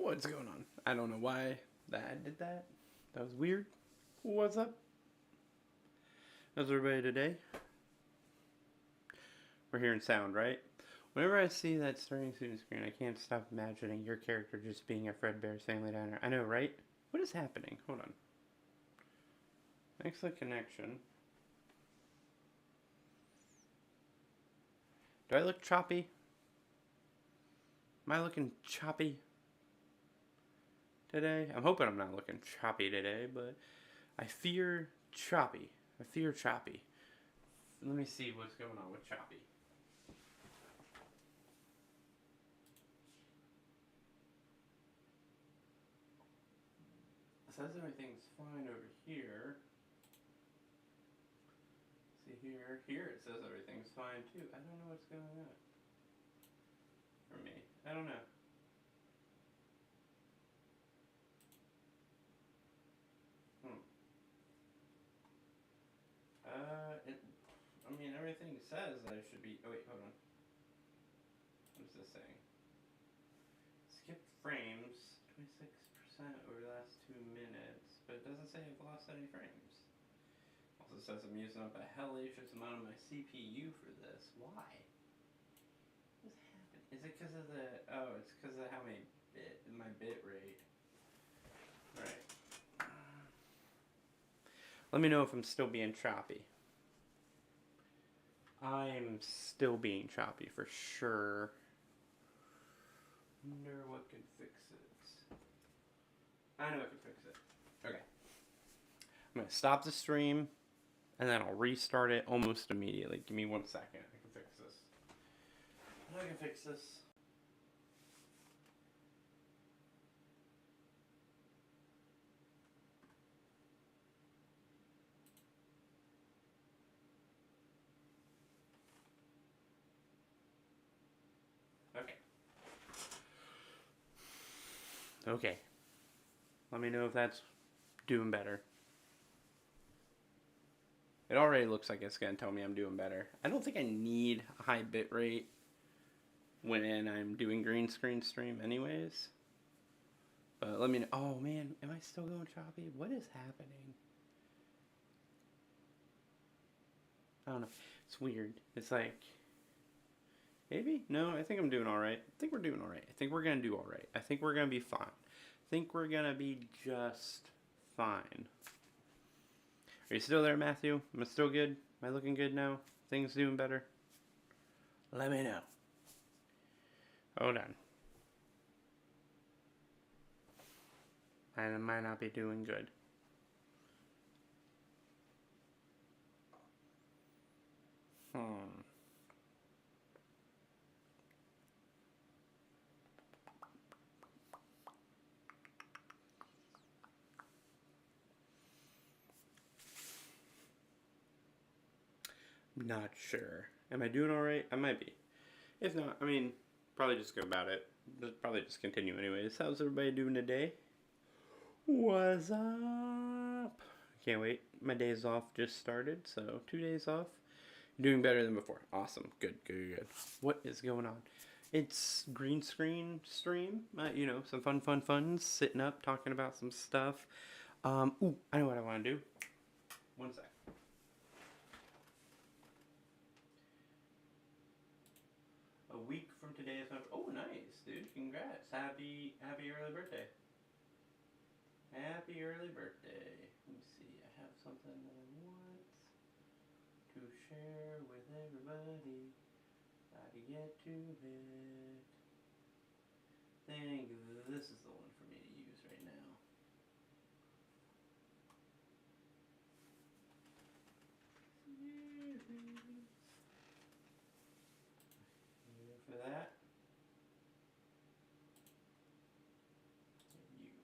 What's going on? I don't know why that did that. That was weird. What's up? How's everybody today? We're hearing sound, right? Whenever I see that starting student screen, I can't stop imagining your character just being a Fredbear's Family Diner. I know, right? What is happening? Hold on. Excellent connection. Do I look choppy? Am I looking choppy today? I'm hoping I'm not looking choppy today, but I fear choppy. I fear choppy. Let me see what's going on with choppy. It says everything's fine over here. See here. Here it says everything's fine too. I don't know what's going on. For me. I don't know. I mean, everything says that it should be. Oh wait, hold on. What's this saying? Skipped frames, 26% over the last 2 minutes, but it doesn't say I've lost any frames. Also says I'm using up a hellacious amount of my CPU for this. Why? What's happening? Is it because of the? Oh, it's because of how many my bit rate. Right. Let me know if I'm still being choppy. I'm still being choppy for sure. Wonder what can fix it. I know what can fix it. Okay. I'm gonna stop the stream and then I'll restart it almost immediately. Give me 1 second. I can fix this. I can fix this. Okay. Okay. Let me know if that's doing better. It already looks like it's going to tell me I'm doing better. I don't think I need a high bit rate when I'm doing green screen stream anyways. But let me know. Oh man, am I still going choppy? What is happening? I don't know. It's weird. It's like, maybe? No, I think I'm doing alright. I think we're doing alright. I think we're going to do alright. I think we're going to be fine. I think we're going to be just fine. Are you still there, Matthew? Am I still good? Am I looking good now? Things doing better? Let me know. Hold on. I might not be doing good. Not sure. Am I doing alright? I might be. If not, I mean, probably just go about it. Probably just continue anyways. How's everybody doing today? What's up? Can't wait. My days off just started, so 2 days off. Doing better than before. Awesome. Good, good, good. What is going on? It's green screen stream. You know, some fun. Sitting up, talking about some stuff. Ooh, I know what I want to do. 1 sec. A week from today is my. Oh, nice, dude. Congrats. Happy early birthday. Happy early birthday. Let me see. I have something that I want to share with everybody. Gotta get to it. I think this is the one for me to use right now. Here for that. You.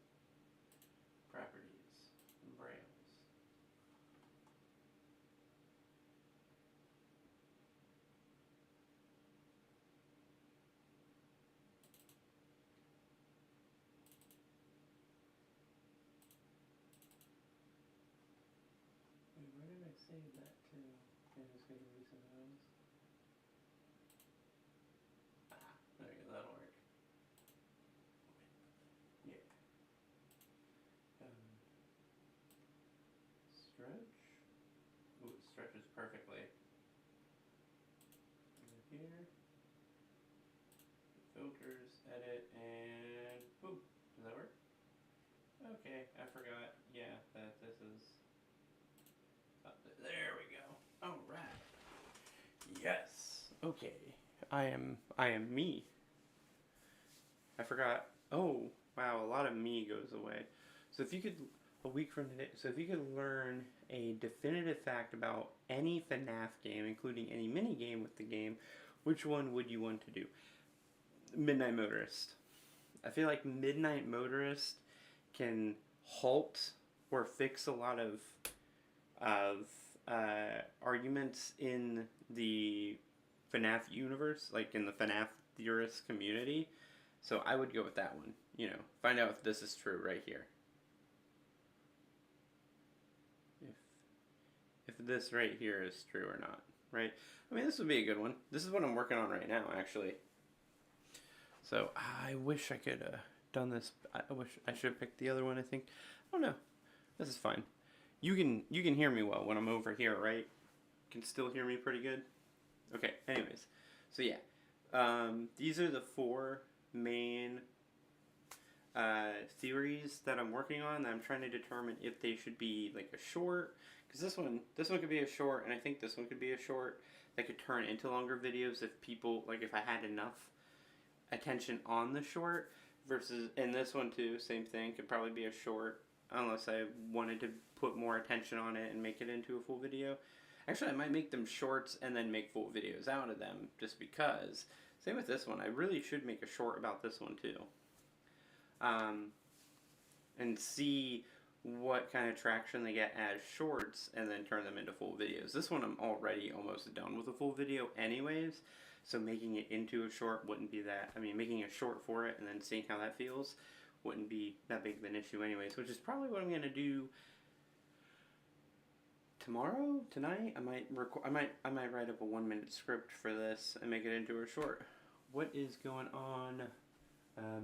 Properties. Brails. Wait, where did I save that to? Okay, let's go to recent files. Ah, there you go, that'll work. perfectly. Here, filters, edit, and boom. Does that work? Okay, I forgot. Yeah, that this is. There we go. All right. Yes. Okay. I am me. I forgot. Oh, wow, a lot of me goes away. So if you could, a week from today, so if you could learn a definitive fact about any FNAF game, including any mini game with the game, which one would you want to do? Midnight Motorist. I feel like Midnight Motorist can halt or fix a lot of arguments in the FNAF universe, like in the FNAF theorist community. So I would go with that one. You know, find out if this is true right here. If this right here is true or not, right? I mean, this would be a good one. This is what I'm working on right now, actually. So I wish I could have done this. I wish I should have picked the other one. I think. Oh no, this is fine. You can hear me well when I'm over here, right? You can still hear me pretty good. Okay. Anyways, so yeah, these are the 4 main theories that I'm working on. That I'm trying to determine if they should be like a short, because this one could be a short, and I think this one could be a short that could turn into longer videos if people, like, if I had enough attention on the short, versus, and this one too, same thing, could probably be a short unless I wanted to put more attention on it and make it into a full video. Actually, I might make them shorts and then make full videos out of them, just because. Same with this one. I really should make a short about this one too. And see what kind of traction they get as shorts and then turn them into full videos. This one I'm already almost done with a full video anyways, so making it into a short wouldn't be that, I mean, making a short for it and then seeing how that feels wouldn't be that big of an issue anyways, which is probably what I'm going to do tomorrow, tonight. I might write up a 1-minute script for this and make it into a short. What is going on?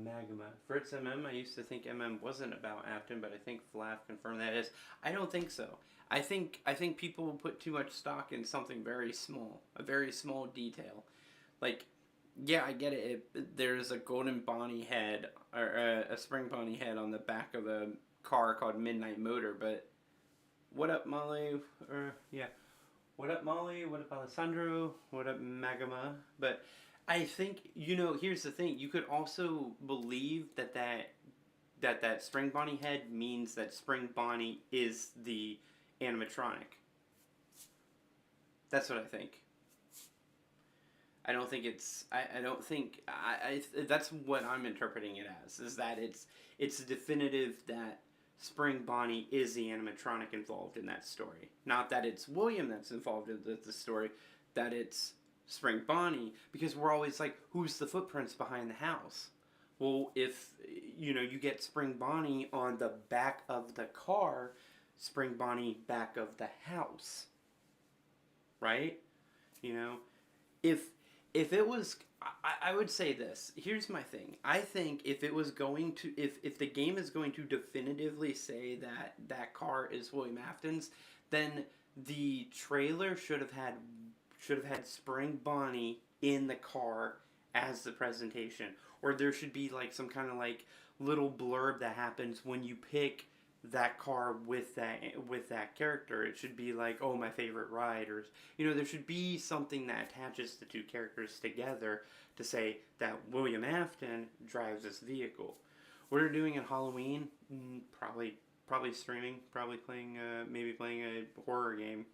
Magma. Fritz MM, I used to think MM wasn't about Afton, but I think Flaf confirmed that is. I don't think so. I think people put too much stock in something very small, a very small detail. Like, yeah, I get it. There's a golden Bonnie head, or a spring Bonnie head on the back of a car called Midnight Motor, but what up, Molly? Yeah. What up, Molly? What up, Alessandro? What up, Magma? But I think, you know, here's the thing. You could also believe that Spring Bonnie head means that Spring Bonnie is the animatronic. That's what I think. I don't think it's... I don't think... that's what I'm interpreting it as, is that it's definitive that Spring Bonnie is the animatronic involved in that story. Not that it's William that's involved in the story, that it's Spring Bonnie, because we're always like, who's the footprints behind the house? Well, if, you know, you get Spring Bonnie on the back of the car, Spring Bonnie back of the house, right? You know, if it was, I would say this, here's my thing. I think if it was going to, if the game is going to definitively say that car is William Afton's, then the trailer should have had Spring Bonnie in the car as the presentation, or there should be like some kind of like little blurb that happens when you pick that car with that character. It should be like, oh, my favorite ride, or, you know, there should be something that attaches the 2 characters together to say that William Afton drives this vehicle. What are we doing at Halloween? Probably streaming, probably playing, maybe playing a horror game.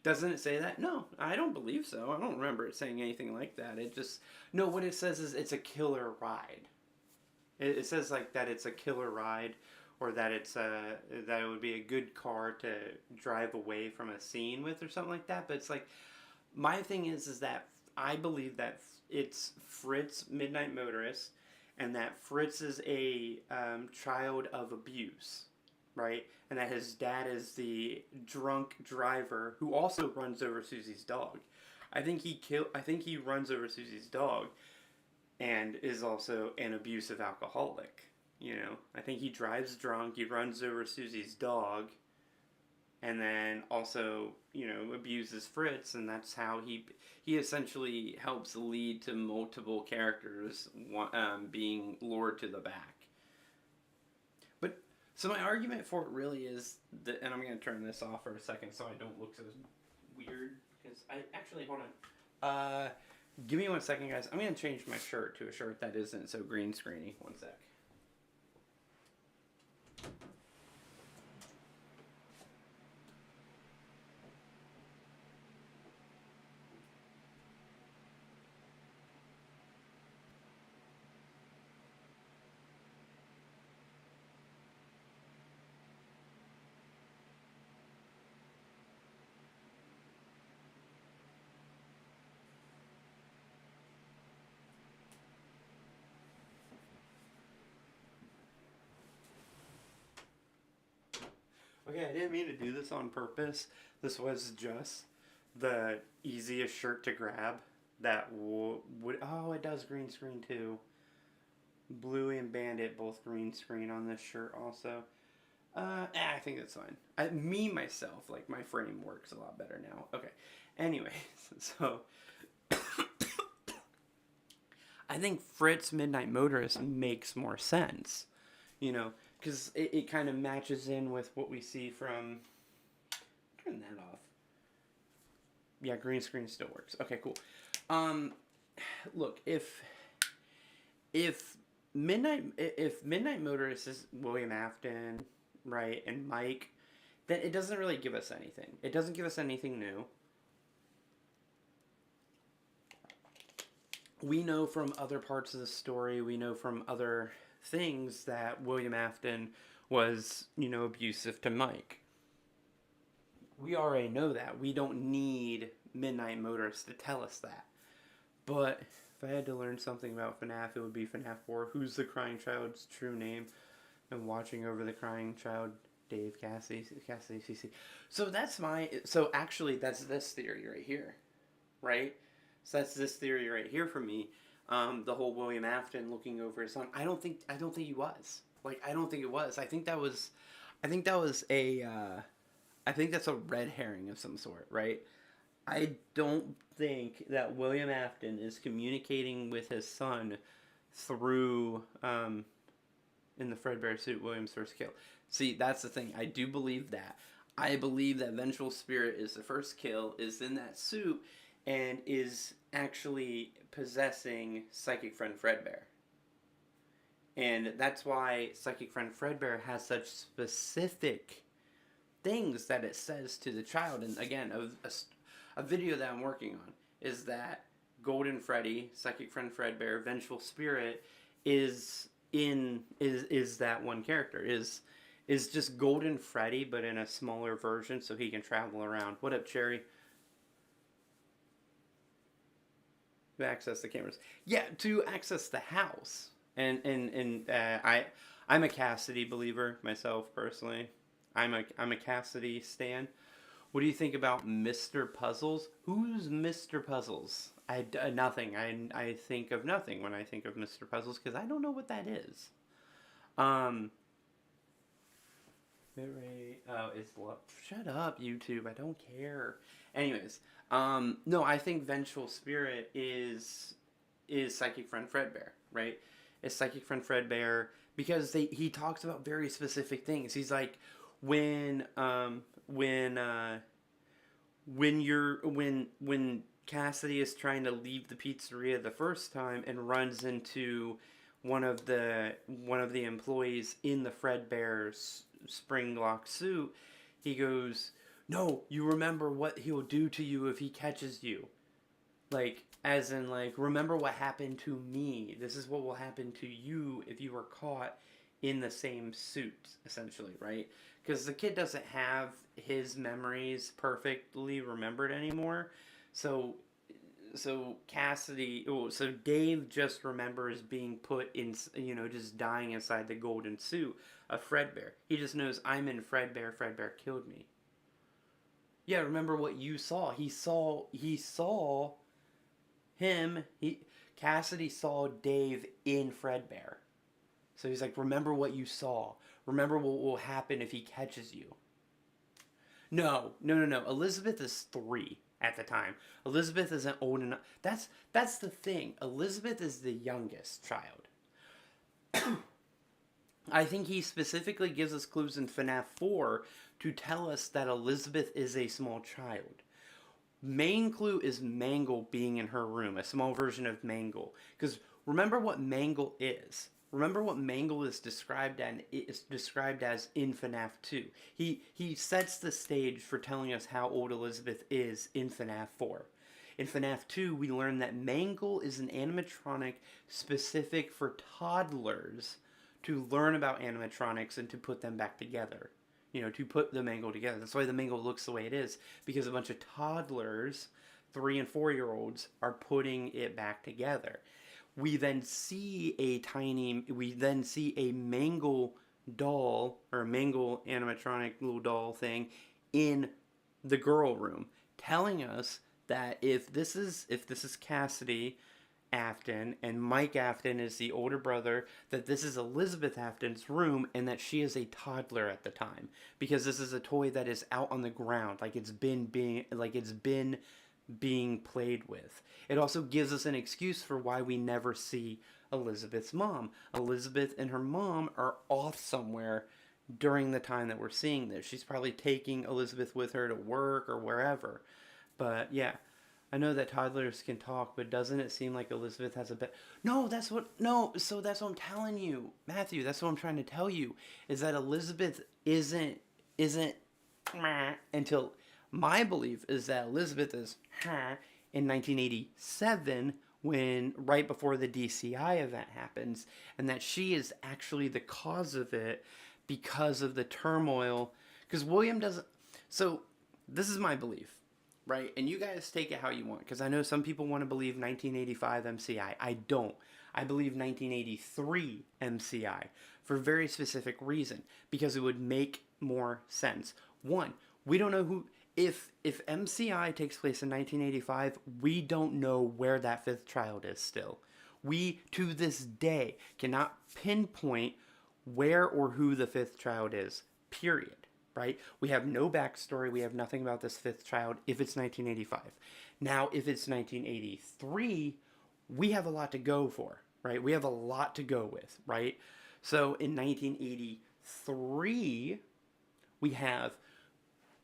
Doesn't it say that? No, I don't believe so. I don't remember it saying anything like that. It just, no, what it says is it's a killer ride. It says like that it's a killer ride, or that it's that it would be a good car to drive away from a scene with, or something like that. But it's like, my thing is that I believe that it's Fritz Midnight Motorist, and that Fritz is a child of abuse, right? And that his dad is the drunk driver who also runs over Susie's dog. I think he runs over Susie's dog, and is also an abusive alcoholic. You know, I think he drives drunk, he runs over Susie's dog, and then also, you know, abuses Fritz, and that's how he essentially helps lead to multiple characters being lured to the back. But so my argument for it really is that, and I'm gonna turn this off for a second so I don't look so weird because I actually hold on. Give me 1 second, guys. I'm gonna change my shirt to a shirt that isn't so green screeny. 1 sec. Okay, I didn't mean to do this on purpose. This was just the easiest shirt to grab that would. Oh, it does green screen too. Bluey and Bandit both green screen on this shirt also. I think that's fine. Myself, like my frame works a lot better now. Okay. Anyways, so I think Fritz Midnight Motorist makes more sense. You know, because it kind of matches in with what we see from. Turn that off. Yeah, green screen still works. Okay, cool. Look, if Midnight Motorist is William Afton, right, and Mike, then it doesn't really give us anything. It doesn't give us anything new. We know from other parts of the story, we know from other things that William Afton was, you know, abusive to Mike. We already know that. We don't need Midnight Motorist to tell us that. But if I had to learn something about FNAF, it would be FNAF 4. Who's the crying child's true name? And watching over the crying child, Dave Cassidy CC. So actually, that's this theory right here, right? So that's this theory right here for me. The whole William Afton looking over his son. I don't think he was. Like, I don't think it was. I think that was a. I think that's a red herring of some sort, right? I don't think that William Afton is communicating with his son through, in the Fredbear suit, William's first kill. See, that's the thing. I do believe that. I believe that Vengeful Spirit is the first kill, is in that suit, and is actually possessing Psychic Friend Fredbear. And that's why Psychic Friend Fredbear has such specific things that it says to the child. And again, a video that I'm working on is that Golden Freddy, Psychic Friend Fredbear, Vengeful Spirit is that one character. Is just Golden Freddy, but in a smaller version so he can travel around. What up, Cherry? To access the cameras. Yeah, to access the house. And I'm a Cassidy believer myself personally. I'm a Cassidy stan. What do you think about Mr. Puzzles? Who's Mr. Puzzles? Nothing. I think of nothing when I think of Mr. Puzzles because I don't know what that is. It's shut up, YouTube. I don't care. Anyways, no, I think Vengeful Spirit is Psychic Friend Fredbear, right? Is Psychic Friend Fredbear because he talks about very specific things. He's like when Cassidy is trying to leave the pizzeria the first time and runs into one of the employees in the Fredbear's spring lock suit, he goes, "No, you remember what he'll do to you if he catches you." Like, as in, like, remember what happened to me. This is what will happen to you if you were caught in the same suit, essentially, right? Because the kid doesn't have his memories perfectly remembered anymore. So Dave just remembers being put in, just dying inside the golden suit of Fredbear. He just knows, I'm in Fredbear, Fredbear killed me. Yeah, remember what you saw. He saw him, Cassidy saw Dave in Fredbear. So he's like, remember what you saw. Remember what will happen if he catches you. No. Elizabeth is 3 at the time. Elizabeth isn't old enough. That's the thing. Elizabeth is the youngest child. I think he specifically gives us clues in FNAF 4 to tell us that Elizabeth is a small child. Main clue is Mangle being in her room, a small version of Mangle. Because remember what Mangle is. Remember what Mangle is described as in FNAF 2. He sets the stage for telling us how old Elizabeth is in FNAF 4. In FNAF 2, we learn that Mangle is an animatronic specific for toddlers to learn about animatronics and to put them back together. To put the Mangle together. That's why the Mangle looks the way it is, because a bunch of toddlers, 3 and 4-year-olds, are putting it back together. We then see a Mangle doll, or a Mangle animatronic little doll thing in the girl room, telling us that if this is Cassidy Afton and Mike Afton is the older brother, that this is Elizabeth Afton's room and that she is a toddler at the time, because this is a toy that is out on the ground, like it's been being played with. It also gives us an excuse for why we never see Elizabeth's mom. Elizabeth and her mom are off somewhere during the time that we're seeing this. She's probably taking Elizabeth with her to work or wherever. But yeah, I know that toddlers can talk, but doesn't it seem like Elizabeth has a bit? No, so that's what I'm telling you, Matthew. That's what I'm trying to tell you, is that Elizabeth isn't until my belief is that Elizabeth is in 1987, when right before the DCI event happens, and that she is actually the cause of it because of the turmoil. Because William doesn't. So this is my belief. Right? And you guys take it how you want, because I know some people want to believe 1985 MCI. I don't. I believe 1983 MCI for a very specific reason, because it would make more sense. One, we don't know who... If MCI takes place in 1985, we don't know where that 5th child is still. We, to this day, cannot pinpoint where or who the 5th child is. Period. Right? We have no backstory. We have nothing about this 5th child if it's 1985. Now, if it's 1983, we have a lot to go for, right? We have a lot to go with, right? So in 1983, we have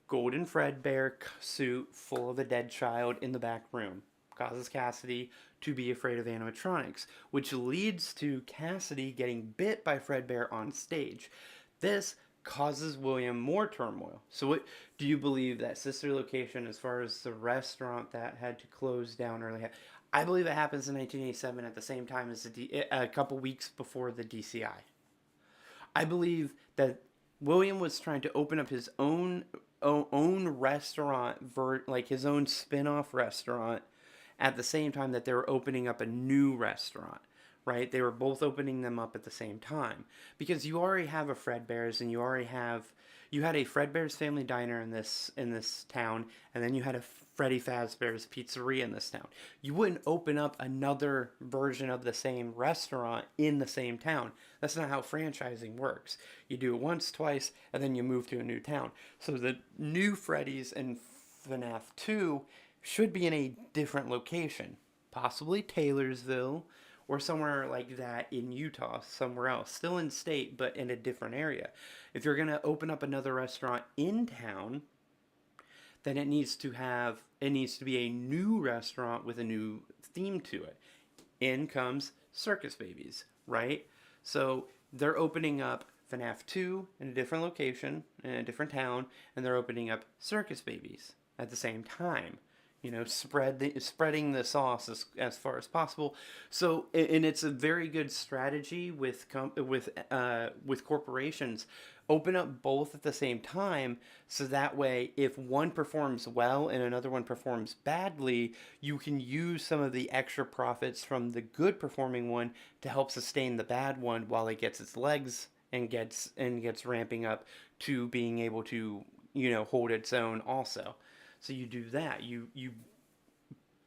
Golden Fredbear suit full of a dead child in the back room. Causes Cassidy to be afraid of animatronics, which leads to Cassidy getting bit by Fredbear on stage. This causes William more turmoil. So what do you believe that sister location, as far as the restaurant that had to close down early, I believe it happens in 1987 at the same time as a couple weeks before the DCI. I believe that William was trying to open up his own restaurant, like his own spin-off restaurant, at the same time that they were opening up a new restaurant. Right? They were both opening them up at the same time, because you already have a Fredbear's, and you had a Fredbear's Family Diner in this town, and then you had a Freddy Fazbear's Pizzeria in this town. You wouldn't open up another version of the same restaurant in the same town. That's not how franchising works. You do it once, twice, and then you move to a new town. So the new Freddy's in FNAF 2 should be in a different location, possibly Taylorsville, or somewhere like that in Utah, somewhere else. Still in state, but in a different area. If you're going to open up another restaurant in town, then it needs to be a new restaurant with a new theme to it. In comes Circus Babies, right? So they're opening up FNAF 2 in a different location, in a different town, and they're opening up Circus Babies at the same time. Spreading the sauce as far as possible. So, and it's a very good strategy with corporations. Open up both at the same time, so that way, if one performs well and another one performs badly, you can use some of the extra profits from the good performing one to help sustain the bad one while it gets its legs and gets ramping up to being able to hold its own also. So you do that. You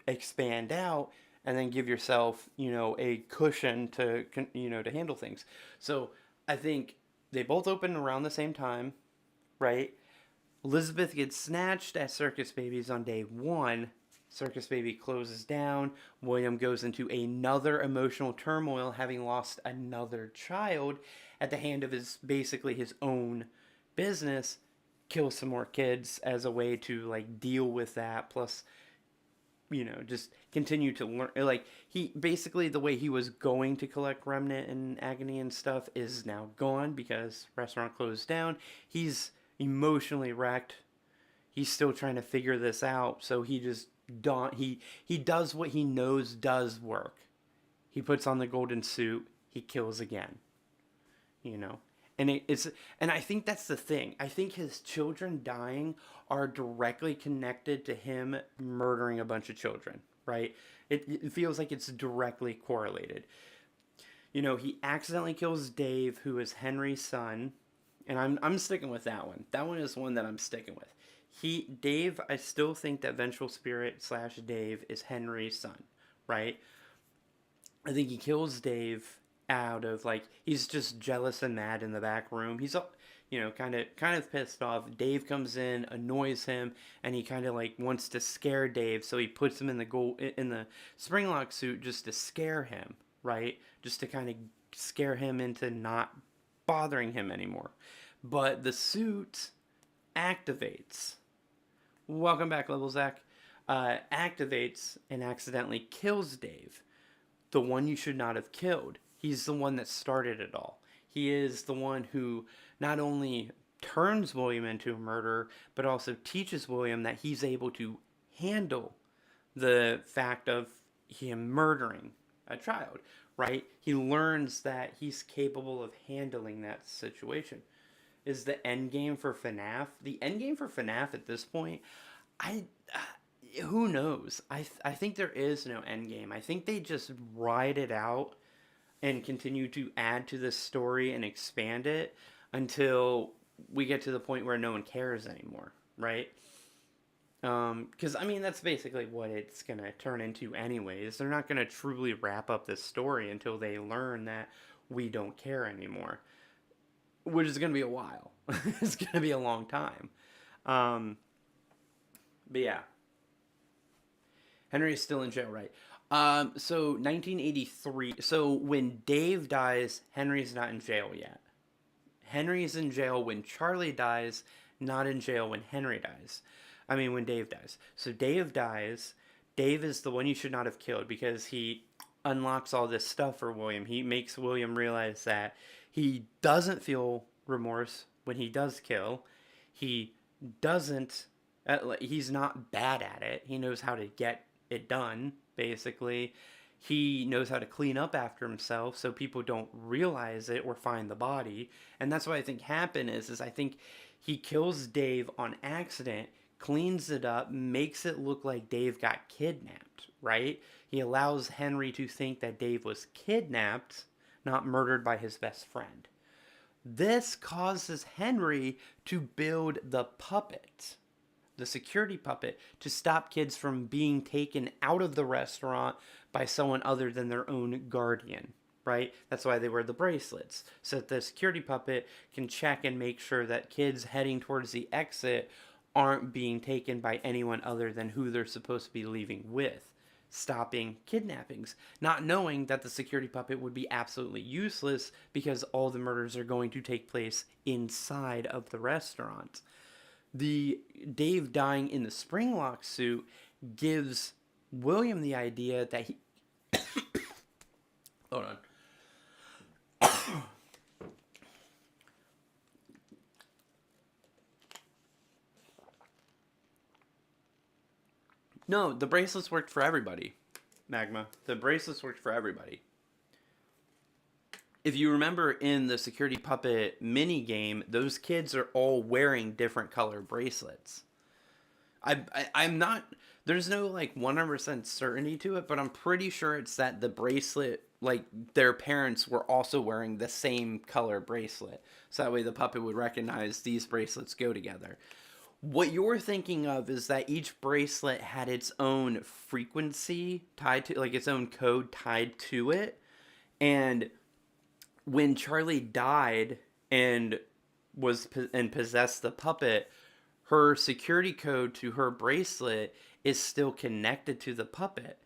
expand out and then give yourself, a cushion to handle things. So I think they both open around the same time, right? Elizabeth gets snatched at Circus Baby's on day 1. Circus Baby closes down. William goes into another emotional turmoil, having lost another child at the hand of basically his own business. Kills some more kids as a way to like deal with that. Plus, just continue to learn. Like, he basically, the way he was going to collect Remnant and Agony and stuff is now gone because restaurant closed down. He's emotionally wrecked. He's still trying to figure this out, so he just don't he does what he knows does work. He puts on the golden suit, he kills again. you know and I think that's the thing. I think his children dying are directly connected to him murdering a bunch of children, right? It feels like it's directly correlated. He accidentally kills Dave, who is Henry's son, and I'm sticking with that one. That one is one that I'm sticking with. Dave, I still think that Vengeful Spirit / Dave is Henry's son, right? I think he kills Dave out of like he's just jealous and mad in the back room. He's kind of pissed off. Dave comes in, annoys him, and he kind of like wants to scare Dave, so he puts him in the Springlock suit just to scare him, right? Just to kind of scare him into not bothering him anymore. But the suit activates. Welcome back, Level Zach. Activates and accidentally kills Dave, the one you should not have killed. He's the one that started it all. He is the one who not only turns William into a murderer, but also teaches William that he's able to handle the fact of him murdering a child, right? He learns that he's capable of handling that situation. Is the end game for FNAF? The end game for FNAF at this point, who knows? I think there is no end game. I think they just ride it out and continue to add to the story and expand it until we get to the point where no one cares anymore, right? Because, that's basically what it's going to turn into anyways. They're not going to truly wrap up this story until they learn that we don't care anymore, which is going to be a while. It's going to be a long time. But yeah. Henry is still in jail, right? So 1983. So when Dave dies, Henry's not in jail yet. Henry's in jail when Charlie dies, not in jail when Henry dies. When Dave dies. So Dave dies. Dave is the one you should not have killed because he unlocks all this stuff for William. He makes William realize that he doesn't feel remorse when he does kill. He doesn't. He's not bad at it. He knows how to get it done, basically. He knows how to clean up after himself so people don't realize it or find the body. And that's what I think happened is I think he kills Dave on accident, cleans it up, makes it look like Dave got kidnapped, right? He allows Henry to think that Dave was kidnapped, not murdered by his best friend. This causes Henry to build the puppet, the security puppet, to stop kids from being taken out of the restaurant by someone other than their own guardian, right? That's why they wear the bracelets, so that the security puppet can check and make sure that kids heading towards the exit aren't being taken by anyone other than who they're supposed to be leaving with, stopping kidnappings, not knowing that the security puppet would be absolutely useless because all the murders are going to take place inside of the restaurant. The Dave dying in the Springlock suit gives William the idea that he... Hold on. No, the bracelets worked for everybody, Magma. The bracelets worked for everybody. If you remember in the security puppet mini game, those kids are all wearing different color bracelets. I'm not, there's no like 100% certainty to it, but I'm pretty sure it's that the bracelet, like their parents were also wearing the same color bracelet. So that way the puppet would recognize these bracelets go together. What you're thinking of is that each bracelet had its own frequency tied to, like its own code tied to it. And when Charlie died and possessed the puppet, her security code to her bracelet is still connected to the puppet.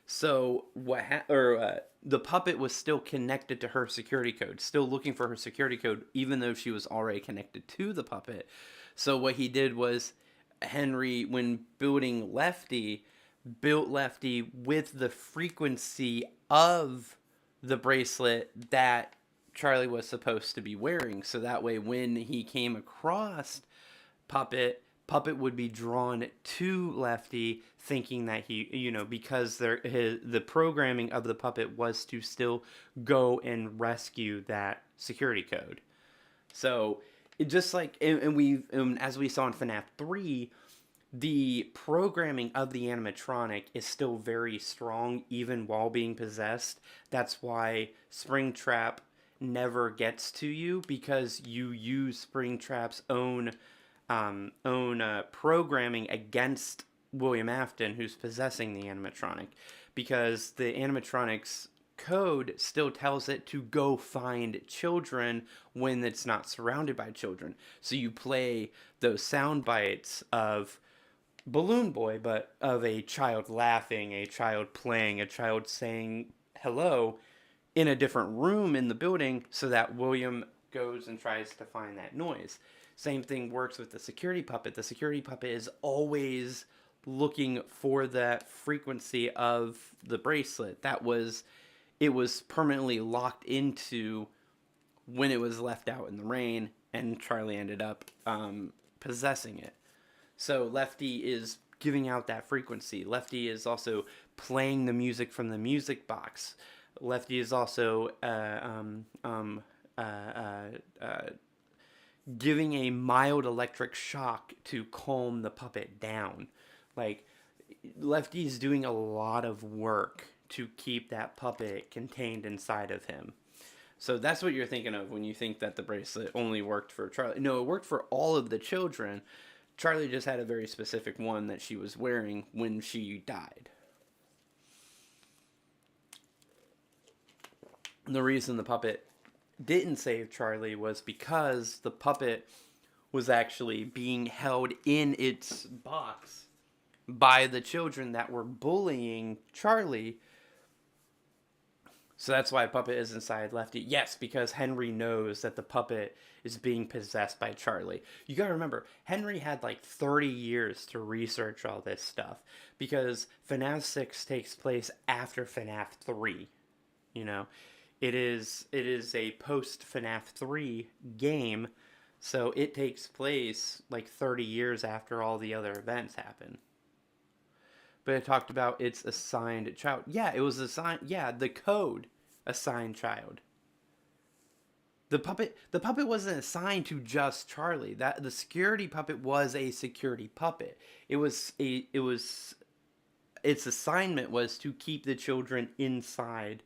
So the puppet was still connected to her security code, still looking for her security code, even though she was already connected to the puppet. So what he did was, Henry, when building Lefty, built Lefty with the frequency of the bracelet that Charlie was supposed to be wearing. So that way, when he came across Puppet would be drawn to Lefty, thinking that because the programming of the puppet was to still go and rescue that security code. So it just like, as we saw in FNAF 3, the programming of the animatronic is still very strong even while being possessed. That's why Springtrap never gets to you, because you use Springtrap's own programming against William Afton, who's possessing the animatronic, because the animatronic's code still tells it to go find children when it's not surrounded by children. So you play those sound bites of Balloon Boy, but of a child laughing, a child playing, a child saying hello in a different room in the building, so that William goes and tries to find that noise. Same thing works with the security puppet. The security puppet is always looking for that frequency of the bracelet. It was permanently locked into when it was left out in the rain, and Charlie ended up possessing it. So Lefty is giving out that frequency. Lefty is also playing the music from the music box. Lefty is also giving a mild electric shock to calm the puppet down. Like, Lefty's doing a lot of work to keep that puppet contained inside of him. So that's what you're thinking of when you think that the bracelet only worked for Charlie. No, it worked for all of the children. Charlie just had a very specific one that she was wearing when she died. The reason the puppet didn't save Charlie was because the puppet was actually being held in its box by the children that were bullying Charlie. So that's why Puppet is inside Lefty. Yes, because Henry knows that the puppet is being possessed by Charlie. You gotta remember, Henry had like 30 years to research all this stuff, because FNAF 6 takes place after FNAF 3. You know, it is a post FNAF 3 game, so it takes place like 30 years after all the other events happen. But it talked about its assigned child. Yeah, it was assigned. Yeah, the code assigned child. The puppet wasn't assigned to just Charlie. That the security puppet was a security puppet. Its assignment was to keep the children inside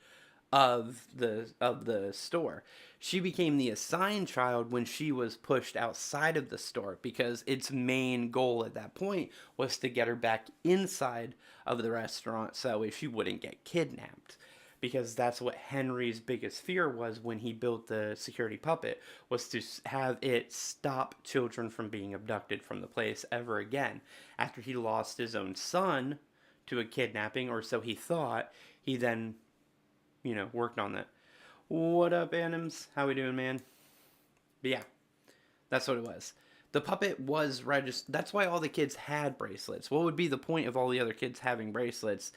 of the store. She became the assigned child when she was pushed outside of the store, because its main goal at that point was to get her back inside of the restaurant so that way she wouldn't get kidnapped. Because that's what Henry's biggest fear was when he built the security puppet, was to have it stop children from being abducted from the place ever again. After he lost his own son to a kidnapping, or so he thought, he then, worked on that. What up, Anims? How we doing, man? But yeah, that's what it was. The puppet was registered. That's why all the kids had bracelets. What would be the point of all the other kids having bracelets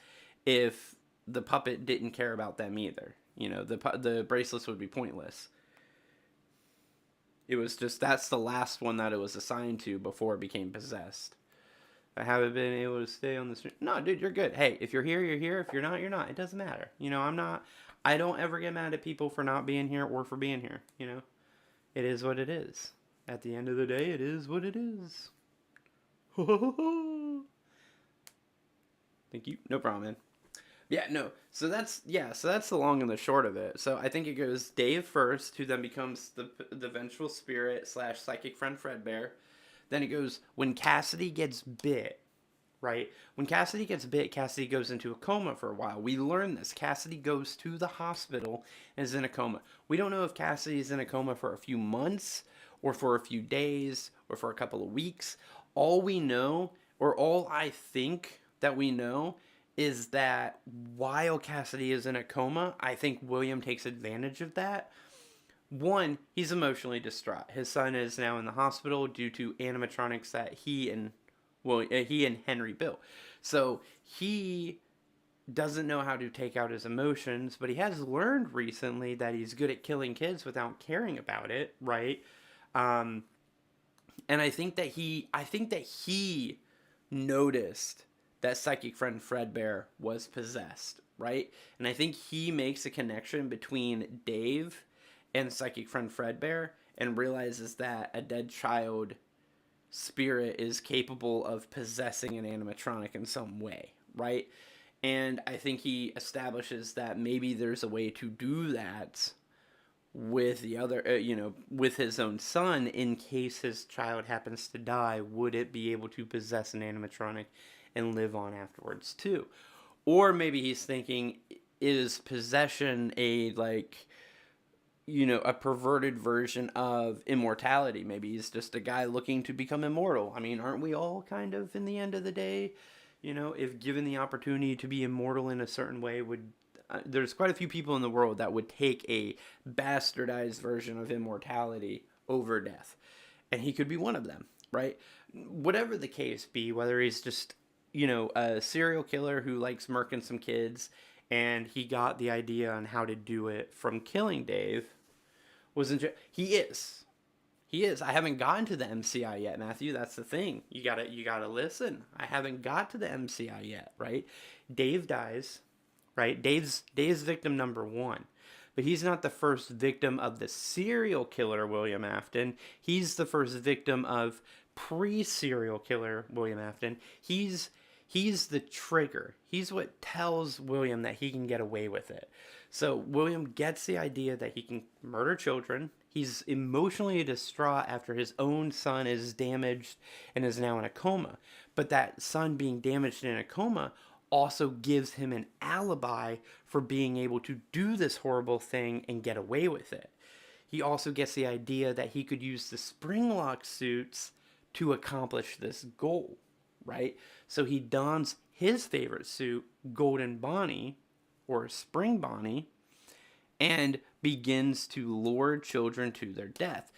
if the puppet didn't care about them either? The bracelets would be pointless. It was just, that's the last one that it was assigned to before it became possessed. I haven't been able to stay on the stream. No, dude, you're good. Hey, if you're here, you're here. If you're not, you're not. It doesn't matter. I don't ever get mad at people for not being here or for being here. It is what it is. At the end of the day, it is what it is. Thank you. No problem, man. Yeah, no. So that's the long and the short of it. So I think it goes Dave first, who then becomes the vengeful spirit / psychic friend Fredbear. Then it goes when Cassidy gets bit, right? When Cassidy gets bit, Cassidy goes into a coma for a while. We learn this. Cassidy goes to the hospital and is in a coma. We don't know if Cassidy is in a coma for a few months or for a few days or for a couple of weeks. All we know, or all I think that we know, is that while Cassidy is in a coma, I think William takes advantage of that. One, he's emotionally distraught. His son is now in the hospital due to animatronics that he and Henry built. So he doesn't know how to take out his emotions, but he has learned recently that he's good at killing kids without caring about it, right? Um, and I think that he noticed that psychic friend Fredbear was possessed, right? And I think he makes a connection between Dave and psychic friend Fredbear and realizes that a dead child spirit is capable of possessing an animatronic in some way, right? And I think he establishes that maybe there's a way to do that with the other, with his own son in case his child happens to die. Would it be able to possess an animatronic and live on afterwards too? Or maybe he's thinking, is possession a perverted version of immortality? Maybe he's just a guy looking to become immortal. I mean, aren't we all kind of, in the end of the day, if given the opportunity to be immortal in a certain way, there's quite a few people in the world that would take a bastardized version of immortality over death. And he could be one of them, right? Whatever the case be, whether he's just, a serial killer who likes murking some kids and he got the idea on how to do it from killing Dave, he is. He is. I haven't gotten to the MCI yet, Matthew. That's the thing. You gotta listen. I haven't got to the MCI yet, right? Dave dies, right? Dave's victim number one. But he's not the first victim of the serial killer William Afton. He's the first victim of pre-serial killer William Afton. He's the trigger. He's what tells William that he can get away with it. So William gets the idea that he can murder children. He's emotionally distraught after his own son is damaged and is now in a coma. But that son being damaged in a coma also gives him an alibi for being able to do this horrible thing and get away with it. He also gets the idea that he could use the Springlock suits to accomplish this goal, right? So he dons his favorite suit, Golden Bonnie, or Spring Bonnie, and begins to lure children to their death.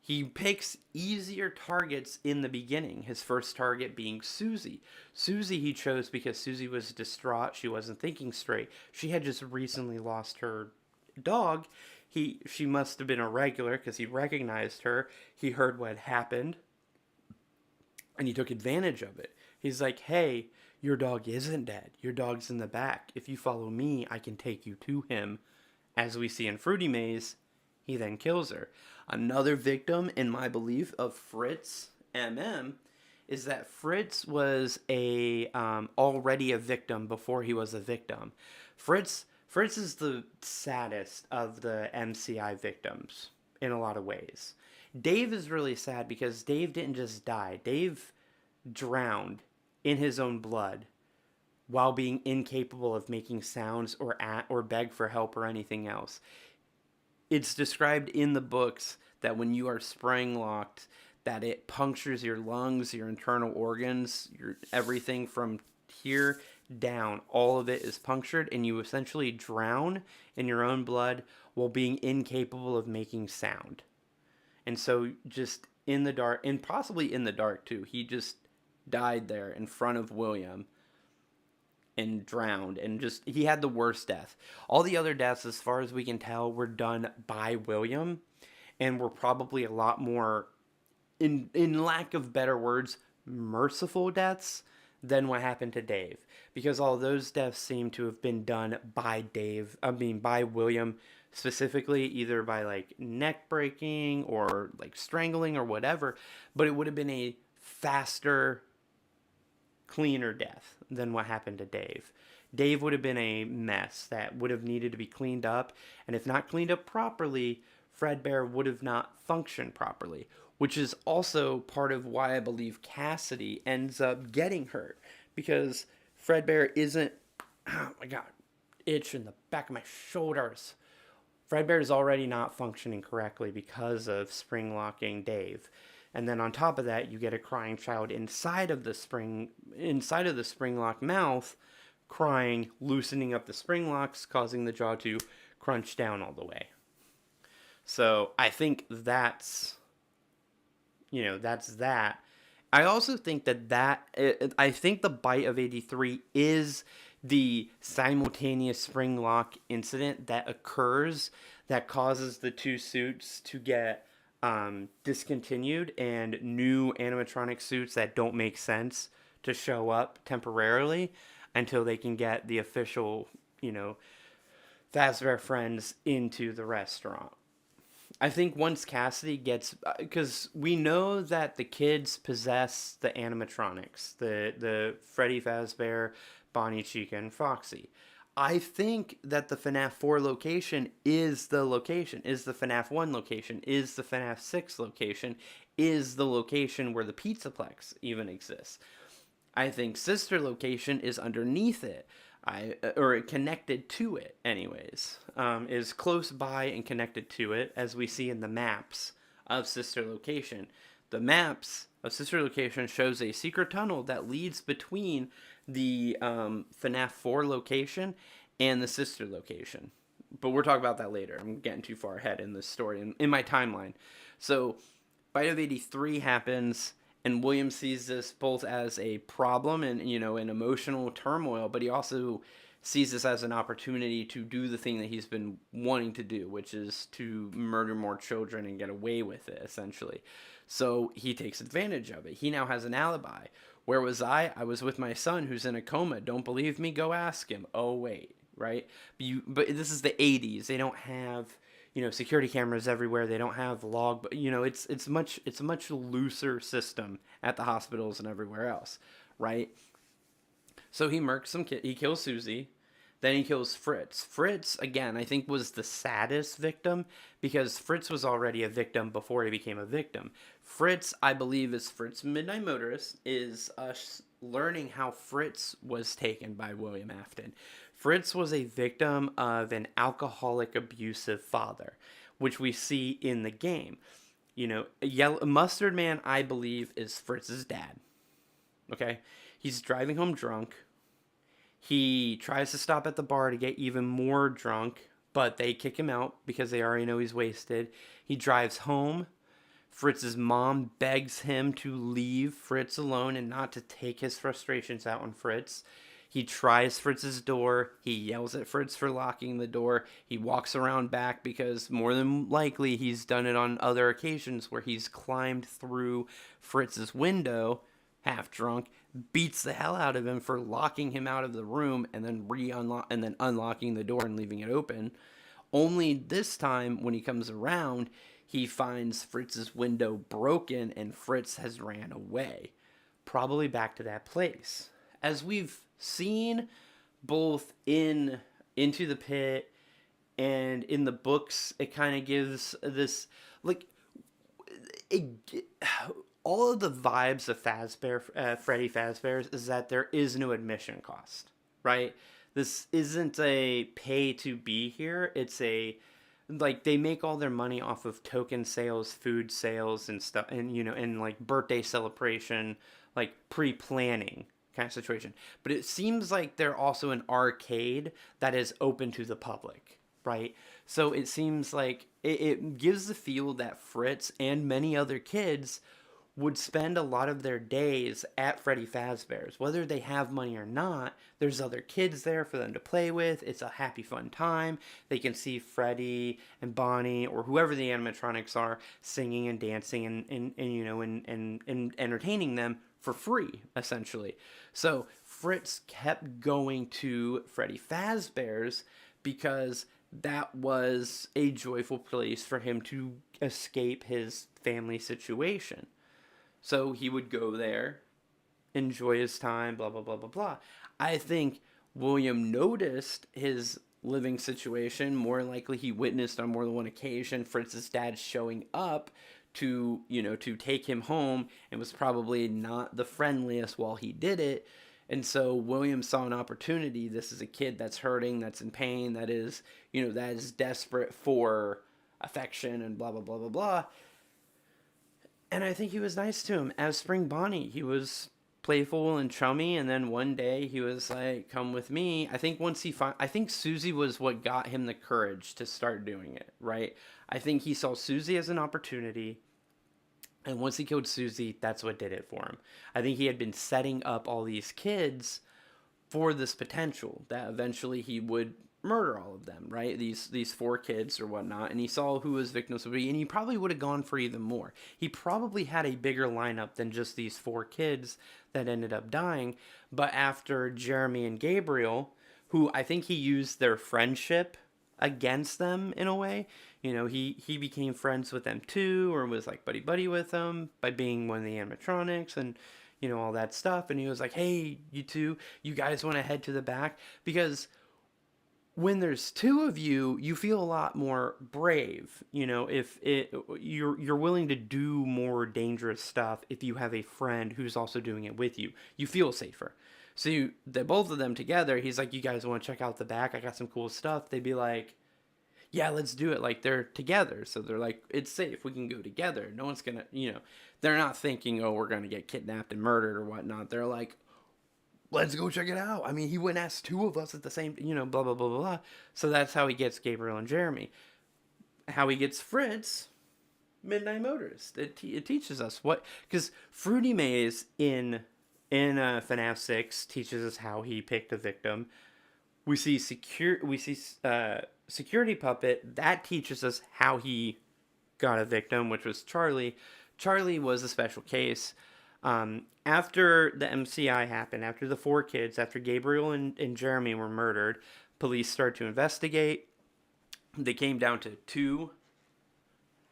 He picks easier targets in the beginning, his first target being Susie. Susie he chose because Susie was distraught. She wasn't thinking straight. She had just recently lost her dog. She must have been a regular because he recognized her. He heard what had happened, and he took advantage of it. He's like, hey, your dog isn't dead. Your dog's in the back. If you follow me, I can take you to him. As we see in Fruity Maze, he then kills her. Another victim, in my belief, of Fritz MM is that Fritz was already a victim before he was a victim. Fritz is the saddest of the MCI victims in a lot of ways. Dave is really sad because Dave didn't just die. Dave drowned in his own blood while being incapable of making sounds or beg for help or anything else. It's described in the books that when you are spring locked, that it punctures your lungs, your internal organs, everything from here down. All of it is punctured, and you essentially drown in your own blood while being incapable of making sound. And so just in the dark, and possibly in the dark too, he died there in front of William and drowned, and he had the worst death. All the other deaths, as far as we can tell, were done by William, and were probably a lot more, in lack of better words, merciful deaths than what happened to Dave. Because all those deaths seem to have been done by by William specifically, either by like neck breaking or like strangling or whatever, but it would have been a faster, cleaner death than what happened to Dave. Dave would have been a mess that would have needed to be cleaned up, and if not cleaned up properly, Fredbear would have not functioned properly, which is also part of why I believe Cassidy ends up getting hurt, because Fredbear isn't, oh my god, itch in the back of my shoulders. Fredbear is already not functioning correctly because of spring locking Dave. And then on top of that, you get a crying child inside of the spring lock mouth, crying, loosening up the spring locks, causing the jaw to crunch down all the way. So I think that's that. I also think I think the bite of 83 is the simultaneous spring lock incident that occurs that causes the two suits to get discontinued and new animatronic suits that don't make sense to show up temporarily until they can get the official, Fazbear friends into the restaurant. I think once Cassidy gets, because we know that the kids possess the animatronics, the Freddy Fazbear, Bonnie, Chica, and Foxy. I think that the FNAF 4 location is the location, is the FNAF 1 location, is the FNAF 6 location, is the location where the Pizzaplex even exists. I think sister location is underneath it. Or connected to it, anyways, is close by and connected to it, as we see in the maps of sister location. The maps of sister location shows a secret tunnel that leads between the FNAF 4 location and the sister location. But we'll talk about that later. I'm getting too far ahead in this story, in my timeline. So, Bite of 83 happens, and William sees this both as a problem and, an emotional turmoil, but he also sees this as an opportunity to do the thing that he's been wanting to do, which is to murder more children and get away with it, essentially. So he takes advantage of it. He now has an alibi. Where was I? I was with my son who's in a coma. Don't believe me? Go ask him. Oh, wait, right? But this is the 80s. They don't have security cameras everywhere. They don't have log, but it's a much looser system at the hospitals and everywhere else, right? So he murks some kid. He kills Susie, then he kills Fritz. Fritz, again, I think was the saddest victim because Fritz was already a victim before he became a victim. Fritz, I believe, is Fritz Midnight Motorist, is us learning how Fritz was taken by William Afton. Fritz was a victim of an alcoholic, abusive father, which we see in the game. Mustard Man, I believe, is Fritz's dad. Okay? He's driving home drunk. He tries to stop at the bar to get even more drunk, but they kick him out because they already know he's wasted. He drives home. Fritz's mom begs him to leave Fritz alone and not to take his frustrations out on Fritz. He tries Fritz's door. He yells at Fritz for locking the door. He walks around back because more than likely he's done it on other occasions where he's climbed through Fritz's window, half drunk, beats the hell out of him for locking him out of the room and then unlocking the door and leaving it open. Only this time when he comes around, he finds Fritz's window broken and Fritz has ran away, probably back to that place. As we've seen both in Into the Pit and in the books, it kind of gives this all of the vibes of Freddy Fazbear's is that there is no admission cost, right? This isn't a pay to be here. It's they make all their money off of token sales, food sales, and stuff, and birthday celebration, pre-planning kind of situation. But it seems like they're also an arcade that is open to the public, right? So it seems like it gives the feel that Fritz and many other kids would spend a lot of their days at Freddy Fazbear's. Whether they have money or not, there's other kids there for them to play with. It's a happy, fun time. They can see Freddy and Bonnie or whoever the animatronics are singing and dancing and entertaining them for free, essentially. So Fritz kept going to Freddy Fazbear's because that was a joyful place for him to escape his family situation. So he would go there, enjoy his time, blah, blah, blah, blah, blah. I think William noticed his living situation. More likely he witnessed on more than one occasion Fritz's dad showing up to take him home, and was probably not the friendliest while he did it. And so William saw an opportunity. This is a kid that's hurting, that's in pain, that is desperate for affection and blah, blah, blah, blah, blah. And I think he was nice to him. As Spring Bonnie, he was playful and chummy, and then one day he was like, "Come with me." I think I think Susie was what got him the courage to start doing it, right? I think he saw Susie as an opportunity, and once he killed Susie, that's what did it for him. I think he had been setting up all these kids for this potential that eventually he would murder all of them, right? These four kids or whatnot, and he saw who his victims would be, and he probably would have gone for even more. He probably had a bigger lineup than just these four kids that ended up dying. But after Jeremy and Gabriel, who I think he used their friendship against them in a way, he became friends with them too, or was like buddy buddy with them by being one of the animatronics and all that stuff. And he was like, "Hey, you two, you guys want to head to the back?" Because when there's two of you, you feel a lot more brave. If you're willing to do more dangerous stuff if you have a friend who's also doing it with you. You feel safer. So both of them together, he's like, "You guys want to check out the back? I got some cool stuff." They'd be like, "Yeah, let's do it." Like, they're together, so they're like, "It's safe. We can go together. No one's gonna, they're not thinking, oh, we're gonna get kidnapped and murdered or whatnot. They're like, let's go check it out. I mean, he wouldn't ask two of us at the same, blah, blah, blah, blah, blah. So that's how he gets Gabriel and Jeremy. How he gets Fritz, Midnight Motorist. It teaches us what, because Fruity Maze in FNAF 6 teaches us how he picked a victim. We see Security Puppet, that teaches us how he got a victim, which was Charlie. Charlie was a special case. After the MCI happened, after the four kids, after Gabriel and Jeremy were murdered, police started to investigate. They came down to two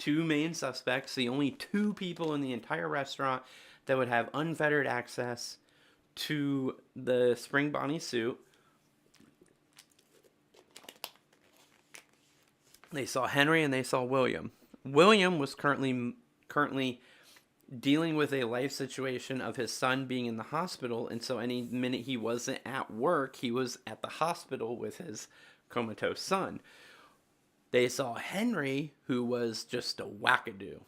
main suspects, the only two people in the entire restaurant that would have unfettered access to the Spring Bonnie suit. They saw Henry and they saw William. William was currently dealing with a life situation of his son being in the hospital, and so any minute he wasn't at work, he was at the hospital with his comatose son. They saw Henry, who was just a wackadoo.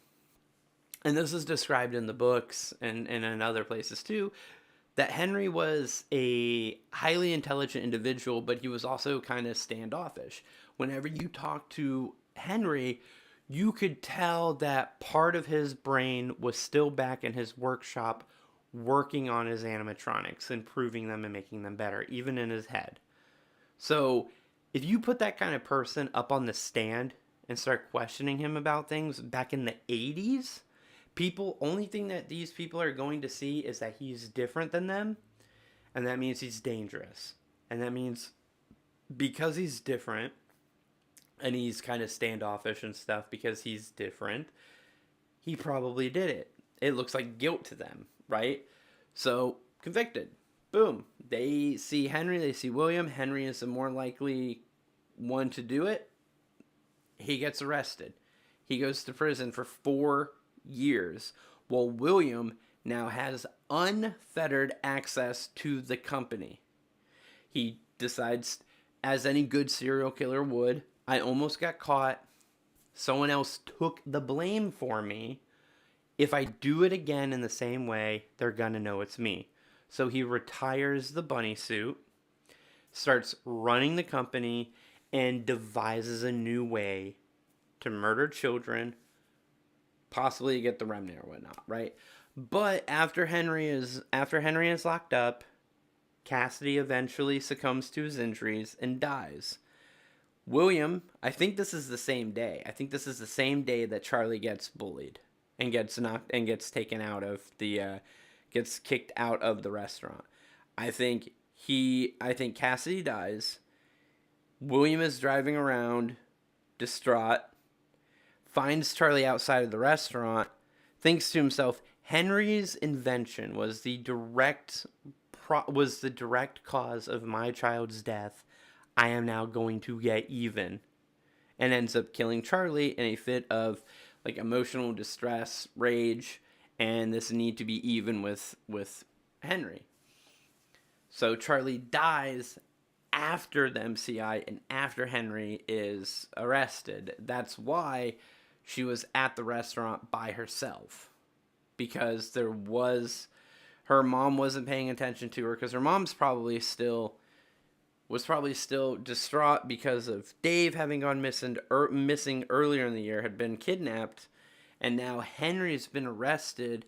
And this is described in the books and in other places too, that Henry was a highly intelligent individual, but he was also kind of standoffish. Whenever you talk to Henry, you could tell that part of his brain was still back in his workshop working on his animatronics, improving them and making them better, even in his head. So if you put that kind of person up on the stand and start questioning him about things back in the 80s, only thing that these people are going to see is that he's different than them, and that means he's dangerous. And that means because he's different, and he's kind of standoffish and stuff because he's different, he probably did it. It looks like guilt to them, right? So, convicted. Boom. They see Henry, they see William. Henry is the more likely one to do it. He gets arrested. He goes to prison for 4 years, while William now has unfettered access to the company. He decides, as any good serial killer would, I almost got caught. Someone else took the blame for me. If I do it again in the same way, they're gonna know it's me. So he retires the bunny suit, starts running the company, and devises a new way to murder children, possibly get the remnant or whatnot, right? But after Henry is locked up, Cassidy eventually succumbs to his injuries and dies. William, I think this is the same day. I think this is the same day that Charlie gets bullied and gets taken out of gets kicked out of the restaurant. I think Cassidy dies. William is driving around, distraught, finds Charlie outside of the restaurant, thinks to himself, Henry's invention was the direct cause of my child's death. I am now going to get even. And ends up killing Charlie in a fit of like emotional distress, rage, and this need to be even with Henry. So Charlie dies after the MCI and after Henry is arrested. That's why she was at the restaurant by herself. because her mom wasn't paying attention to her, because her mom's was probably still distraught because of Dave having gone missing earlier in the year, had been kidnapped, and now Henry's been arrested,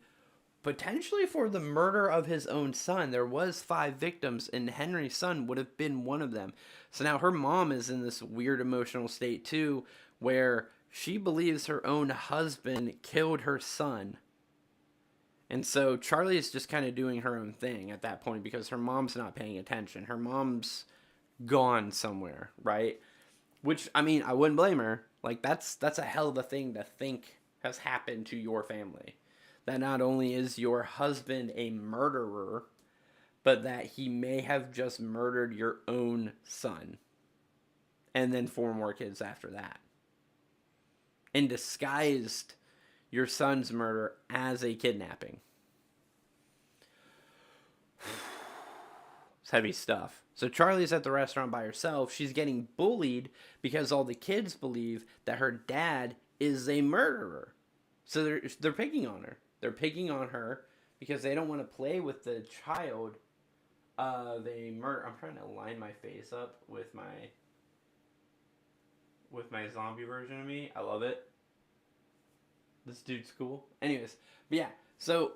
potentially for the murder of his own son. There was 5 victims, and Henry's son would have been one of them. So now her mom is in this weird emotional state too, where she believes her own husband killed her son. And so Charlie is just kind of doing her own thing at that point because her mom's not paying attention. Her mom's gone somewhere, right? Which, I mean, I wouldn't blame her. Like, that's a hell of a thing to think has happened to your family. That not only is your husband a murderer, but that he may have just murdered your own son. And then 4 more kids after that. And disguised your son's murder as a kidnapping. It's heavy stuff. So Charlie's at the restaurant by herself. She's getting bullied because all the kids believe that her dad is a murderer. So they're picking on her. They're picking on her because they don't want to play with the child of a murder. I'm trying to line my face up with my zombie version of me. I love it. This dude's cool. Anyways, but yeah. So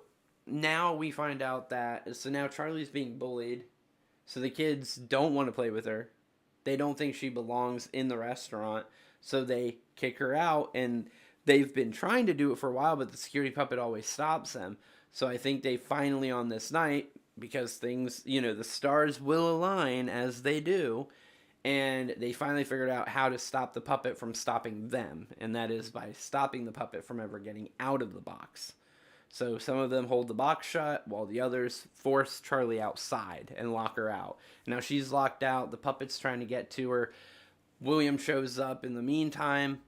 now we find out that now Charlie's being bullied. So the kids don't want to play with her. They don't think she belongs in the restaurant. So they kick her out, and they've been trying to do it for a while, but the security puppet always stops them. So I think they finally, on this night, because things, the stars will align as they do, and they finally figured out how to stop the puppet from stopping them. And that is by stopping the puppet from ever getting out of the box. So some of them hold the box shut while the others force Charlie outside and lock her out. Now she's locked out. The puppet's trying to get to her. William shows up in the meantime,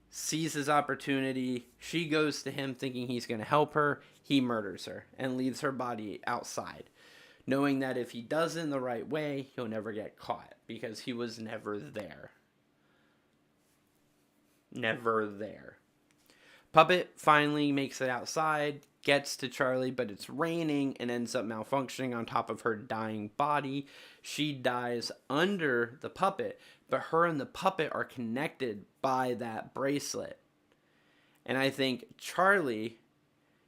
sees his opportunity. She goes to him thinking he's going to help her. He murders her and leaves her body outside, knowing that if he does it in the right way, he'll never get caught because he was never there. Never there. Puppet finally makes it outside, gets to Charlie, but it's raining and ends up malfunctioning on top of her dying body. She dies under the puppet, but her and the puppet are connected by that bracelet. And I think Charlie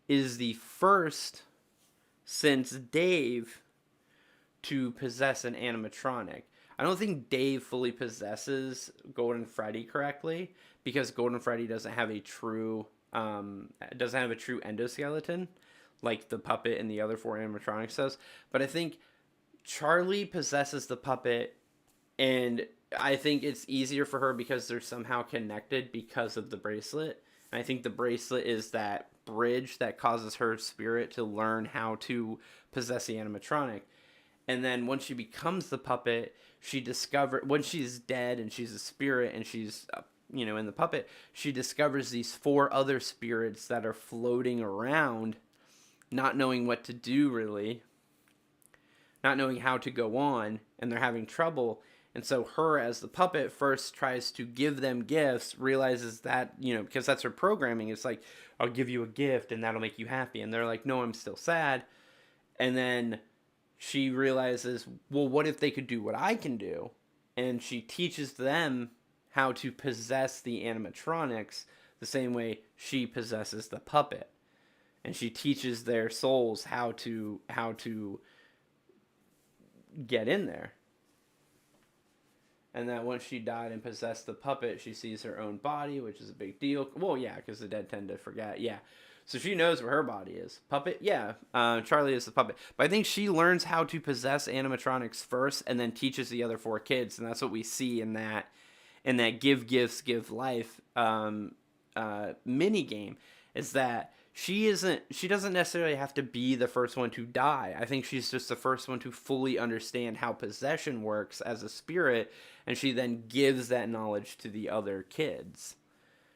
is the first since Dave to possess an animatronic. I don't think Dave fully possesses Golden Freddy correctly because Golden Freddy doesn't have a true endoskeleton like the puppet and the other 4 animatronics does. But I think Charlie possesses the puppet, and I think it's easier for her because they're somehow connected because of the bracelet. And I think the bracelet is that bridge that causes her spirit to learn how to possess the animatronic. And then once she becomes the puppet, when she's dead and she's a spirit and she's, in the puppet, she discovers these 4 other spirits that are floating around, not knowing what to do really, not knowing how to go on, and they're having trouble. And so her, as the puppet, first tries to give them gifts, realizes that, because that's her programming. It's like, I'll give you a gift and that'll make you happy. And they're like, no, I'm still sad. And then she realizes, well, what if they could do what I can do? And she teaches them how to possess the animatronics the same way she possesses the puppet. And she teaches their souls how to get in there. And that once she died and possessed the puppet, she sees her own body, which is a big deal. Well, yeah, because the dead tend to forget. Yeah. So she knows where her body is. Puppet? Yeah. Charlie is the puppet. But I think she learns how to possess animatronics first and then teaches the other 4 kids. And that's what we see in that Give Gifts, Give Life mini game, is that she doesn't necessarily have to be the first one to die. I think she's just the first one to fully understand how possession works as a spirit, and she then gives that knowledge to the other kids.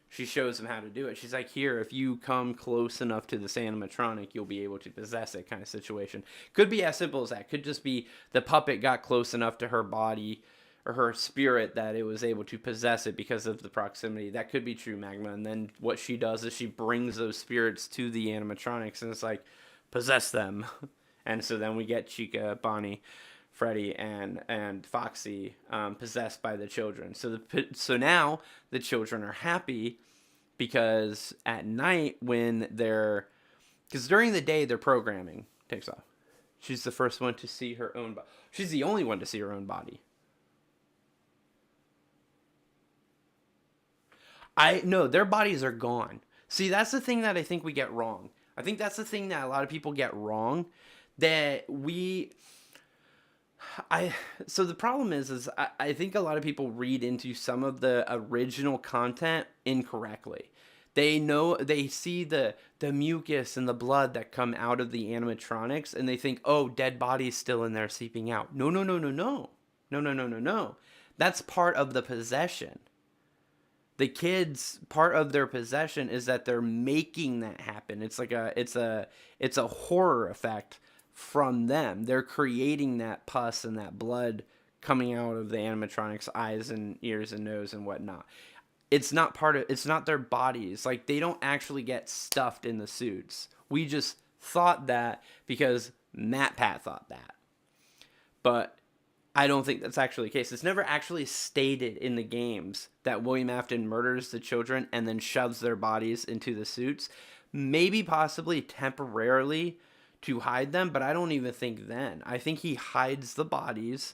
She shows them how to do it. She's like, here, if you come close enough to this animatronic, you'll be able to possess it, kind of situation. Could be as simple as that. Could just be the puppet got close enough to her body, or her spirit, that it was able to possess it because of the proximity. That could be true, Magma. And then what she does is she brings those spirits to the animatronics, and it's like, possess them. And so then we get Chica, Bonnie, Freddy, and Foxy possessed by the children. So now the children are happy because at night when they're, because during the day their programming takes off. She's the first one to see her own body. She's the only one to see her own body. No, their bodies are gone. See, that's the thing that I think we get wrong. I think that's the thing that a lot of people get wrong. That we, so the problem is I think a lot of people read into some of the original content incorrectly. They see the mucus and the blood that come out of the animatronics, and they think, oh, dead bodies still in there seeping out. No, no, no, no, no, no, no, no, no, no. That's part of the possession. The kids, part of their possession is that they're making that happen. It's like it's a horror effect from them. They're creating that pus and that blood coming out of the animatronics' eyes and ears and nose and whatnot. It's not their bodies. Like, they don't actually get stuffed in the suits. We just thought that because MatPat thought that. But I don't think that's actually the case. It's never actually stated in the games that William Afton murders the children and then shoves their bodies into the suits. Maybe possibly temporarily to hide them, but I don't even think then. I think he hides the bodies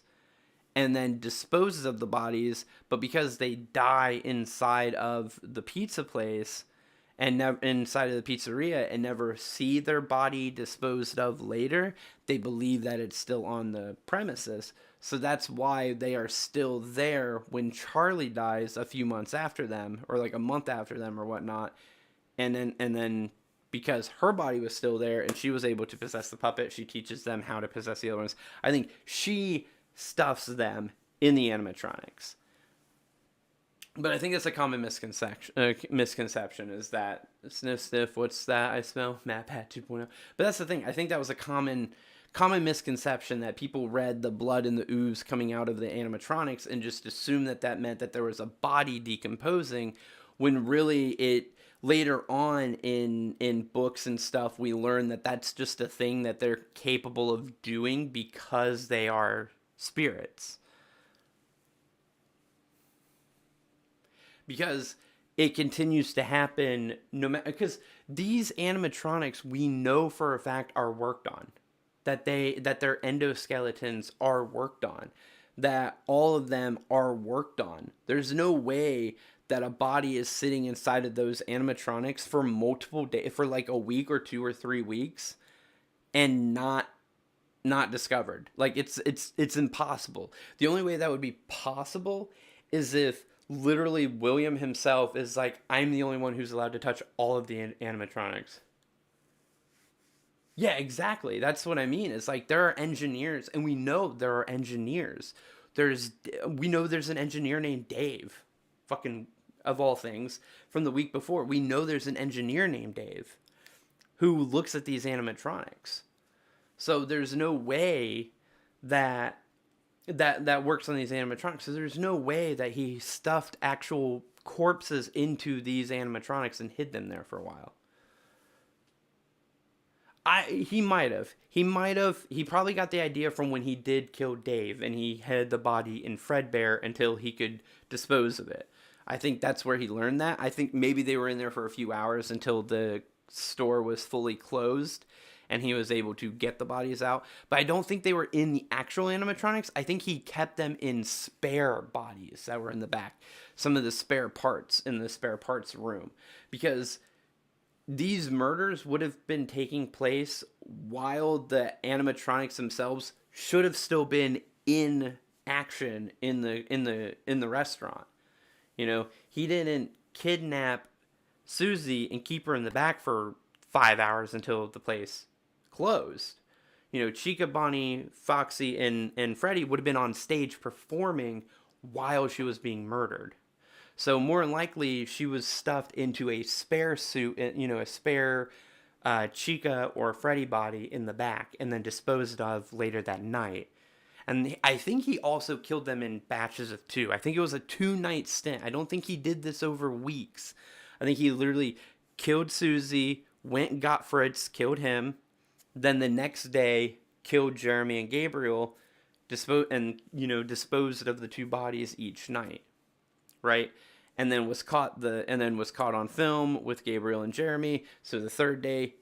and then disposes of the bodies, but because they die inside of the pizza place and inside of the pizzeria and never see their body disposed of later, they believe that it's still on the premises. So that's why they are still there when Charlie dies a few months after them, or like a month after them or whatnot. And then because her body was still there and she was able to possess the puppet, she teaches them how to possess the other ones. I think she stuffs them in the animatronics. But I think it's a common misconception is that sniff, sniff, what's that I smell? MatPat 2.0. But that's the thing. I think that was a common misconception, that people read the blood and the ooze coming out of the animatronics and just assumed that meant that there was a body decomposing, when really it later on in books and stuff we learn that that's just a thing that they're capable of doing because they are spirits. Because it continues to happen no matter, because these animatronics we know for a fact are worked on, that their endoskeletons are worked on, that all of them are worked on. There's no way that a body is sitting inside of those animatronics for multiple days, for like a week or 2 or 3 weeks, and not discovered. Like, it's impossible. The only way that would be possible is if literally William himself is like, I'm the only one who's allowed to touch all of the animatronics. Yeah, exactly. That's what I mean. It's like there are engineers, and we know there are engineers. We know there's an engineer named Dave, fucking of all things, from the week before. We know there's an engineer named Dave who looks at these animatronics. So there's no way that works on these animatronics. So there's no way that he stuffed actual corpses into these animatronics and hid them there for a while. He might have. He probably got the idea from when he did kill Dave and he hid the body in Fredbear until he could dispose of it. I think that's where he learned that. I think maybe they were in there for a few hours until the store was fully closed and he was able to get the bodies out. But I don't think they were in the actual animatronics. I think he kept them in spare bodies that were in the back. Some of the spare parts in the spare parts room. Because these murders would have been taking place while the animatronics themselves should have still been in action in the restaurant. You know, he didn't kidnap Susie and keep her in the back for 5 hours until the place closed. You know, Chica, Bonnie, Foxy, and Freddy would have been on stage performing while she was being murdered. So more than likely, she was stuffed into a spare suit, you know, a spare Chica or Freddy body in the back, and then disposed of later that night. And I think he also killed them in batches of 2. I think it was a 2-night stint. I don't think he did this over weeks. I think he literally killed Susie, went and got Fritz, killed him. Then the next day, killed Jeremy and Gabriel, disposed of the 2 bodies each night, right? And then was caught on film with Gabriel and Jeremy. So the third day,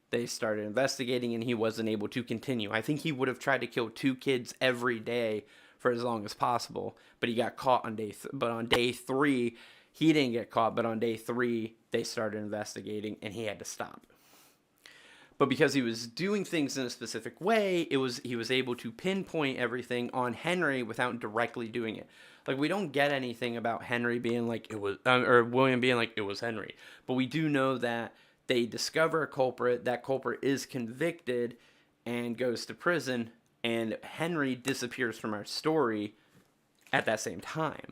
they started investigating, and he wasn't able to continue. I think he would have tried to kill 2 kids every day for as long as possible, but he got caught on but on day 3, he didn't get caught, but on day 3, they started investigating, and he had to stop. But because he was doing things in a specific way, he was able to pinpoint everything on Henry without directly doing it. Like, we don't get anything about Henry being like, it was, or William being like, it was Henry. But we do know that they discover a culprit, that culprit is convicted and goes to prison, and Henry disappears from our story at that same time.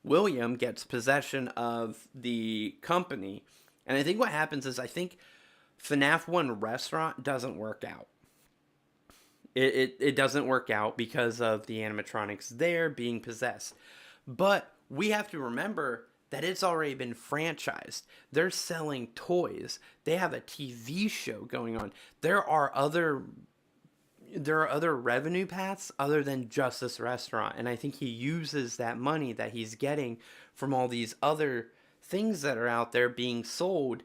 William gets possession of the company, and I think what happens is FNAF 1 restaurant doesn't work out. It doesn't work out because of the animatronics there being possessed. But we have to remember that it's already been franchised. They're selling toys. They have a TV show going on. There are other revenue paths other than just this restaurant. And I think he uses that money that he's getting from all these other things that are out there being sold,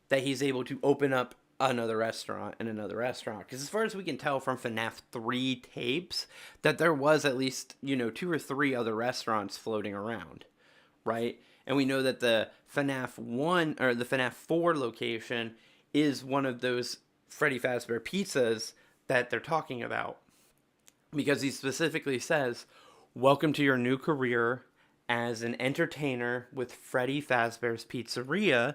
that he's able to open up another restaurant and another restaurant. Because as far as we can tell from FNAF 3 tapes, that there was at least, 2 or 3 other restaurants floating around, right? And we know that the FNAF 1 or the FNAF 4 location is one of those Freddy Fazbear pizzas that they're talking about, because he specifically says, "Welcome to your new career as an entertainer with Freddy Fazbear's Pizzeria.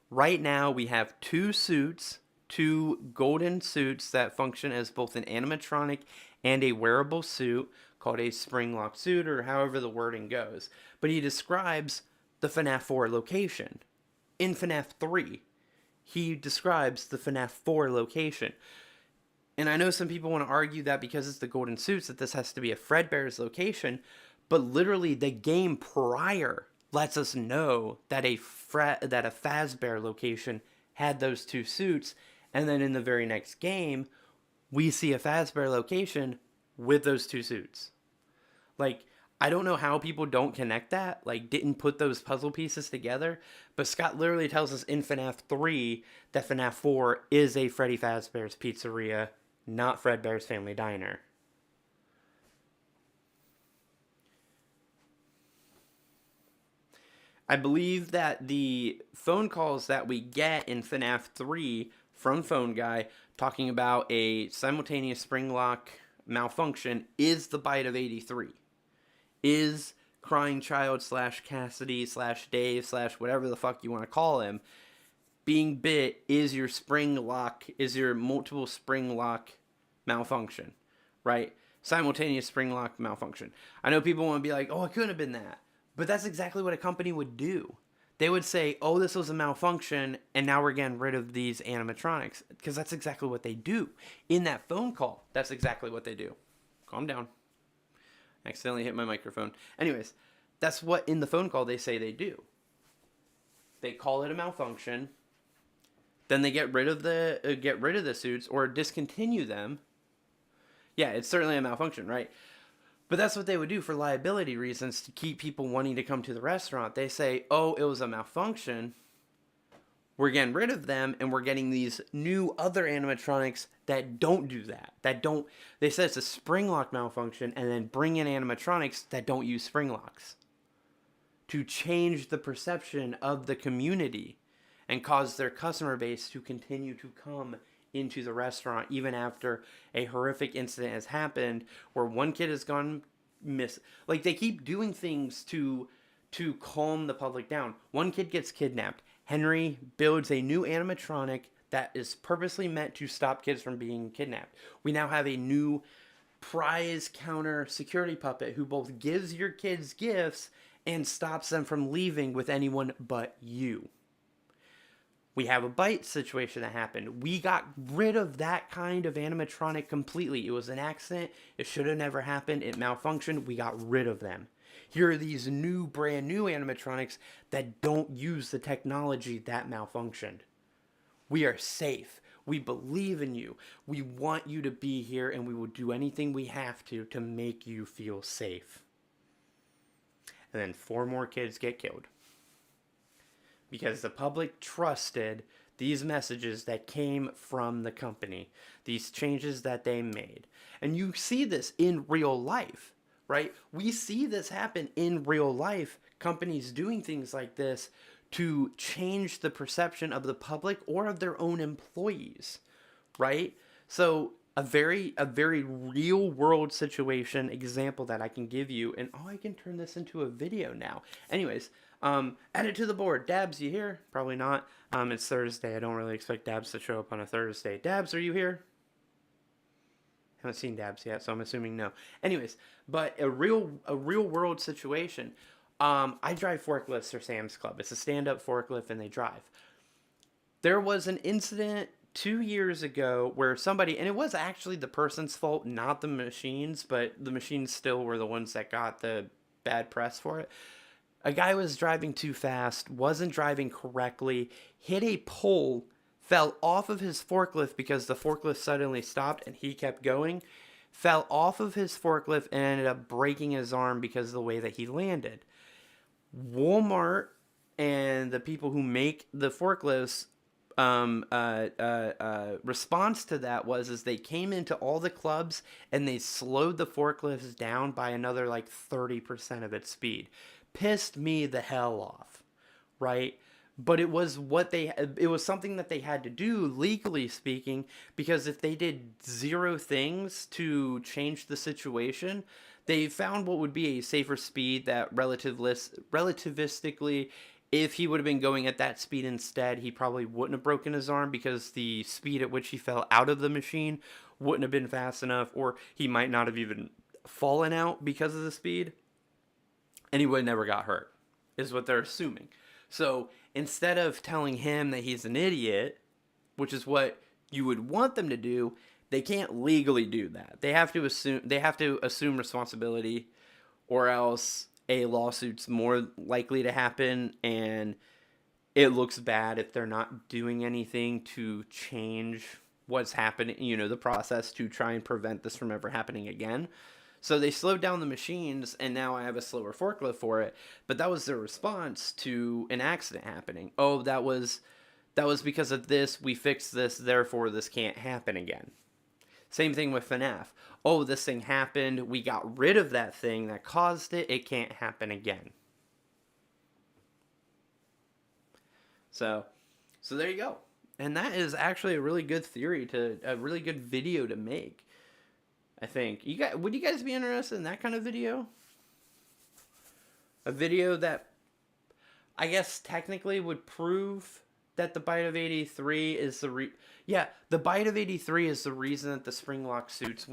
Right now we have 2 suits, 2 golden suits that function as both an animatronic and a wearable suit called a spring lock suit," or however the wording goes. But he describes the FNAF 4 location. In FNAF 3, he describes the FNAF 4 location. And I know some people want to argue that because it's the golden suits that this has to be a Fredbear's location, but literally the game prior lets us know that a Fazbear location had those 2 suits, and then in the very next game, we see a Fazbear location with those 2 suits. Like, I don't know how people don't connect that, like, didn't put those puzzle pieces together, but Scott literally tells us in FNAF 3 that FNAF 4 is a Freddy Fazbear's Pizzeria, not Fredbear's Family Diner. I believe that the phone calls that we get in FNAF 3 from Phone Guy talking about a simultaneous spring lock malfunction is the bite of 83. Is Crying Child / Cassidy / Dave / whatever the fuck you want to call him being bit is your spring lock, is your multiple spring lock malfunction, right? Simultaneous spring lock malfunction. I know people want to be like, oh, it couldn't have been that. But that's exactly what a company would do. They would say, oh, this was a malfunction, and now we're getting rid of these animatronics. Because that's exactly what they do. In that phone call, that's exactly what they do. Calm down. Accidentally hit my microphone. Anyways, that's what in the phone call they say they do. They call it a malfunction. Then they get rid of the suits or discontinue them. Yeah, it's certainly a malfunction, right? But that's what they would do for liability reasons to keep people wanting to come to the restaurant. They say, oh, it was a malfunction. We're getting rid of them, and we're getting these new other animatronics that don't do that. They say it's a spring lock malfunction, and then bring in animatronics that don't use spring locks to change the perception of the community and cause their customer base to continue to come into the restaurant even after a horrific incident has happened where one kid has gone miss. Like, they keep doing things to calm the public down. One kid gets kidnapped. Henry builds a new animatronic that is purposely meant to stop kids from being kidnapped. We now have a new prize counter security puppet who both gives your kids gifts and stops them from leaving with anyone but you. We have a bite situation that happened. We got rid of that kind of animatronic completely. It was an accident. It should have never happened. It malfunctioned. We got rid of them. Here are these new, brand new animatronics that don't use the technology that malfunctioned. We are safe. We believe in you. We want you to be here, and we will do anything we have to make you feel safe. And then 4 more kids get killed. Because the public trusted these messages that came from the company, these changes that they made. And you see this in real life, right? We see this happen in real life, companies doing things like this to change the perception of the public or of their own employees, right? So a very real world situation example that I can give you, and I can turn this into a video now. Anyways, add it to the board. Dabs, you here? Probably not. It's Thursday. I don't really expect Dabs to show up on a Thursday. Dabs, are you here? Haven't seen Dabs yet, so I'm assuming no. Anyways, but a real world situation. I drive forklifts for Sam's Club. It's a stand-up forklift, and they drive. There was an incident 2 years ago where somebody, and it was actually the person's fault, not the machines, but the machines still were the ones that got the bad press for it. A guy was driving too fast, wasn't driving correctly, hit a pole, fell off of his forklift because the forklift suddenly stopped and he kept going, fell off of his forklift and ended up breaking his arm because of the way that he landed. Walmart and the people who make the forklifts response to that was they came into all the clubs and they slowed the forklifts down by another like 30% of its speed. Pissed me the hell off, right? But it was something that they had to do, legally speaking, because if they did 0 things to change the situation, they found what would be a safer speed that relativistically, if he would have been going at that speed instead, he probably wouldn't have broken his arm because the speed at which he fell out of the machine wouldn't have been fast enough, or he might not have even fallen out because of the speed, and he would have never got hurt, is what they're assuming. So instead of telling him that he's an idiot, which is what you would want them to do, they can't legally do that. They have to assume responsibility, or else a lawsuit's more likely to happen, and it looks bad if they're not doing anything to change what's happening, the process to try and prevent this from ever happening again. So they slowed down the machines, and now I have a slower forklift for it. But that was their response to an accident happening. Oh, that was because of this. We fixed this, therefore this can't happen again. Same thing with FNAF. Oh, this thing happened. We got rid of that thing that caused it. It can't happen again. So there you go. And that is actually a really good a really good video to make. I think would you guys be interested in that kind of video? A video that I guess technically would prove that the bite of 83 is the bite of 83 is the reason that the Springlock suits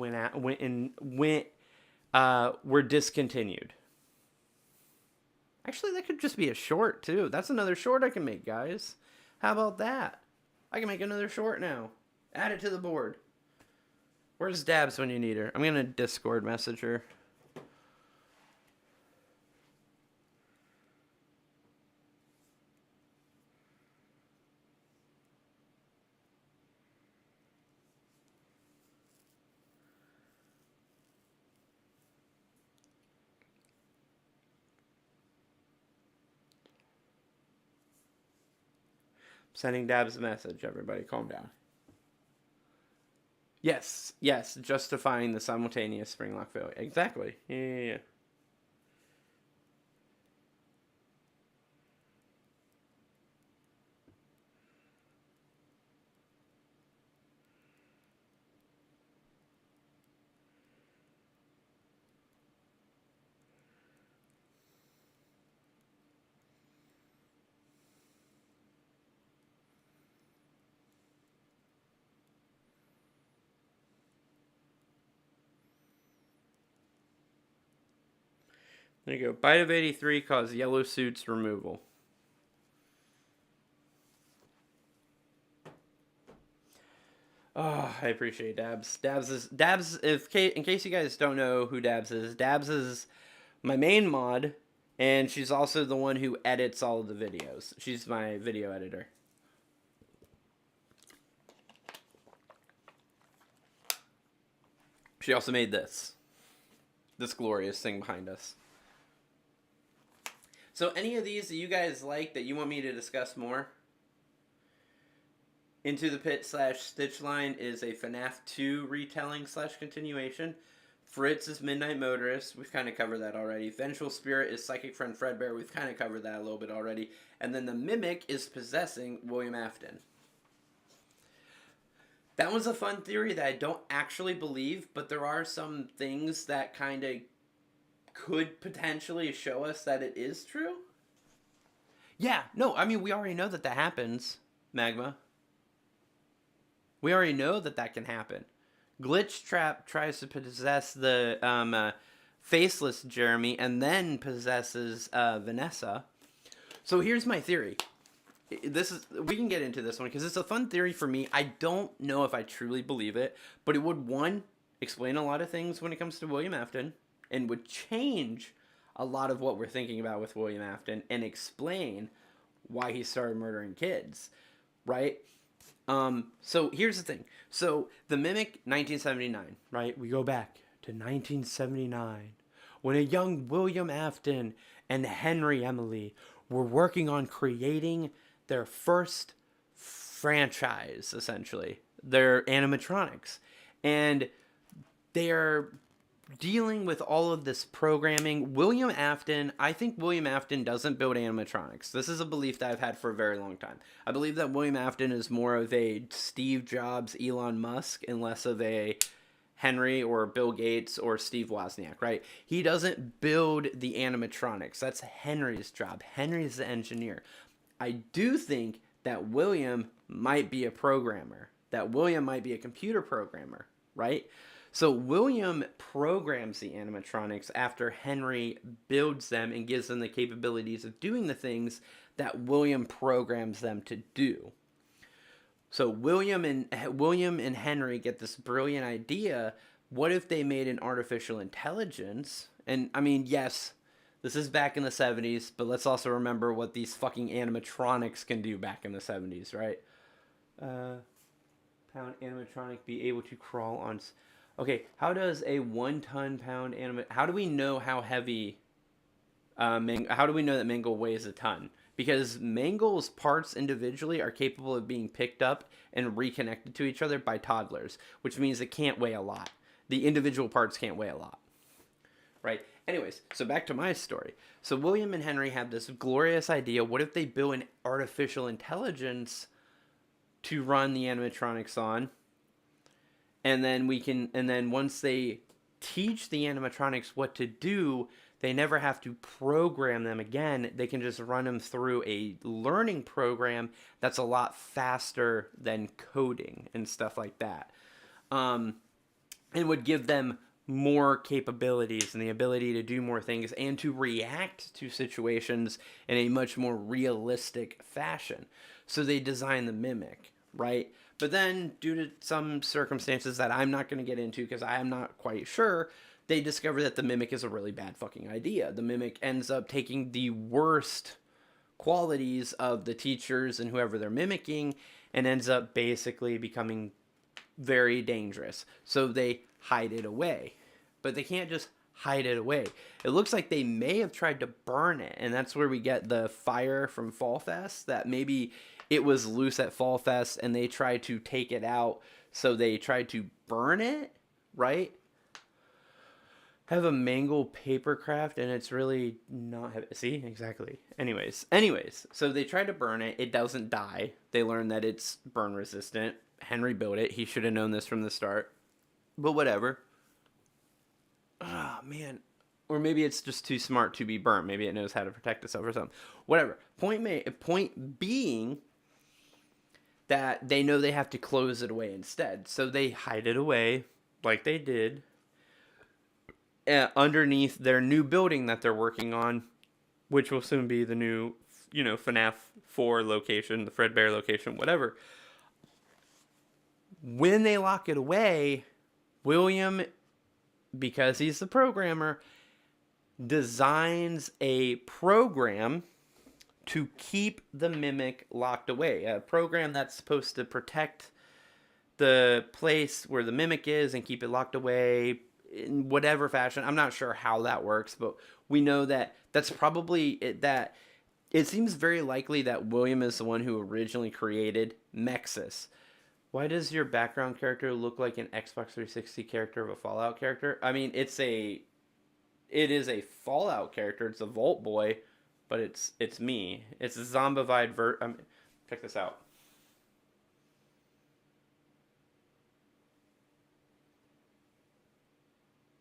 were discontinued. Actually, that could just be a short too. That's another short I can make, guys. How about that? I can make another short now. Add it to the board. Where's Dabs when you need her? I'm going to Discord message her. Sending Dabs a message, everybody. Calm down. Yes, justifying the simultaneous Springlock failure. Exactly. Yeah. There you go. Bite of 83 caused yellow suits removal. Oh, I appreciate Dabs. Dabs. In case you guys don't know who Dabs is my main mod, and she's also the one who edits all of the videos. She's my video editor. She also made this glorious thing behind us. So any of these that you guys like that you want me to discuss more? Into the Pit / Stitchline is a FNAF 2 retelling / continuation. Fritz is Midnight Motorist. We've kind of covered that already. Vengeful Spirit is Psychic Friend Fredbear. We've kind of covered that a little bit already. And then the Mimic is possessing William Afton. That was a fun theory that I don't actually believe, but there are some things that kind of could potentially show us that it is true. Yeah, no, I mean, we already know that happens, Magma. We already know that can happen. Glitch Trap tries to possess the faceless Jeremy and then possesses Vanessa. So here's my theory. We can get into this one because it's a fun theory for me. I don't know if I truly believe it, but it would, one, explain a lot of things when it comes to William Afton and would change a lot of what we're thinking about with William Afton and explain why he started murdering kids, right? So here's the thing. So the Mimic, 1979, right? We go back to 1979 when a young William Afton and Henry Emily were working on creating their first franchise, essentially. Their animatronics. And they are dealing with all of this programming. I think William Afton doesn't build animatronics. This is a belief that I've had for a very long time. I believe that William Afton is more of a Steve Jobs, Elon Musk, and less of a Henry or Bill Gates or Steve Wozniak, right? He doesn't build the animatronics. That's Henry's job. Henry's the engineer. I do think that William might be a programmer, that William might be a computer programmer, right? So William programs the animatronics after Henry builds them and gives them the capabilities of doing the things that William programs them to do. So William and Henry get this brilliant idea. What if they made an artificial intelligence? And I mean, yes, this is back in the 70s, but let's also remember what these fucking animatronics can do back in the 70s, right? Pound animatronic be able to crawl on... Okay, how does a 1 ton pound how do we know how heavy how do we know that Mangle weighs a ton? Because Mangle's parts individually are capable of being picked up and reconnected to each other by toddlers, which means it can't weigh a lot. The individual parts can't weigh a lot. Right? Anyways, so back to my story. So William and Henry have this glorious idea. What if they build an artificial intelligence to run the animatronics on? And then once they teach the animatronics what to do, they never have to program them again. They can just run them through a learning program that's a lot faster than coding and stuff like that. It would give them more capabilities and the ability to do more things and to react to situations in a much more realistic fashion. So they design the Mimic, right? But then, due to some circumstances that I'm not going to get into because I am not quite sure, they discover that the Mimic is a really bad fucking idea. The Mimic ends up taking the worst qualities of the teachers and whoever they're mimicking and ends up basically becoming very dangerous. So they hide it away. But they can't just hide it away. It looks like they may have tried to burn it, and that's where we get the fire from Fall Fest, that maybe it was loose at Fall Fest and they tried to take it out, so they tried to burn it, right? I have a Mangle Papercraft and it's really not heavy. See? Exactly. Anyways, so they tried to burn it. It doesn't die. They learn that it's burn resistant. Henry built it. He should have known this from the start. But whatever. Ah, man. Or maybe it's just too smart to be burnt. Maybe it knows how to protect itself or something. Whatever. Point being that they know they have to close it away instead. So they hide it away like they did. underneath their new building that they're working on, which will soon be the new, FNAF 4 location, the Fredbear location, whatever. When they lock it away, William, because he's the programmer, designs a program to keep the Mimic locked away. A program that's supposed to protect the place where the Mimic is and keep it locked away in whatever fashion. I'm not sure how that works, but we know that that's probably it. That it seems very likely that William is the one who originally created Mexis. Why does your background character look like an Xbox 360 character of a Fallout character? I mean, it is a Fallout character. It's a Vault Boy, but it's me. It's a zombified check this out.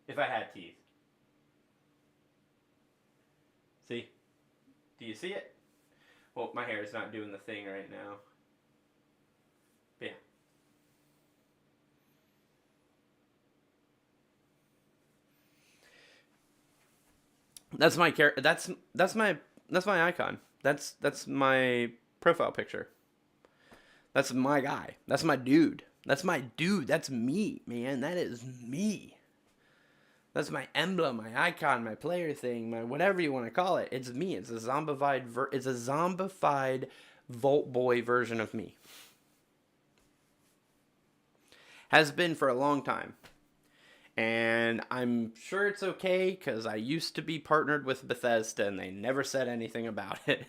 If I had teeth. See? Do you see it? Well, my hair is not doing the thing right now. But yeah. That's my character. That's my icon. That's my profile picture. That's my guy. That's my dude. That's my dude. That's me, man. That is me. That's my emblem, my icon, my player thing, my whatever you want to call it. It's me. It's a zombified Vault Boy version of me. Has been for a long time. And I'm sure it's okay because I used to be partnered with Bethesda and they never said anything about it.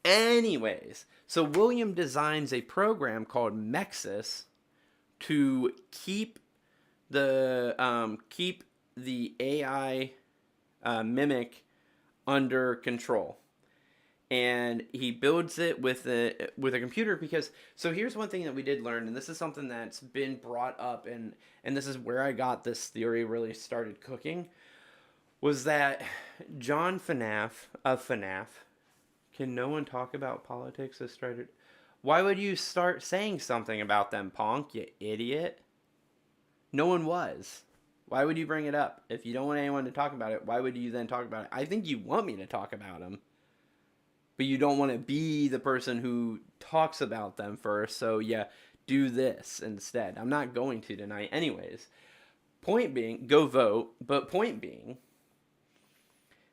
Anyways, so William designs a program called Mexis to keep the AI Mimic under control. And he builds it with a computer because, so here's one thing that we did learn, and this is something that's been brought up, and this is where I got this theory really started cooking, was that John FNAF of FNAF, can no one talk about politics as started? Why would you start saying something about them, Ponk, you idiot? No one was. Why would you bring it up? If you don't want anyone to talk about it, why would you then talk about it? I think you want me to talk about them. But you don't want to be the person who talks about them first, so yeah, do this instead. I'm not going to tonight anyways. Point being, go vote, but point being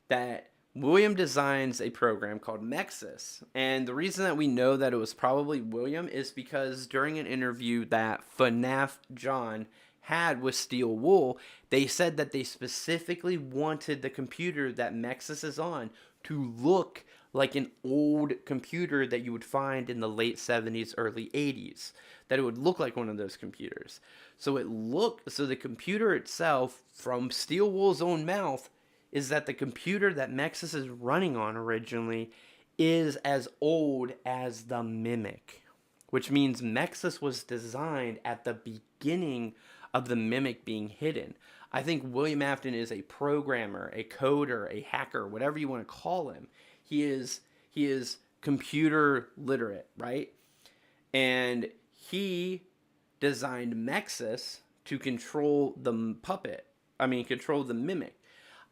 that William designs a program called Mexis. And the reason that we know that it was probably William is because during an interview that FNAF John had with Steel Wool, they said that they specifically wanted the computer that Mexis is on to look like an old computer that you would find in the late 70s, early 80s. That it would look like one of those computers. So the computer itself, from Steel Wool's own mouth, is that the computer that Mexis is running on originally is as old as the Mimic. Which means Mexis was designed at the beginning of the Mimic being hidden. I think William Afton is a programmer, a coder, a hacker, whatever you want to call him. He is computer literate, right? And he designed Mexis to control the control the Mimic.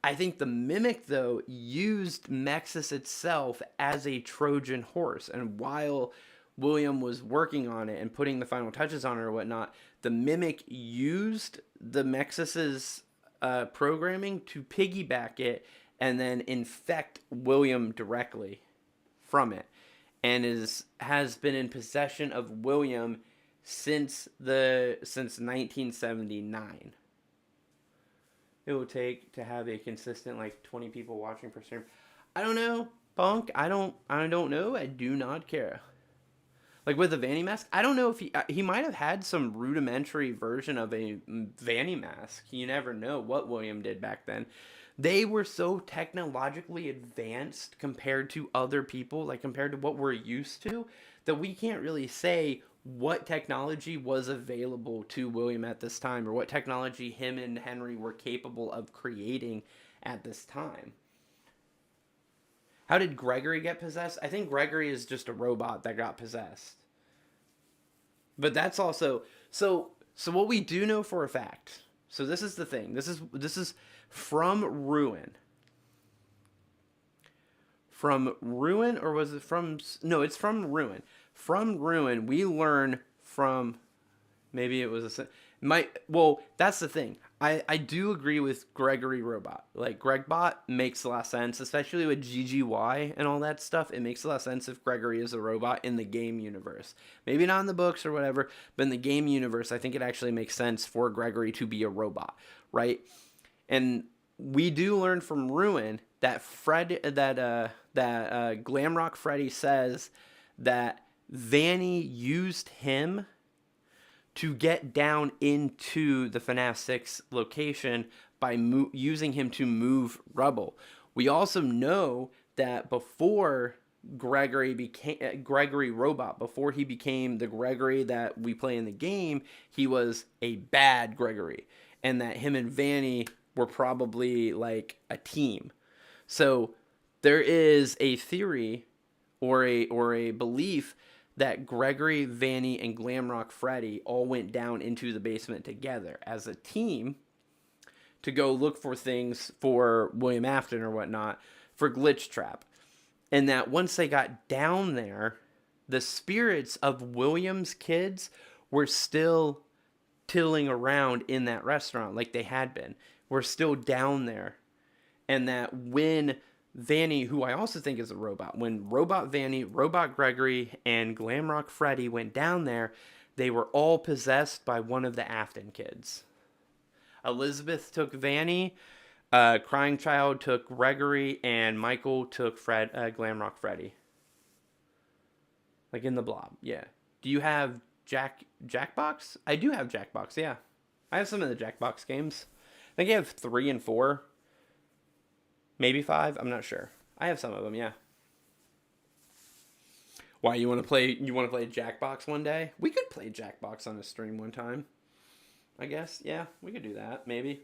I think the Mimic, though, used Mexis itself as a Trojan horse. And while William was working on it and putting the final touches on it or whatnot, the Mimic used the Mexis's programming to piggyback it and then infect William directly from it, and has been in possession of William since 1979. It will take to have a consistent 20 people watching per stream. I don't know, Punk. I don't know. I do not care. Like with the Vanny mask, I don't know if he might have had some rudimentary version of a Vanny mask. You never know what William did back then. They were so technologically advanced compared to other people, compared to what we're used to, that we can't really say what technology was available to William at this time, or what technology him and Henry were capable of creating at this time. How did Gregory get possessed? I think Gregory is just a robot that got possessed. But that's also... So what we do know for a fact So this is the thing. This is from Ruin. From Ruin, or was it from? No, it's from Ruin. From Ruin, we learn from. Maybe it was well, that's the thing. I do agree with Gregory Robot. Like, Gregbot makes a lot of sense, especially with GGY and all that stuff. It makes a lot of sense if Gregory is a robot in the game universe. Maybe not in the books or whatever, but in the game universe, I think it actually makes sense for Gregory to be a robot, right? And we do learn from Ruin that Glamrock Freddy says that Vanny used him to get down into the FNAF 6 location by using him to move rubble. We also know that before Gregory became Gregory Robot, before he became the Gregory that we play in the game, he was a bad Gregory, and that him and Vanny were probably like a team. So there is a theory or a belief that Gregory, Vanny, and Glamrock Freddy all went down into the basement together as a team to go look for things for William Afton or whatnot for Glitch Trap. And that once they got down there, the spirits of William's kids were still tilling around in that restaurant like they had been. We're still down there. And that when Vanny, who I also think is a robot, when Robot Vanny, Robot Gregory, and Glamrock Freddy went down there, they were all possessed by one of the Afton kids. Elizabeth took Vanny, Crying Child took Gregory, and Michael took Glamrock Freddy. Like in the Blob, yeah. Do you have Jackbox? I do have Jackbox, yeah. I have some of the Jackbox games. I think I have 3 and 4. Maybe 5. I'm not sure. I have some of them. Yeah. Why, you want to play Jackbox one day? We could play Jackbox on a stream one time. I guess. Yeah, we could do that. Maybe.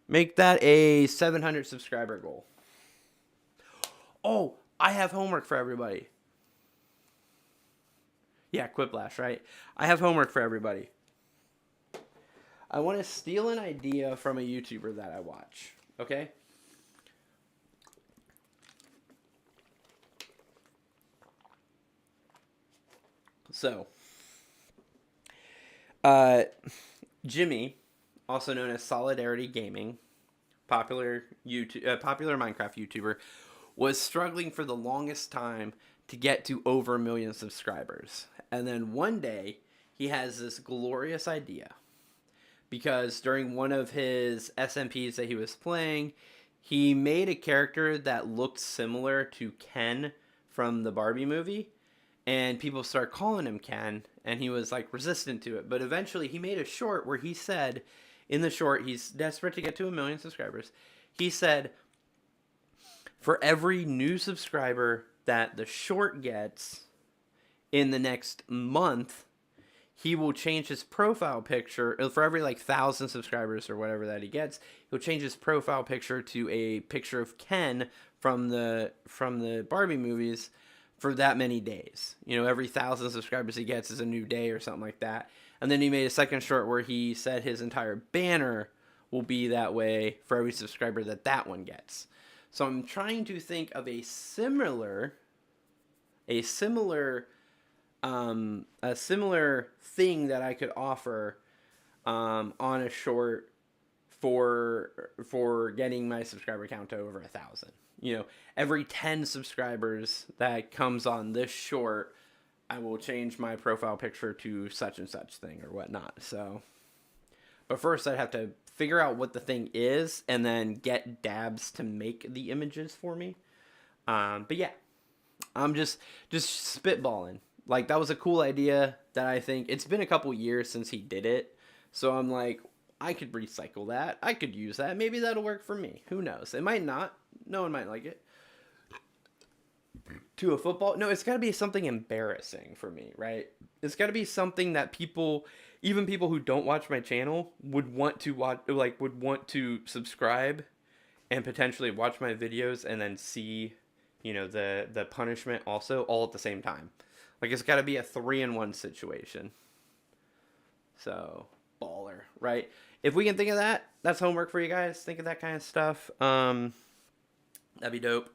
Make that a 700 subscriber goal. Oh, I have homework for everybody. Yeah, Quiplash, right? I have homework for everybody. I want to steal an idea from a YouTuber that I watch. Okay? So, Jimmy, also known as Solidarity Gaming, popular Minecraft YouTuber, was struggling for the longest time to get to over 1 million subscribers. And then one day, he has this glorious idea. Because during one of his SMPs that he was playing, he made a character that looked similar to Ken from the Barbie movie. And people start calling him Ken, and he was like resistant to it. But eventually he made a short where he said, in the short, he's desperate to get to 1 million subscribers. He said, for every new subscriber that the short gets in the next month, he will change his profile picture. For every 1,000 subscribers or whatever that he gets, he'll change his profile picture to a picture of Ken from the Barbie movies for that many days. You know, every 1,000 subscribers he gets is a new day or something like that. And then he made a second short where he said his entire banner will be that way for every subscriber that one gets. So I'm trying to think of a similar thing that I could offer on a short for getting my subscriber count to over 1,000. You know, every 10 subscribers that comes on this short, I will change my profile picture to such and such thing or whatnot. So, but first I'd have to figure out what the thing is and then get Dabs to make the images for me. But yeah, I'm just spitballing. Like, that was a cool idea that I think, it's been a couple years since he did it. So I'm like, I could recycle that. I could use that. Maybe that'll work for me. Who knows? It might not. No one might like it. To a football? No, it's got to be something embarrassing for me, right? It's got to be something that people, even people who don't watch my channel, would want to watch, would want to subscribe and potentially watch my videos and then see, you know, the punishment also all at the same time. Like, it's got to be a 3-in-1 situation. So, baller, right? If we can think of that, that's homework for you guys. Think of that kind of stuff. That'd be dope.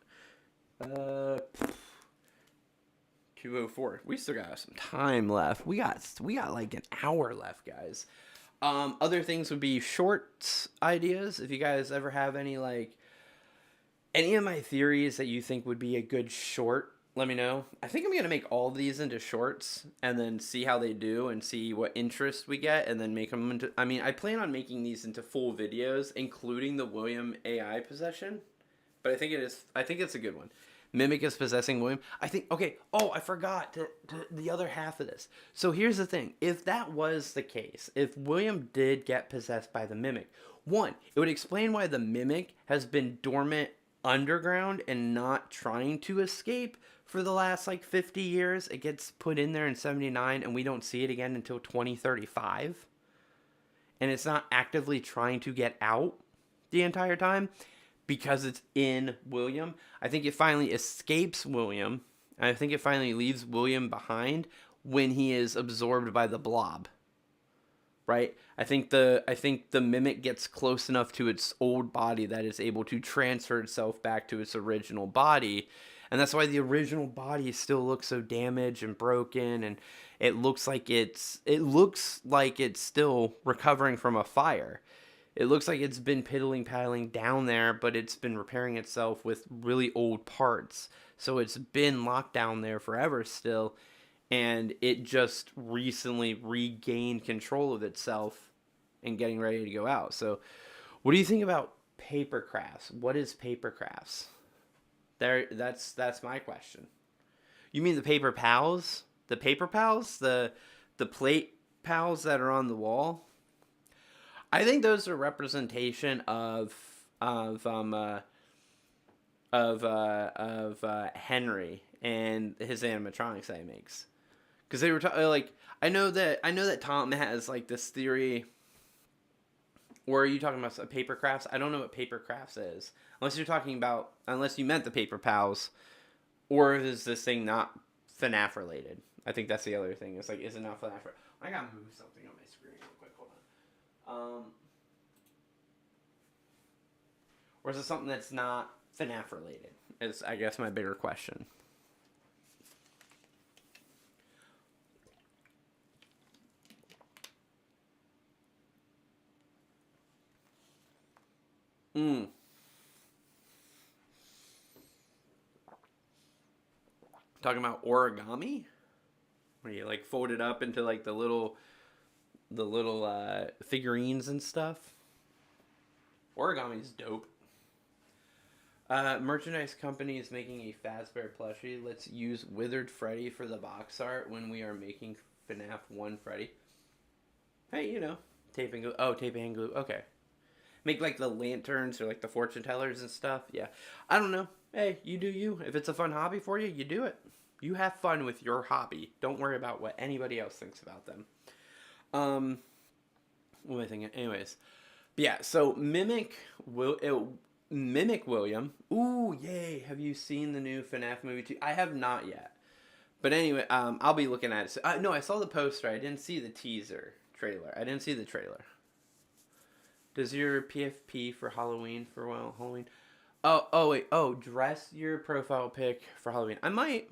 2:04. We still got some time left. We got like an hour left, guys. Other things would be shorts ideas. If you guys ever have any like any of my theories that you think would be a good short, let me know. I think I'm going to make all of these into shorts and then see how they do and see what interest we get and then make them into... I mean, I plan on making these into full videos, including the William AI possession. But I think it's a good one. Mimic is possessing William. I think... Okay. Oh, I forgot to the other half of this. So here's the thing. If that was the case, if William did get possessed by the Mimic, one, it would explain why the Mimic has been dormant underground and not trying to escape for the last like 50 years. It gets put in there in 79 and we don't see it again until 2035. And it's not actively trying to get out the entire time because it's in William. I think it finally escapes William. And I think it finally leaves William behind when he is absorbed by the blob. Right? I think the Mimic gets close enough to its old body that it's able to transfer itself back to its original body. And that's why the original body still looks so damaged and broken, and it looks like it's still recovering from a fire. It looks like it's been paddling down there, but it's been repairing itself with really old parts. So it's been locked down there forever still. And it just recently regained control of itself and getting ready to go out. So what do you think about paper crafts? What is paper crafts? That's my question. You mean the paper pals? The paper pals? The plate pals that are on the wall? I think those are representation of Henry and his animatronics that he makes. Because they were like, I know that Tom has like this theory. Or are you talking about paper crafts? I don't know what paper crafts is, unless you meant the paper pals, or is this thing not FNAF related? I think that's the other thing. It's like, is it not FNAF? I gotta move something on my screen real quick. Hold on. Or is it something that's not FNAF related? Is I guess my bigger question. Talking about origami? Where you like fold it up into like the little figurines and stuff. Origami's dope. Merchandise company is making a Fazbear plushie. Let's use Withered Freddy for the box art when we are making FNAF 1 Freddy. Hey, tape and glue. Oh, tape and glue. Okay. Make like the lanterns or like the fortune tellers and stuff. Yeah. I don't know. Hey, you do you. If it's a fun hobby for you, you do it. You have fun with your hobby. Don't worry about what anybody else thinks about them. What am I thinking? Anyways. But yeah, so Mimic William. Ooh, yay. Have you seen the new FNAF movie too? I have not yet. But anyway, I'll be looking at it. So, no, I saw the poster. I didn't see the teaser trailer. I didn't see the trailer. Does your PFP for Halloween Halloween? Oh, wait. Oh, dress your profile pic for Halloween. I might.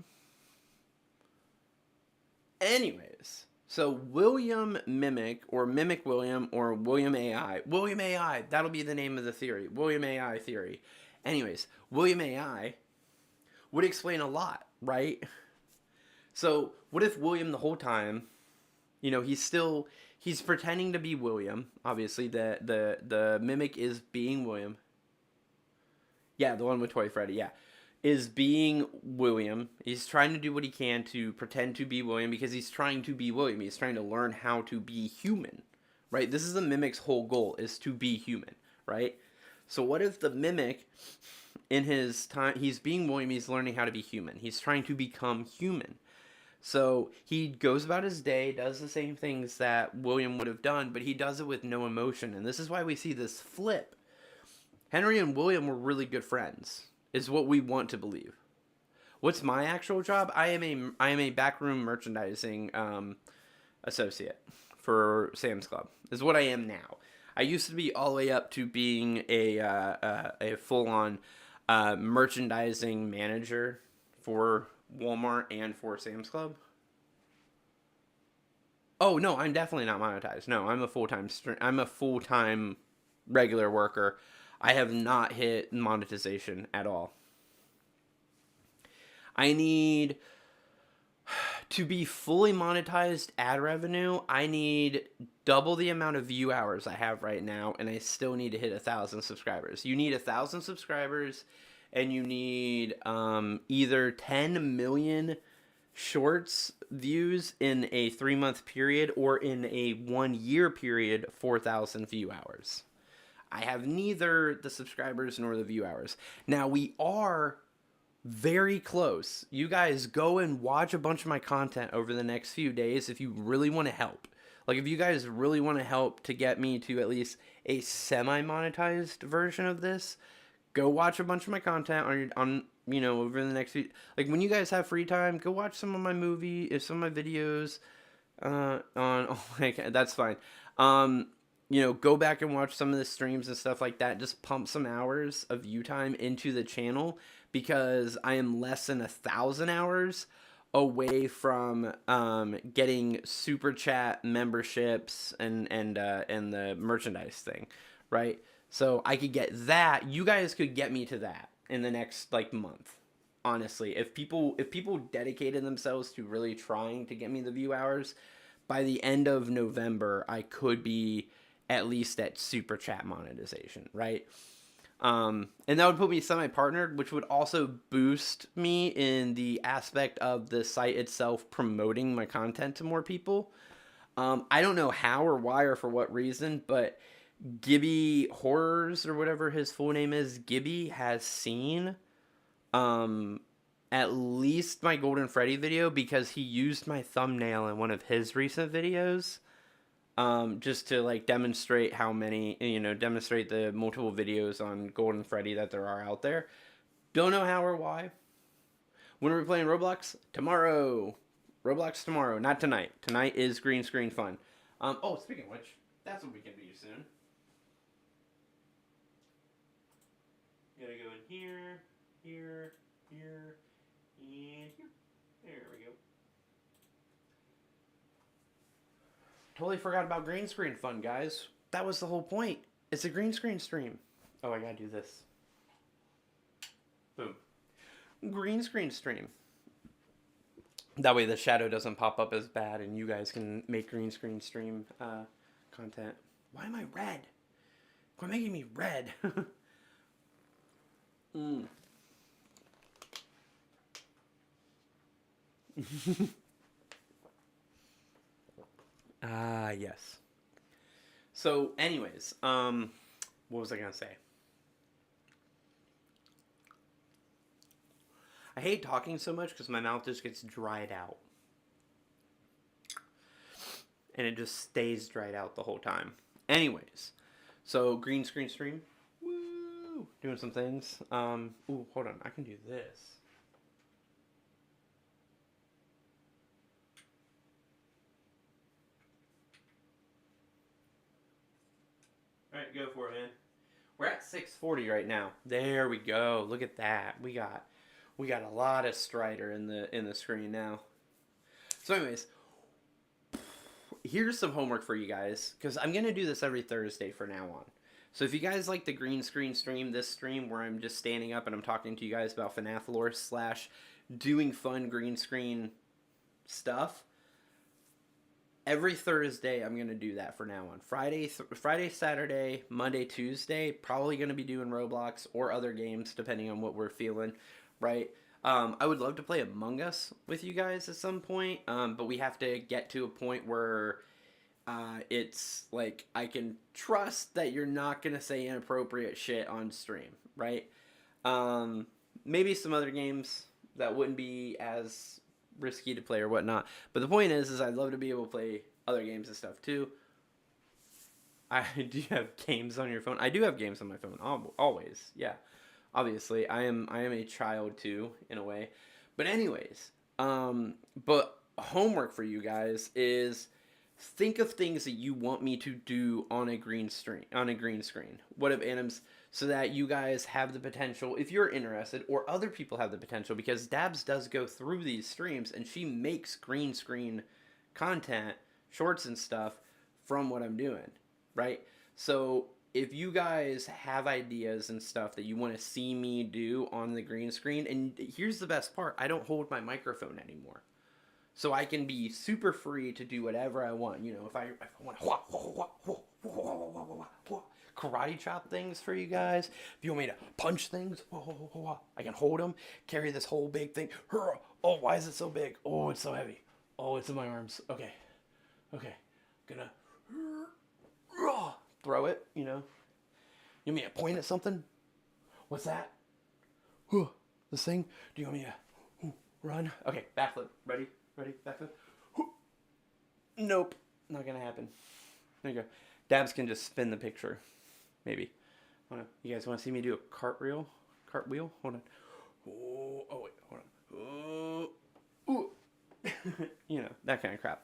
Anyways, so William Mimic, or Mimic William, or William AI. William AI, that'll be the name of the theory. William AI theory. Anyways, William AI would explain a lot, right? So, what if William the whole time, he's pretending to be William. Obviously, the Mimic is being William. Yeah, the one with Toy Freddy, yeah. Is being William. He's trying to do what he can to pretend to be William because he's trying to be William. He's trying to learn how to be human, right? This is the Mimic's whole goal, is to be human, right? So what if the Mimic, in his time, he's being William, he's learning how to be human. He's trying to become human. So he goes about his day, does the same things that William would have done, but he does it with no emotion. And this is why we see this flip. Henry and William were really good friends, is what we want to believe. What's my actual job? I am a backroom merchandising associate for Sam's Club. Is what I am now. I used to be all the way up to being a full-on merchandising manager for Walmart and for Sam's Club. Oh no, I'm definitely not monetized. No, I'm a full-time regular worker. I have not hit monetization at all. I need to be fully monetized ad revenue. I need double the amount of view hours I have right now, and I still need to hit 1,000 subscribers. You need 1,000 subscribers, and you need either 10 million shorts views in a 3-month period, or in a 1-year period, 4,000 view hours. I have neither the subscribers nor the view hours. Now, we are very close. You guys go and watch a bunch of my content over the next few days if you really want to help. Like, if you guys really want to help to get me to at least a semi-monetized version of this, go watch a bunch of my content on over the next few... Like, when you guys have free time, go watch some of my some of my videos that's fine. Go back and watch some of the streams and stuff like that. Just pump some hours of view time into the channel, because I am less than 1,000 hours away from getting super chat memberships and the merchandise thing, right? So I could get that. You guys could get me to that in the next month. Honestly, if people dedicated themselves to really trying to get me the view hours, by the end of November, I could be at least at super chat monetization, right? And that would put me semi-partnered, which would also boost me in the aspect of the site itself promoting my content to more people. I don't know how or why or for what reason, but Gibby Horrors, or whatever his full name is, Gibby has seen at least my Golden Freddy video, because he used my thumbnail in one of his recent videos. Just to demonstrate demonstrate the multiple videos on Golden Freddy that there are out there. Don't know how or why. When are we playing Roblox? Tomorrow. Roblox tomorrow, not tonight. Tonight is green screen fun. Speaking of which, that's what we can do soon. Gotta go in here, here, here, and here. There we go. Totally forgot about green screen fun, guys. That was the whole point. It's a green screen stream. Oh, I gotta do this. Boom. Green screen stream. That way the shadow doesn't pop up as bad, and you guys can make green screen stream content. Why am I red? Quit making me red. Yes. So, anyways, what was I gonna say? I hate talking so much because my mouth just gets dried out. And it just stays dried out the whole time. Anyways, so green screen stream. Woo! Doing some things. Ooh, hold on. I can do this. Alright, go for it, man. We're at 640 right now. There we go. Look at that. We got a lot of Strider in the screen now. So anyways, here's some homework for you guys, because I'm going to do this every Thursday from now on. So if you guys like the green screen stream, this stream where I'm just standing up and I'm talking to you guys about FNAF lore / doing fun green screen stuff, every Thursday I'm going to do that from now on. Friday, Saturday, Monday, Tuesday, probably going to be doing Roblox or other games depending on what we're feeling, right? I would love to play Among Us with you guys at some point, but we have to get to a point where it's like I can trust that you're not going to say inappropriate shit on stream, right? Maybe some other games that wouldn't be as risky to play or whatnot. But the point is I'd love to be able to play other games and stuff too. Do you have games on your phone? I do have games on my phone, always, yeah. Obviously, I am a child too, in a way. But anyways, but homework for you guys is think of things that you want me to do on a green screen. What if Anims, so that you guys have the potential, if you're interested, or other people have the potential, because Dabs does go through these streams and she makes green screen content, shorts and stuff from what I'm doing, right? So if you guys have ideas and stuff that you want to see me do on the green screen, and here's the best part, I don't hold my microphone anymore. So I can be super free to do whatever I want. You know, if I want to karate chop things for you guys, if you want me to punch things, I can hold them, carry this whole big thing. Oh, why is it so big? Oh, it's so heavy. Oh, it's in my arms. Okay. Gonna throw it, you know. You want me to point at something? What's that? This thing? Do you want me to run? Okay, backflip. Ready, backflip. Nope, not gonna happen. There you go. Dabs can just spin the picture. Maybe. You guys want to see me do a cartwheel? Hold on. Oh wait, hold on. You know, that kind of crap.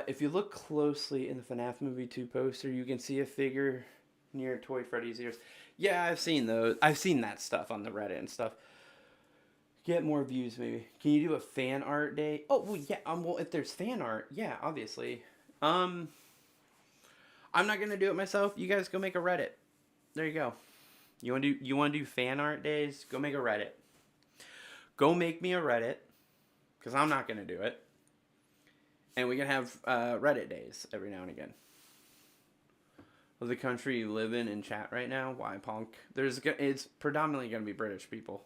If you look closely in the FNAF Movie 2 poster, you can see a figure near Toy Freddy's ears. Yeah, I've seen those. I've seen that stuff on the Reddit and stuff. Get more views, maybe. Can you do a fan art day? Oh, well, yeah. Well, if there's fan art, yeah, obviously. I'm not gonna do it myself. You guys go make a Reddit. There you go. You want to do fan art days? Go make a Reddit. Go make me a Reddit, because I'm not gonna do it. And we can have Reddit days every now and again. Of the country you live in chat right now, why punk? It's predominantly going to be British people.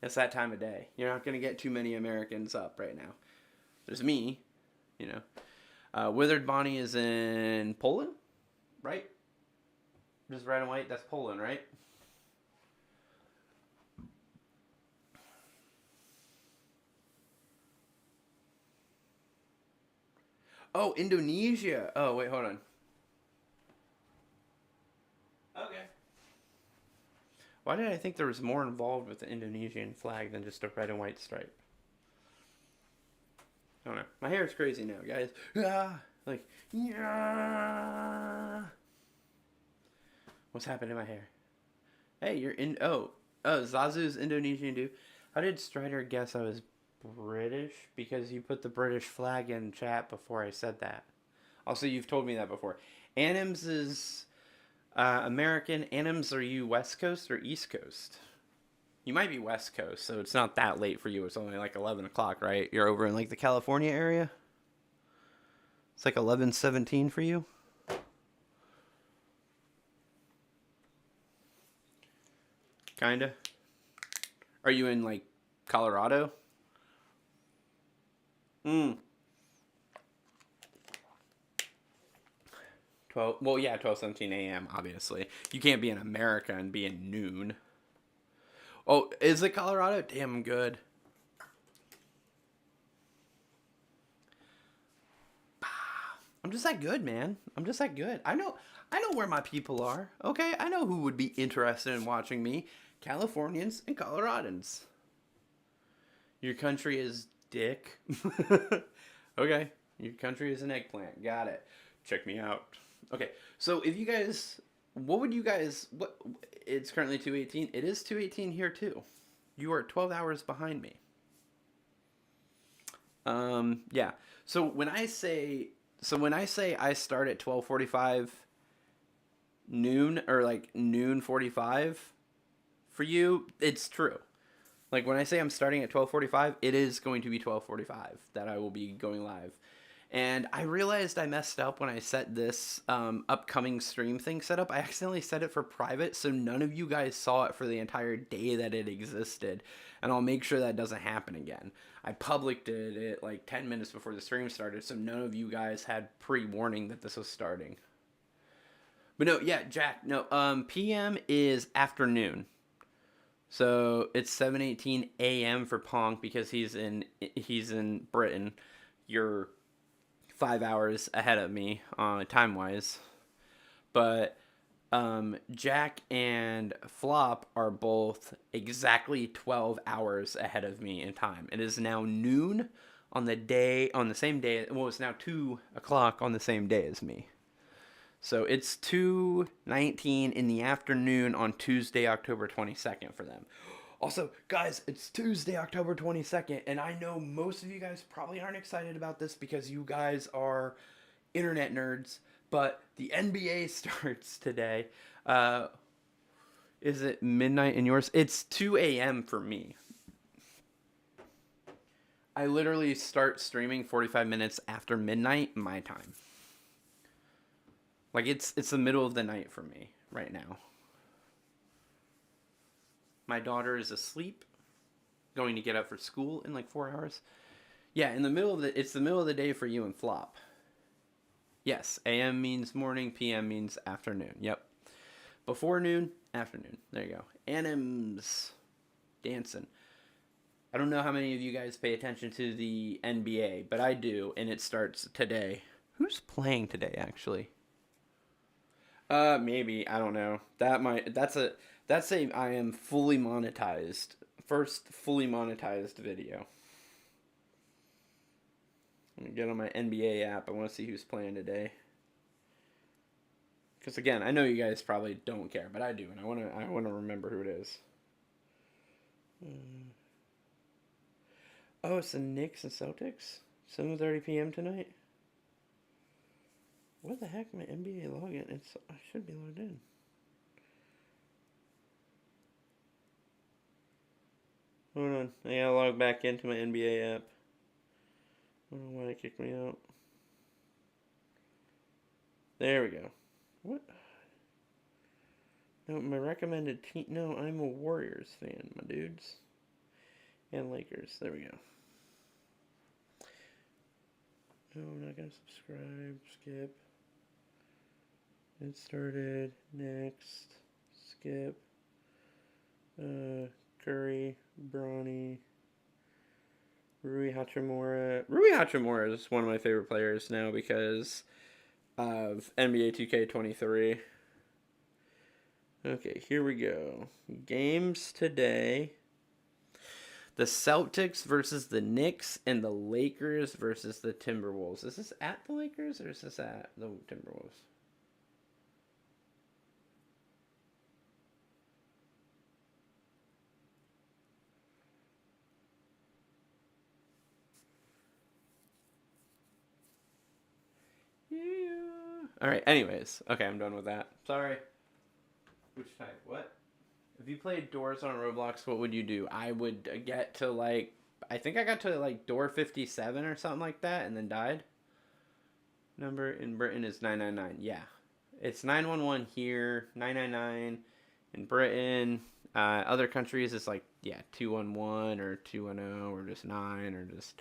It's that time of day. You're not going to get too many Americans up right now. There's me, you know. Withered Bonnie is in Poland, right? Just red and white, that's Poland, right? Oh, Indonesia. Oh, wait, hold on. Okay. Why did I think there was more involved with the Indonesian flag than just a red and white stripe? I don't know. My hair is crazy now, guys. Yeah. What's happened to my hair? Hey, you're in. Oh, Zazu's Indonesian dude. How did Strider guess I was British? Because you put the British flag in chat before I said that. Also, you've told me that before. Anims is American. Anims, are you West Coast or East Coast? You might be West Coast, so it's not that late for you. It's only like 11 o'clock, right? You're over in like the California area? It's like 11:17 for you? Kinda. Are you in like Colorado? 12:17 a.m. obviously. You can't be in America and be in noon. Oh, is it Colorado? Damn good. I'm just that good, man. I'm just that good. I know where my people are. Okay, I know who would be interested in watching me. Californians and Coloradans. Your country is dick. Okay, your country is an eggplant. Got it. Check me out. Okay, so if you guys, what it's currently 2:18. It is 2:18 here too. You are 12 hours behind me. Yeah. So when I say I start at 12:45 noon, or like noon 45 for you, it's true. Like when I say I'm starting at 12:45, it is going to be 12:45 that I will be going live. And I realized I messed up when I set this upcoming stream thing set up. I accidentally set it for private, so none of you guys saw it for the entire day that it existed. And I'll make sure that doesn't happen again. I publiced it like 10 minutes before the stream started, so none of you guys had pre-warning that this was starting. But no, yeah, Jack, no, PM is afternoon. So it's 7:18 a.m. for Pong because he's in Britain. You're 5 hours ahead of me time wise, but Jack and Flop are both exactly 12 hours ahead of me in time. It is now noon on the same day. Well, it's now 2 o'clock on the same day as me. So it's 2:19 in the afternoon on Tuesday, October 22nd for them. Also, guys, it's Tuesday, October 22nd, and I know most of you guys probably aren't excited about this because you guys are internet nerds, but the NBA starts today. Is it midnight in yours? It's 2 a.m. for me. I literally start streaming 45 minutes after midnight my time. Like it's the middle of the night for me right now. My daughter is asleep, going to get up for school in like 4 hours. Yeah, it's the middle of the day for you and Flop. Yes, AM means morning, PM means afternoon. Yep. Before noon, afternoon. There you go. Anims dancing. I don't know how many of you guys pay attention to the NBA, but I do, and it starts today. Who's playing today, actually? Maybe, I don't know. That's a I am fully monetized. First fully monetized video. Let me get on my NBA app. I want to see who's playing today. Because again, I know you guys probably don't care, but I do, and I want to remember who it is. Oh, it's the Knicks and Celtics. 7:30 p.m. tonight. What the heck? My NBA login. I should be logged in. Hold on. I gotta log back into my NBA app. I don't know why it kicked me out. There we go. What? No, my recommended team. No, I'm a Warriors fan, my dudes. And Lakers. There we go. No, I'm not gonna subscribe. Skip. It started. Next. Skip. Curry. Bronny. Rui Hachimura. Rui Hachimura is one of my favorite players now because of NBA 2K23. Okay, here we go. Games today. The Celtics versus the Knicks and the Lakers versus the Timberwolves. Is this at the Lakers or is this at the Timberwolves? Yeah. Alright, anyways. Okay, I'm done with that. Sorry. Which type? What? If you played doors on Roblox, what would you do? I would get to like, I think I got to like door 57 or something like that and then died. Number in Britain is 999. Yeah. It's 911 here, 999 in Britain. Other countries it's like, yeah, 211 or 210 or just 9 or just,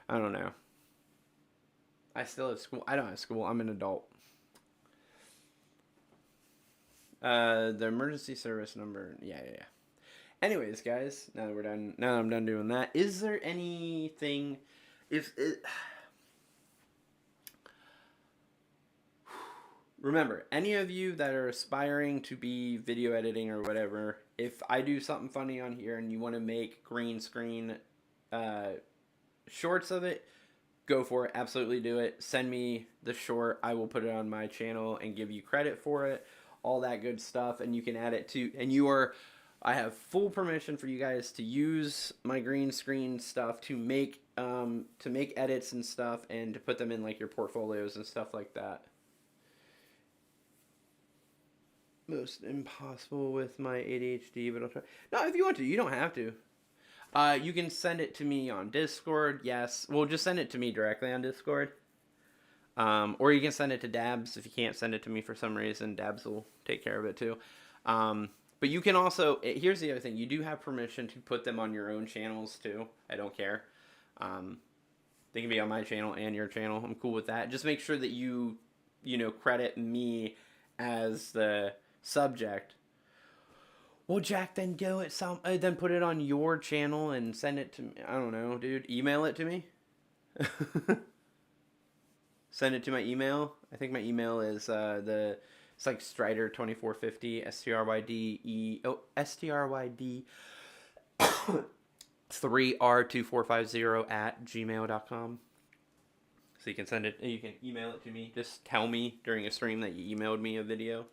I don't know. I still have school. I don't have school. I'm an adult. The emergency service number. Yeah. Anyways, guys, now that I'm done doing that, is there anything, remember, any of you that are aspiring to be video editing or whatever, if I do something funny on here and you want to make green screen, shorts of it, go for it. Absolutely do it. Send me the short. I will put it on my channel and give you credit for it. All that good stuff, and you can add it to, and I have full permission for you guys to use my green screen stuff to make edits and stuff and to put them in like your portfolios and stuff like that. Most impossible with my ADHD, but I'll try. No, if you want to, you don't have to. You can send it to me on Discord. Yes, well, just send it to me directly on Discord. Or you can send it to Dabs if you can't send it to me for some reason. Dabs will take care of it too. But you can also, here's the other thing. You do have permission to put them on your own channels too. I don't care. They can be on my channel and your channel. I'm cool with that. Just make sure that you credit me as the subject. Well, Jack, then then put it on your channel and send it to me. I don't know, dude. Email it to me. Send it to my email. I think my email is it's like Strider2450 STRYD 3r2450 at gmail.com. So you can send it, you can email it to me. Just tell me during a stream that you emailed me a video.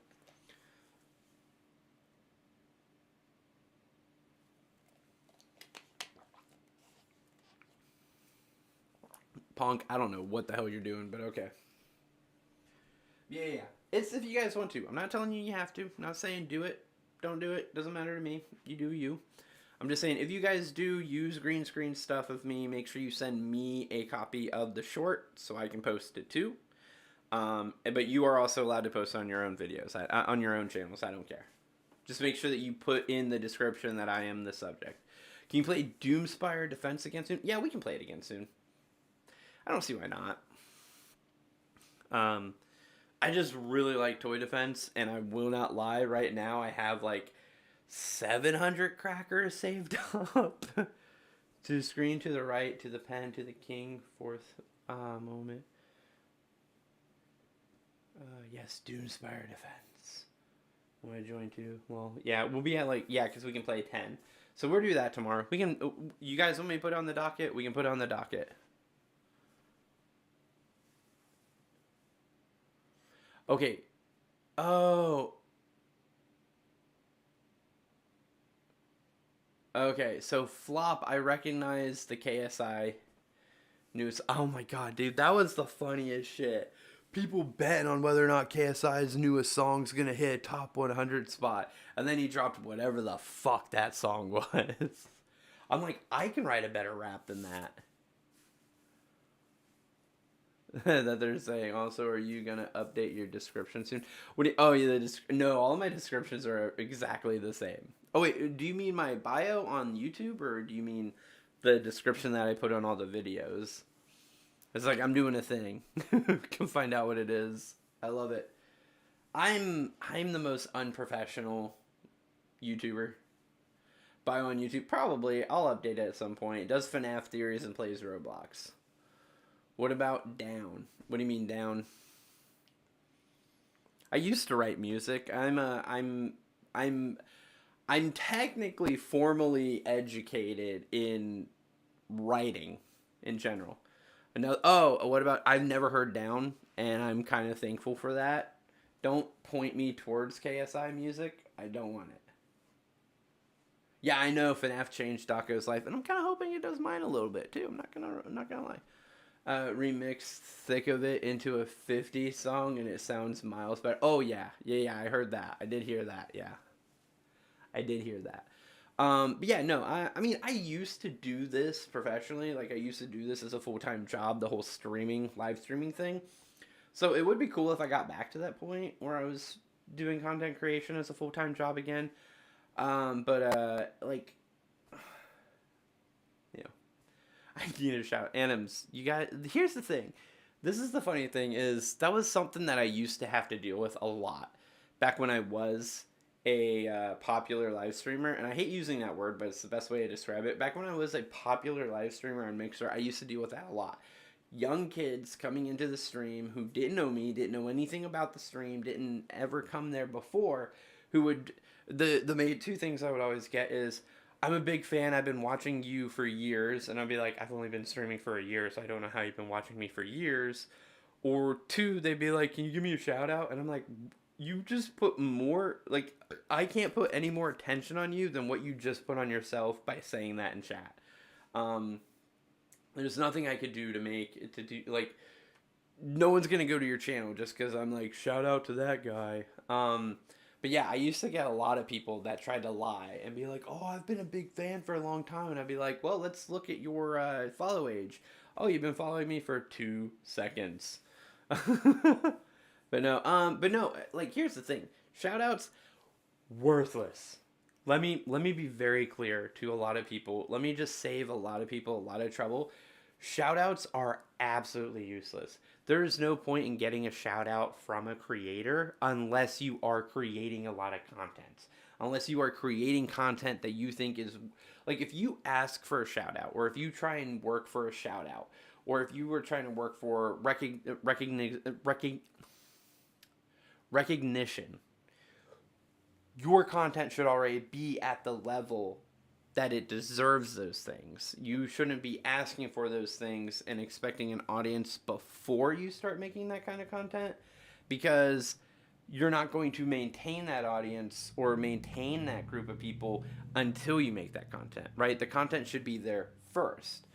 Punk, I don't know what the hell you're doing, but okay. Yeah. It's if you guys want to. I'm not telling you you have to. I'm not saying do it. Don't do it. Doesn't matter to me. You do you. I'm just saying if you guys do use green screen stuff of me, make sure you send me a copy of the short so I can post it too. But you are also allowed to post on your own videos, on your own channels. I don't care. Just make sure that you put in the description that I am the subject. Can you play Doomspire Defense again soon? Yeah, we can play it again soon. I don't see why not. I just really like Toy Defense, and I will not lie. Right now, I have like 700 crackers saved up. To screen, to the right, to the pen, to the king, fourth moment. Yes, Doomspire Defense. Want to join too? Well, yeah, we'll be at like, yeah, because we can play 10. So we'll do that tomorrow. We can, you guys want me to put it on the docket? We can put it on the docket. Okay. Oh. Okay, so Flop, I recognize the KSI news. Oh my god, dude, that was the funniest shit. People betting on whether or not KSI's newest song's gonna hit a top 100 spot. And then he dropped whatever the fuck that song was. I'm like, I can write a better rap than that. That they're saying. Also, are you gonna update your description soon? What? Oh, yeah. No, all my descriptions are exactly the same. Oh wait, do you mean my bio on YouTube, or do you mean the description that I put on all the videos? It's like I'm doing a thing. Can find out what it is. I love it. I'm the most unprofessional YouTuber. Bio on YouTube, probably. I'll update it at some point. It does FNAF theories and plays Roblox. What about Down? What do you mean Down? I used to write music. I'm technically formally educated in writing in general. What about I've never heard Down, and I'm kind of thankful for that. Don't point me towards KSI music. I don't want it. Yeah, I know FNAF changed Daco's life, and I'm kind of hoping it does mine a little bit too. I'm not gonna lie. Remixed Thick of It into a 50 song and it sounds miles better. Oh yeah, I heard that. I did hear that. Yeah, I did hear that. But yeah, no, I mean, I used to do this professionally. Like, I used to do this as a full-time job, the whole live streaming thing. So it would be cool if I got back to that point where I was doing content creation as a full-time job again. Like, I need a shout. Anims, you guys, here's the thing. This is the funny thing is that was something that I used to have to deal with a lot back when I was a popular live streamer. And I hate using that word, but it's the best way to describe it. Back when I was a popular live streamer on Mixer, I used to deal with that a lot. Young kids coming into the stream who didn't know me, didn't know anything about the stream, didn't ever come there before, who would, the main two things I would always get is, I'm a big fan. I've been watching you for years. And I'll be like, I've only been streaming for a year, so I don't know how you've been watching me for years. Or two, they'd be like, can you give me a shout out? And I'm like, you just put more, like, I can't put any more attention on you than what you just put on yourself by saying that in chat. There's nothing I could do to make it to do, like, no one's going to go to your channel just because I'm like, shout out to that guy. But yeah, I used to get a lot of people that tried to lie and be like, oh, I've been a big fan for a long time. And I'd be like, well, let's look at your follow age. Oh, you've been following me for 2 seconds. But no, like, here's the thing. Shoutouts, worthless. Let me be very clear to a lot of people. Let me just save a lot of people a lot of trouble. Shoutouts are absolutely useless. There is no point in getting a shout out from a creator unless you are creating a lot of content. Unless you are creating content that you think is, like, if you ask for a shout out, or if you try and work for a shout out, or if you were trying to work for recognition, your content should already be at the level that it deserves those things. You shouldn't be asking for those things and expecting an audience before you start making that kind of content, because you're not going to maintain that audience or maintain that group of people until you make that content, right? The content should be there first.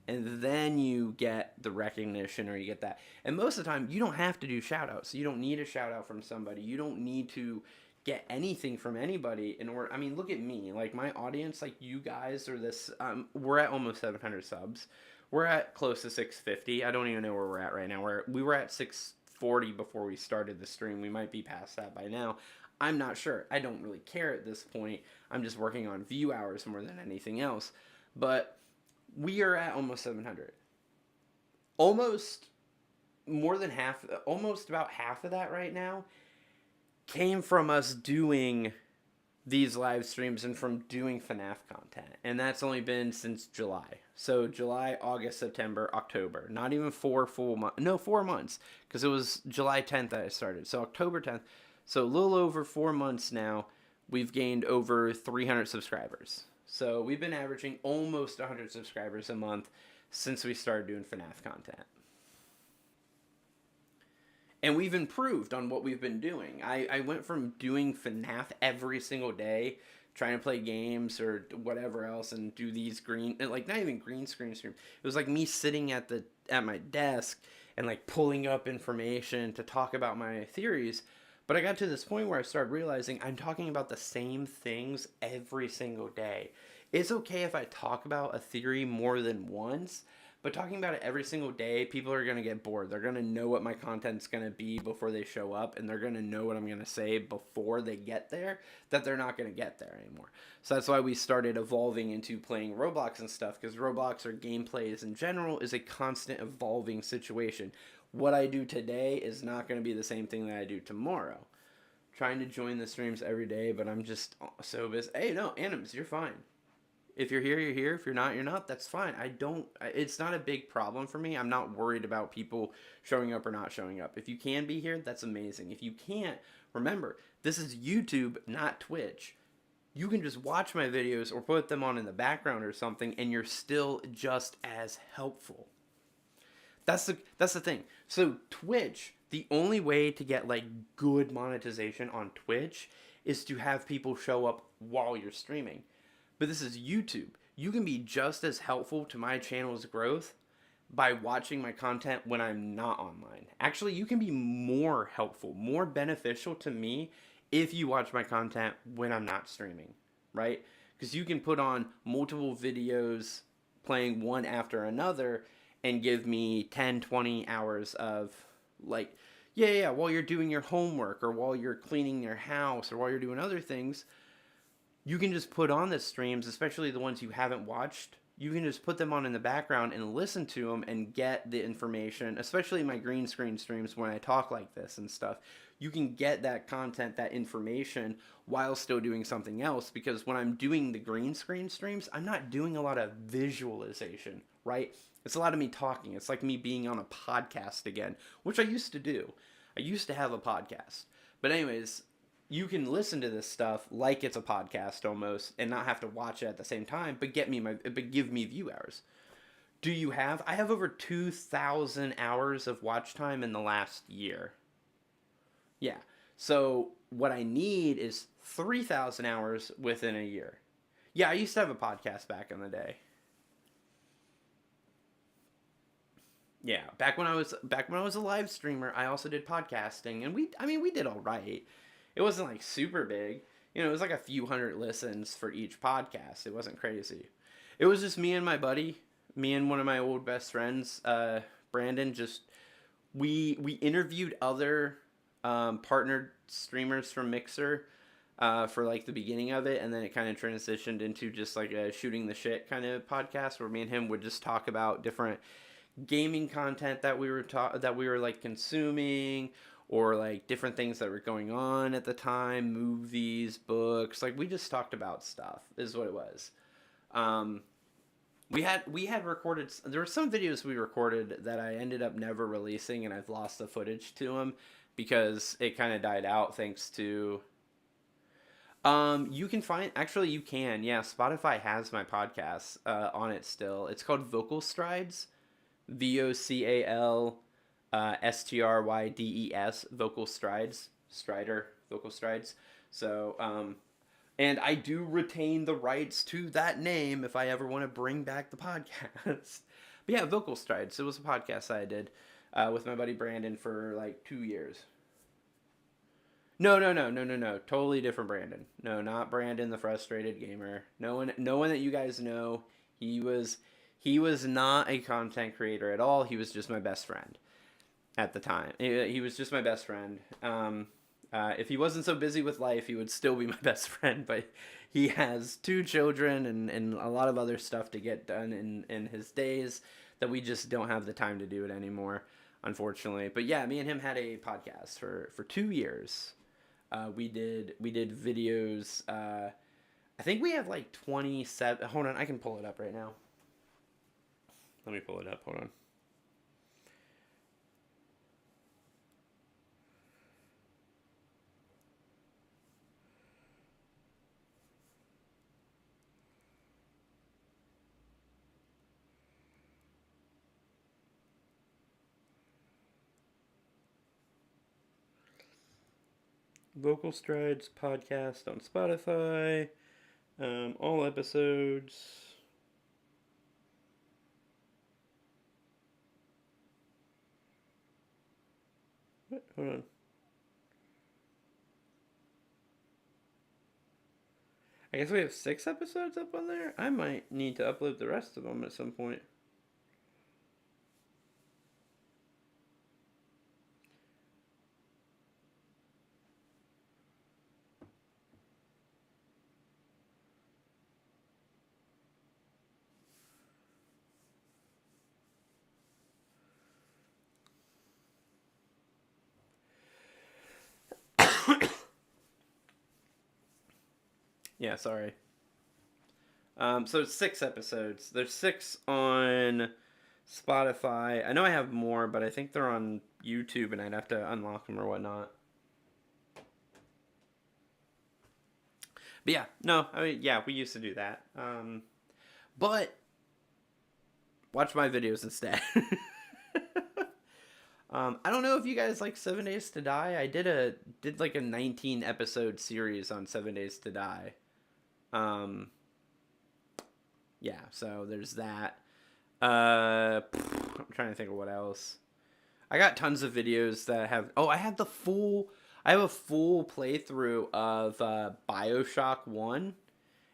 And then you get the recognition, or you get that. And most of the time, you don't have to do shout outs. You don't need a shout out from somebody. You don't need to get anything from anybody in order. I mean, look at me. Like, my audience, like, you guys are this. We're at almost 700 subs. We're at close to 650. I don't even know where we're at right now. We were at 640 before we started the stream. We might be past that by now. I'm not sure. I don't really care at this point. I'm just working on view hours more than anything else. But we are at almost 700. Almost more than half, almost about half of that right now came from us doing these live streams and from doing FNAF content. And that's only been since July. So July, August, September, October. Not even 4 full months. No, 4 months. Because it was July 10th that I started. So October 10th. So a little over 4 months now, we've gained over 300 subscribers. So we've been averaging almost 100 subscribers a month since we started doing FNAF content. And we've improved on what we've been doing. I went from doing FNAF every single day, trying to play games or whatever else, and do these not even green screen stream. It was like me sitting at my desk and like pulling up information to talk about my theories. But I got to this point where I started realizing I'm talking about the same things every single day. It's okay if I talk about a theory more than once, but talking about it every single day, people are going to get bored. They're going to know what my content's going to be before they show up, and they're going to know what I'm going to say before they get there, that they're not going to get there anymore. So that's why we started evolving into playing Roblox and stuff, because Roblox or gameplays in general is a constant evolving situation. What I do today is not going to be the same thing that I do tomorrow. Trying to join the streams every day, but I'm just so busy. Hey, no, Animus, you're fine. If you're here, you're here. If you're not, you're not. That's fine. It's not a big problem for me. I'm not worried about people showing up or not showing up. If you can be here, that's amazing. If you can't, remember, this is YouTube, not Twitch. You can just watch my videos or put them on in the background or something, and you're still just as helpful. That's the thing. So Twitch, the only way to get like good monetization on Twitch is to have people show up while you're streaming. But this is YouTube. You can be just as helpful to my channel's growth by watching my content when I'm not online. Actually, you can be more helpful, more beneficial to me if you watch my content when I'm not streaming, right? Because you can put on multiple videos playing one after another and give me 10, 20 hours of like, while you're doing your homework or while you're cleaning your house or while you're doing other things, you can just put on the streams, especially the ones you haven't watched. You can just put them on in the background and listen to them and get the information, especially my green screen streams when I talk like this and stuff. You can get that content, that information, while still doing something else, because when I'm doing the green screen streams, I'm not doing a lot of visualization, right? It's a lot of me talking. It's like me being on a podcast again, which I used to do. I used to have a podcast. But anyways, you can listen to this stuff like it's a podcast almost and not have to watch it at the same time, but give me view hours. I have over 2,000 hours of watch time in the last year. Yeah. So what I need is 3,000 hours within a year. Yeah, I used to have a podcast back in the day. Yeah, back when I was a live streamer, I also did podcasting, and we did all right. It wasn't like super big. It was like a few hundred listens for each podcast. It wasn't crazy. It was just me and my buddy, me and one of my old best friends, Brandon. Just we interviewed other partnered streamers from Mixer for like the beginning of it, and then it kind of transitioned into just like a shooting the shit kind of podcast where me and him would just talk about different gaming content that we were like consuming, or like different things that were going on at the time, movies, books. Like we just talked about stuff is what it was. We had recorded, there were some videos we recorded that I ended up never releasing, and I've lost the footage to them because it kind of died out thanks to You can find, actually you can, yeah, Spotify has my podcast on it still. It's called Vocal Strides, VOCAL STRYDES, Vocal Strides, Strider, Vocal Strides. So, and I do retain the rights to that name if I ever want to bring back the podcast. But yeah, Vocal Strides. It was a podcast I did with my buddy Brandon for like 2 years. No. Totally different Brandon. No, not Brandon, the frustrated gamer. No one that you guys know. He was not a content creator at all. He was just my best friend at the time. He was just my best friend. If he wasn't so busy with life, he would still be my best friend. But he has 2 children and a lot of other stuff to get done in his days that we just don't have the time to do it anymore, unfortunately. But yeah, me and him had a podcast for 2 years. We did videos. I think we have like 27. Hold on, I can pull it up right now. Let me pull it up. Hold on. Vocal Strides podcast on Spotify. All episodes. What? Hold on. I guess we have 6 episodes up on there. I might need to upload the rest of them at some point. Yeah, sorry. So it's 6 episodes. There's 6 on Spotify. I know I have more, but I think they're on YouTube, and I'd have to unlock them or whatnot. But yeah, no, I mean, yeah, we used to do that. But watch my videos instead. I don't know if you guys like 7 Days to Die. I did like a 19 episode series on 7 Days to Die. Um, yeah, so there's that. I'm trying to think of what else. I got tons of videos that have. Oh, I have a full playthrough of Bioshock 1,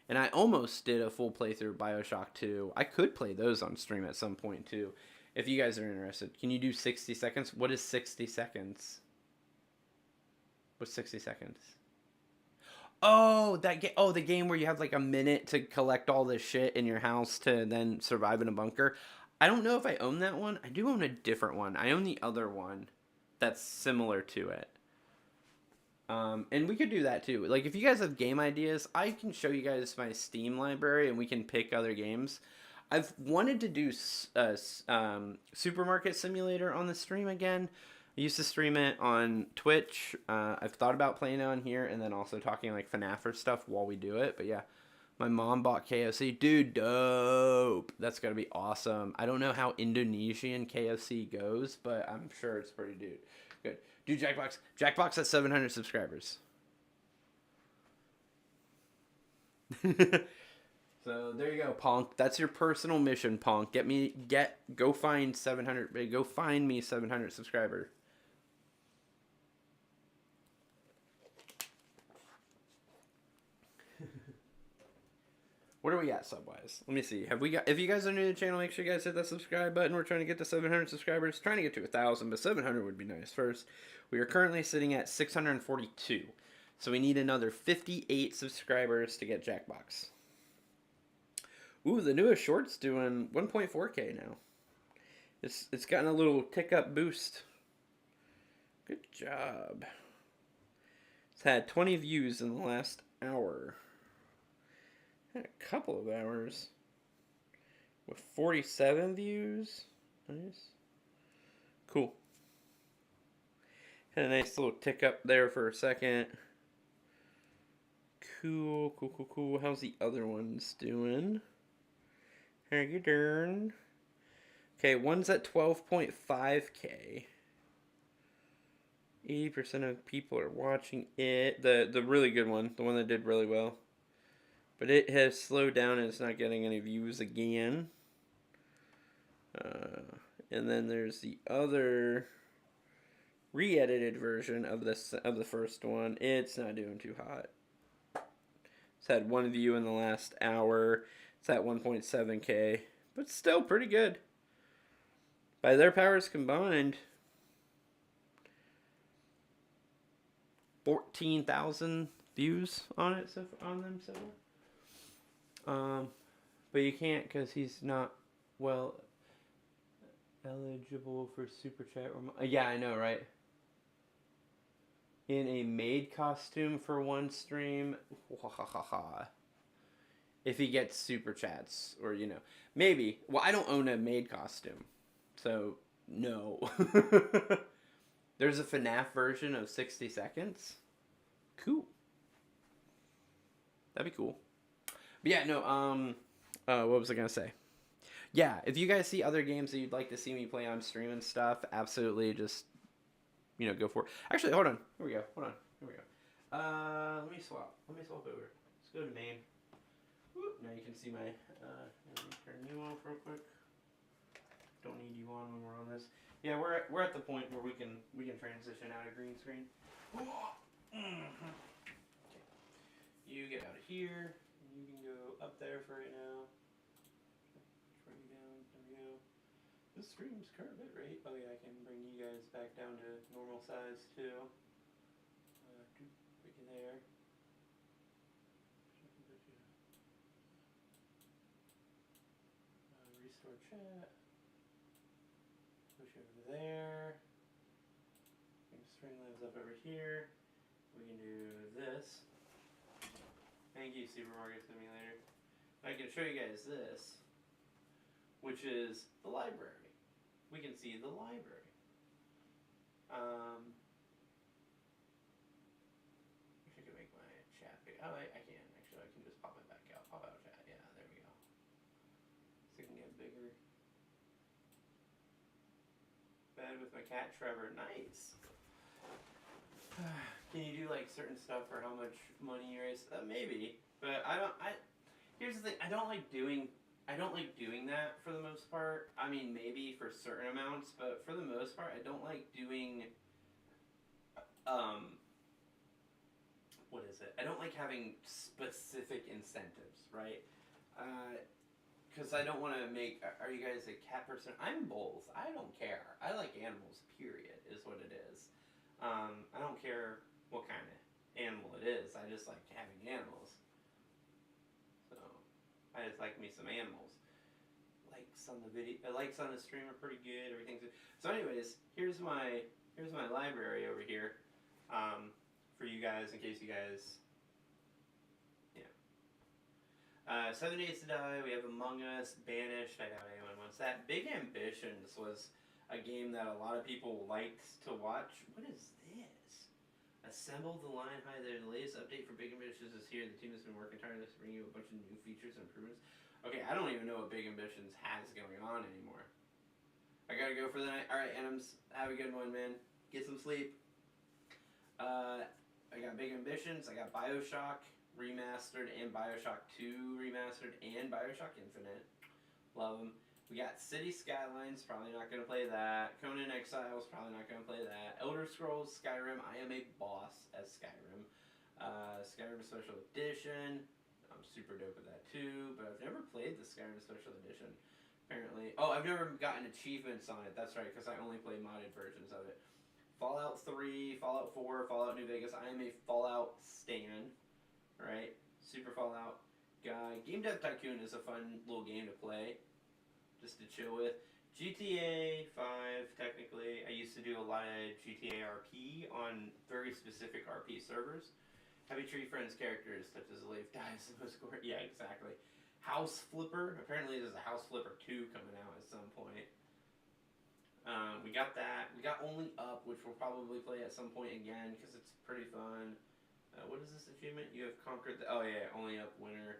and I almost did a full playthrough of Bioshock 2. I could play those on stream at some point too, if you guys are interested. Can you do 60 seconds? What is 60 seconds? What's 60 seconds? Oh, the game where you have like a minute to collect all this shit in your house to then survive in a bunker. I don't know if I own that one. I do own a different one. I own the other one that's similar to it. And we could do that too. Like, if you guys have game ideas, I can show you guys my Steam library and we can pick other games. I've wanted to do Supermarket Simulator on the stream again. I used to stream it on Twitch. I've thought about playing it on here and then also talking like FNAF or stuff while we do it. But yeah, my mom bought KFC. Dude, dope. That's going to be awesome. I don't know how Indonesian KFC goes, but I'm sure it's pretty good. Dude, Jackbox. Jackbox has 700 subscribers. So there you go, Ponk. That's your personal mission, Ponk. Go find 700. Go find me 700 subscribers. What are we at sub-wise? Let me see. If you guys are new to the channel, make sure you guys hit that subscribe button. We're trying to get to 700 subscribers. Trying to get to 1,000, but 700 would be nice first. We are currently sitting at 642. So we need another 58 subscribers to get Jackbox. Ooh, the newest short's doing 1.4K now. It's gotten a little tick up boost. Good job. It's had 20 views in the last hour. Had a couple of hours with 47 views. Nice. Cool. Had a nice little tick up there for a second. Cool, cool, cool, cool. How's the other ones doing? How you doing? Okay, one's at 12.5K. 80% of people are watching it. The really good one, the one that did really well. But it has slowed down and it's not getting any views again. And then there's the other re-edited version of the first one. It's not doing too hot. It's had one view in the last hour. It's at 1.7K, but still pretty good. By their powers combined, 14,000 views on it on them so far. But you can't because he's not eligible for super chat. Yeah, I know, right? In a maid costume for one stream. If he gets super chats, or maybe. Well, I don't own a maid costume, so no. There's a FNAF version of 60 seconds. Cool. That'd be cool. But yeah, no. What was I gonna say? Yeah, if you guys see other games that you'd like to see me play on stream and stuff, absolutely just go for it. Actually, hold on. Here we go. Hold on. Here we go. Let me swap over. Let's go to main. Whoop. Now you can see my. Let me turn you off real quick. Don't need you on when we're on this. Yeah, we're at the point where we can transition out of green screen. Mm-hmm. Okay. You get out of here. You can go up there for right now. Bring you down. There we go. This stream's current bit rate. Oh yeah, I can bring you guys back down to normal size too. Put you there. Restore chat. Push over there. Streamlabs up over here. We can do this. Thank you, Supermarket Simulator. I can show you guys this, which is the library. We can see the library. I wish I could make my chat big. Oh, I can actually. I can just pop it back out. Pop out chat. Yeah, there we go. So it can get bigger. Bed with my cat Trevor. Nice. Can you do like certain stuff for how much money you raise? Maybe, but here's the thing. I don't like doing that for the most part. I mean, maybe for certain amounts, but for the most part, I don't like doing. What is it? I don't like having specific incentives, right? Because I don't want to make. Are you guys a cat person? I'm both. I don't care. I like animals. Period. Is what it is. I don't care what kind of animal it is. I just like having animals. So, I just like me some animals. Likes on the stream are pretty good. Everything's good. So, anyways, here's my library over here, for you guys in case you guys. 7 Days to Die. We have Among Us, Banished. I doubt anyone wants that. Big Ambitions was a game that a lot of people liked to watch. What is this? Assemble the line high there. The latest update for Big Ambitions is here. The team has been working tirelessly to bring you a bunch of new features and improvements. Okay, I don't even know what Big Ambitions has going on anymore. I gotta go for the night. Alright, Adams, have a good one, man. Get some sleep. I got Big Ambitions. I got Bioshock Remastered and Bioshock 2 Remastered and Bioshock Infinite. Love them. We got City Skylines, probably not going to play that. Conan Exiles, probably not going to play that. Elder Scrolls, Skyrim, I am a boss as Skyrim. Skyrim Special Edition, I'm super dope with that too, but I've never played the Skyrim Special Edition, apparently. Oh, I've never gotten achievements on it, that's right, because I only play modded versions of it. Fallout 3, Fallout 4, Fallout New Vegas, I am a Fallout stan, right? Super Fallout guy. Game Dev Tycoon is a fun little game to play, just to chill with. GTA 5, technically. I used to do a lot of GTA RP on very specific RP servers. Heavy Tree Friends characters, such as Leif Dives and Score. Yeah, exactly. House Flipper. Apparently there's a House Flipper 2 coming out at some point. We got that. We got Only Up, which we'll probably play at some point again, because it's pretty fun. What is this achievement? You have conquered the... Oh, yeah, only up winner.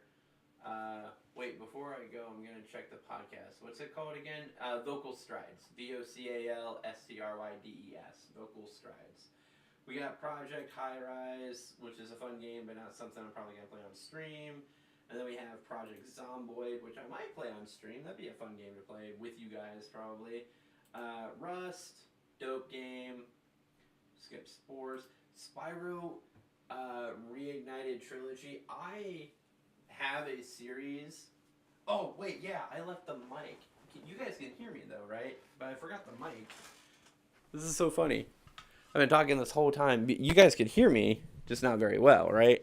Wait, before I go, I'm going to check the podcast. What's it called again? Vocal Strides. VOCALSTRYDES. Vocal Strides. We got Project High Rise, which is a fun game, but not something I'm probably going to play on stream. And then we have Project Zomboid, which I might play on stream. That'd be a fun game to play with you guys, probably. Rust, dope game. Skip Spores. Spyro Reignited Trilogy. I have a series. Oh, wait, yeah, I left the mic. You guys can hear me, though, right? But I forgot the mic. This is so funny. I've been talking this whole time. You guys could hear me, just not very well, right?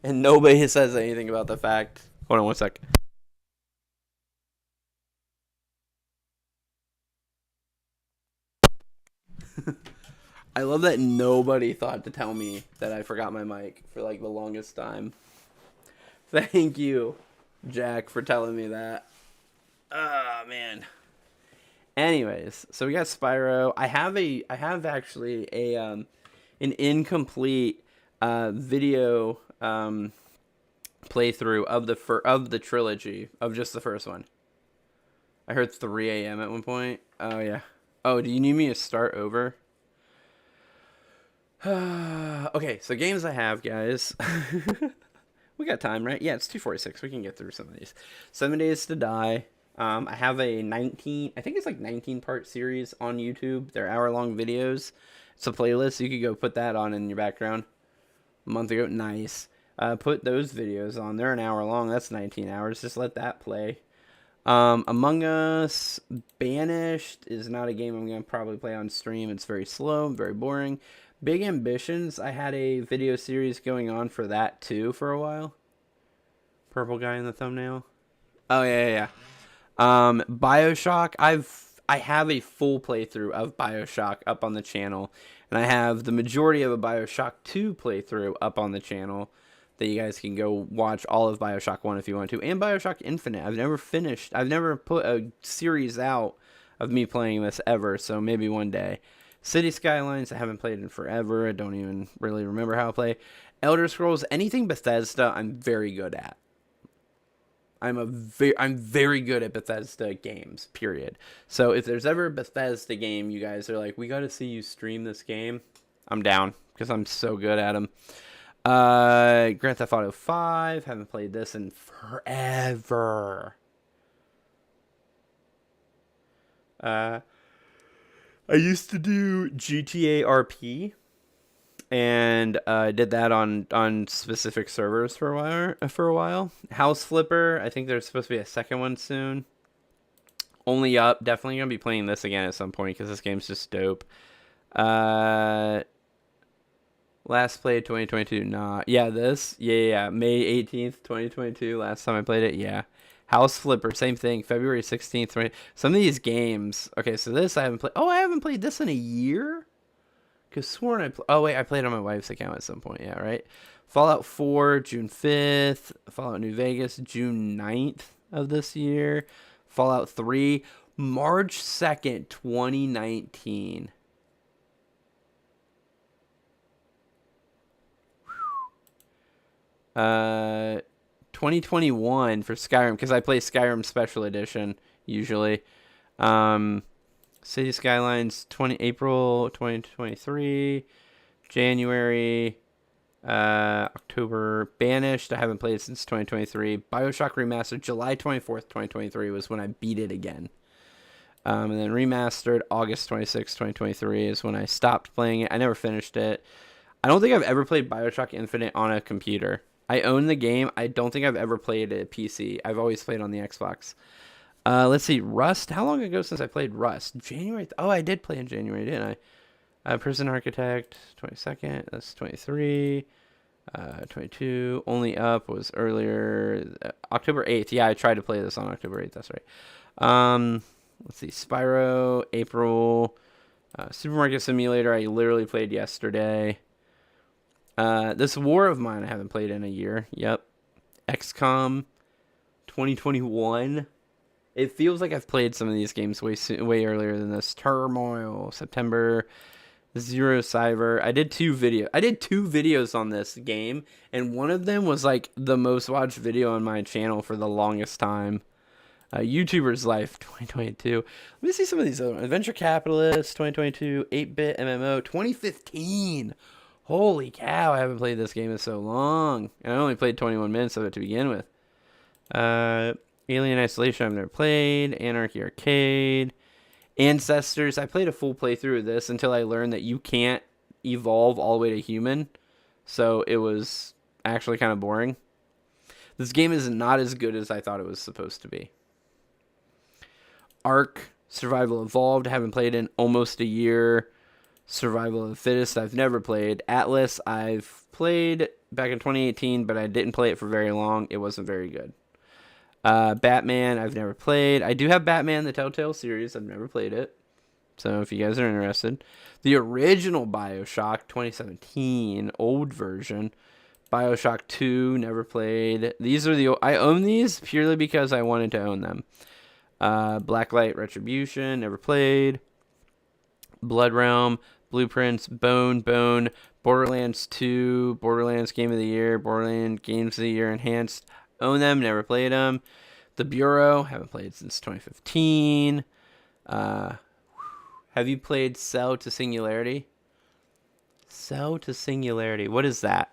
And nobody says anything about the fact. Hold on one sec. I love that nobody thought to tell me that I forgot my mic for like the longest time. Thank you, Jack, for telling me that. Ah, man. Anyways, so we got Spyro. I have actually an incomplete video playthrough of the trilogy of just the first one. I heard 3 a.m. at one point. Oh yeah. Oh, do you need me to start over? Okay, so games I have, guys. We got time, right? Yeah, it's 2:46. We can get through some of these. 7 Days to Die. I have a 19, I think it's like 19-part series on YouTube. They're hour-long videos. It's a playlist. You could go put that on in your background. A month ago, nice. Put those videos on. They're an hour long. That's 19 hours. Just let that play. Among Us, Banished is not a game I'm going to probably play on stream. It's very slow, very boring. Big Ambitions, I had a video series going on for that too for a while. Purple guy in the thumbnail. Oh yeah. BioShock, I have a full playthrough of BioShock up on the channel, and I have the majority of a BioShock 2 playthrough up on the channel that you guys can go watch all of BioShock 1 if you want to, and BioShock Infinite. I've never put a series out of me playing this ever, so maybe one day. City Skylines, I haven't played in forever. I don't even really remember how to play. Elder Scrolls, anything Bethesda, I'm very good at. I'm very good at Bethesda games, period. So if there's ever a Bethesda game you guys are like, we got to see you stream this game, I'm down because I'm so good at them. Grand Theft Auto 5, haven't played this in forever. I used to do GTA RP, and did that on specific servers for a while. House Flipper, I think there's supposed to be a second one soon. Only Up, definitely gonna be playing this again at some point because this game's just dope. Last played 2022, nah. Yeah, this? Yeah. May 18th, 2022, last time I played it, yeah. House Flipper, same thing, February 16th, 20... Some of these games... Okay, so this I haven't played... Oh, I haven't played this in a year? Because sworn I... Oh, wait, I played on my wife's account at some point, yeah, right? Fallout 4, June 5th. Fallout New Vegas, June 9th of this year. Fallout 3, March 2nd, 2019. 2021 for Skyrim, because I play Skyrim Special Edition usually. City Skylines, April 2023, January, October. Banished, I haven't played since 2023. BioShock Remastered, July 24th, 2023 was when I beat it again. And then Remastered, August 26th, 2023 is when I stopped playing it. I never finished it. I don't think I've ever played BioShock Infinite on a computer. I own the game. I don't think I've ever played it at PC. I've always played on the Xbox. Let's see. Rust. How long ago since I played Rust? January. Oh, I did play in January, didn't I? Prison Architect, 22nd. That's 23. 22. Only Up was earlier. October 8th. Yeah, I tried to play this on October 8th. That's right. Let's see. Spyro, April. Supermarket Simulator, I literally played yesterday. This War of Mine I haven't played in a year. Yep. XCOM 2021. It feels like I've played some of these games way earlier than this. Turmoil, September. Zero Cyber. I did two videos on this game, and one of them was like the most watched video on my channel for the longest time. YouTuber's Life 2022. Let me see some of these other ones. Adventure Capitalist 2022. 8-Bit MMO 2015. Holy cow, I haven't played this game in so long. And I only played 21 minutes of it to begin with. Alien Isolation I've never played. Anarchy Arcade. Ancestors. I played a full playthrough of this until I learned that you can't evolve all the way to human. So it was actually kind of boring. This game is not as good as I thought it was supposed to be. Ark, Survival Evolved, haven't played in almost a year. Survival of the Fittest, I've never played. Atlas, I've played back in 2018, but I didn't play it for very long. It wasn't very good. Batman, I've never played. I do have Batman, the Telltale series. I've never played it. So if you guys are interested. The original BioShock, 2017, old version. BioShock 2, never played. These are I own these purely because I wanted to own them. Blacklight Retribution, never played. Blood Realm, Blueprints, Bone, Borderlands 2, Borderlands Game of the Year, Borderlands Games of the Year Enhanced. Own them, never played them. The Bureau, haven't played since 2015. Have you played Cell to Singularity? Cell to Singularity, what is that?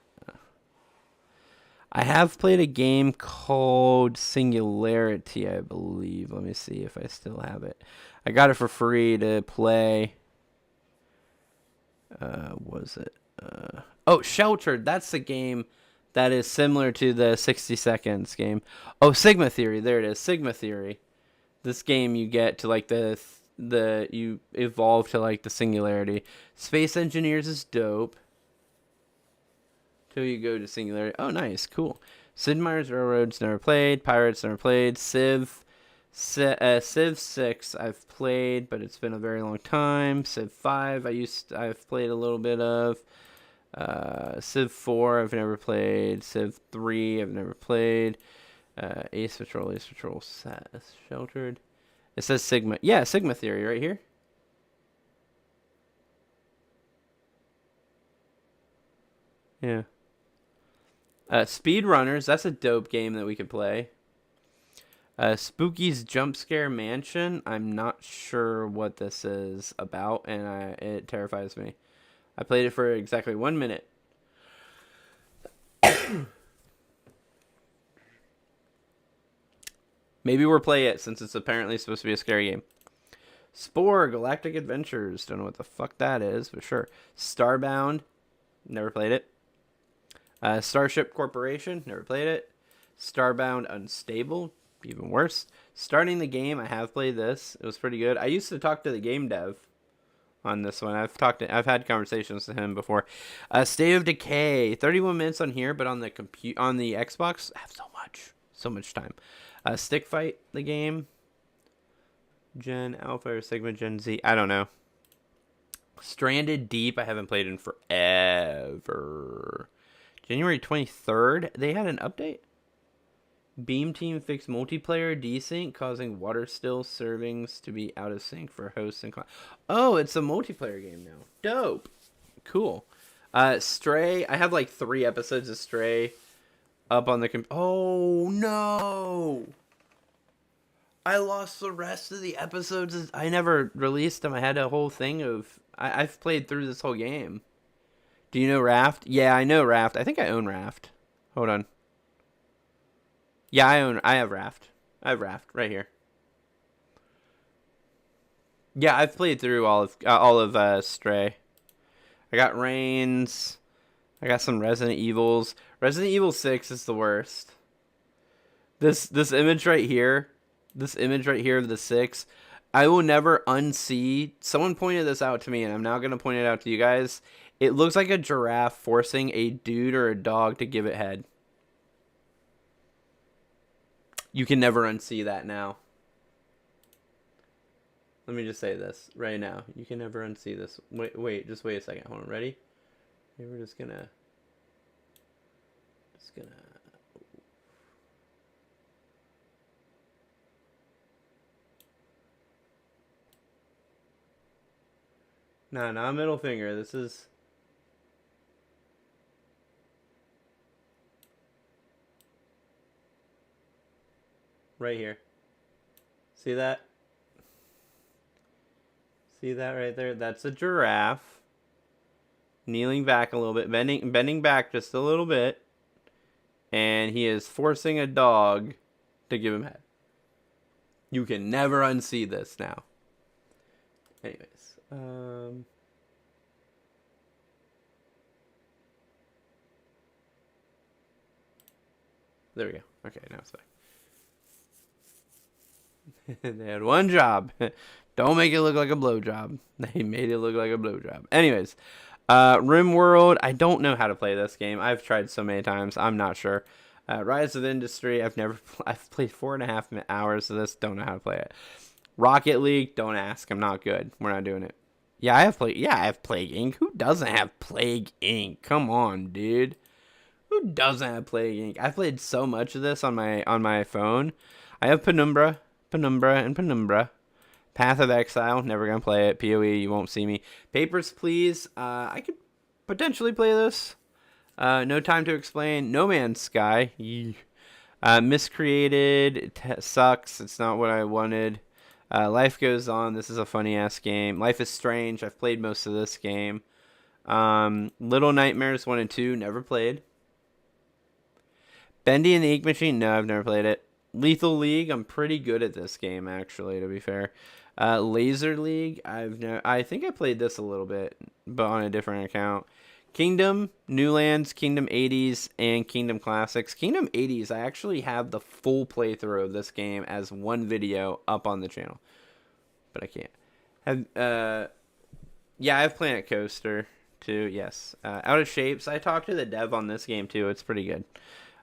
I have played a game called Singularity, I believe. Let me see if I still have it. I got it for free to play. Was it? Oh, Sheltered. That's the game that is similar to the 60 Seconds game. Oh, Sigma Theory. There it is. Sigma Theory. This game you get to like you evolve to like the Singularity. Space Engineers is dope. Till you go to Singularity. Oh, nice. Cool. Sid Meier's Railroads, never played. Pirates, never played. Civ 6, I've played, but it's been a very long time. Civ 5, I've played a little bit of. Civ 4, I've never played. Civ 3, I've never played. Ace Patrol, Sheltered. It says Sigma. Yeah, Sigma Theory right here. Yeah. Speedrunners, that's a dope game that we could play. Spooky's Jump Scare Mansion. I'm not sure what this is about, and it terrifies me. I played it for exactly 1 minute. Maybe we'll play it since it's apparently supposed to be a scary game. Spore Galactic Adventures. Don't know what the fuck that is, but sure. Starbound. Never played it. Starship Corporation, never played it. Starbound Unstable, even worse. Starting the Game, I have played this. It was pretty good. I used to talk to the game dev on this one. I've had conversations with him before. State of Decay, 31 minutes on here, but on the Xbox, I have so much time. Stick Fight, the game. Gen Alpha or Sigma Gen Z, I don't know. Stranded Deep, I haven't played in forever. January 23rd, they had an update. Beam Team fixed multiplayer desync, causing water still servings to be out of sync for hosts and clients. Oh, it's a multiplayer game now. Dope. Cool. Stray, I have like 3 episodes of Stray up on the oh, no. I lost the rest of the episodes. I never released them. I had a whole thing of... I've played through this whole game. Do you know Raft? Yeah, I know Raft. I think I own Raft. Hold on. Yeah, I have Raft. I have Raft right here. Yeah, I've played through all of Stray. I got Reigns. I got some Resident Evils. Resident Evil 6 is the worst. This image right here. This image right here of the 6. I will never unsee. Someone pointed this out to me, and I'm now going to point it out to you guys. It looks like a giraffe forcing a dude or a dog to give it head. You can never unsee that now. Let me just say this right now. You can never unsee this. Wait, just wait a second. Hold on, ready? Okay, we're just gonna... No, not middle finger. This is... right here. See that? See that right there? That's a giraffe. Kneeling back a little bit. Bending back just a little bit. And he is forcing a dog to give him head. You can never unsee this now. Anyways. There we go. Okay, now it's back. They had one job. Don't make it look like a blowjob. They made it look like a blowjob. Anyways, RimWorld. I don't know how to play this game. I've tried so many times. I'm not sure. Rise of Industry. I've played 4.5 hours of this. Don't know how to play it. Rocket League. Don't ask. I'm not good. We're not doing it. Yeah, I have Plague Inc. Who doesn't have Plague Inc? Come on, dude. Who doesn't have Plague Inc? I've played so much of this on my phone. I have Penumbra. Path of Exile, never gonna play it. PoE, you won't see me. Papers, Please. I could potentially play this. No Time to Explain. No Man's Sky. Miscreated. Sucks. It's not what I wanted. Life Goes On. This is a funny ass game. Life is Strange. I've played most of this game. Little Nightmares 1 and 2. Never played. Bendy and the Ink Machine. No, I've never played it. Lethal League. I'm pretty good at this game, actually, to be fair. Laser League. I think I played this a little bit, but on a different account. Kingdom, Newlands, Kingdom 80s, and Kingdom Classics. Kingdom 80s, I actually have the full playthrough of this game as one video up on the channel, but I can't. Yeah, I have Planet Coaster too. Yes, Out of Shapes. I talked to the dev on this game too. It's pretty good.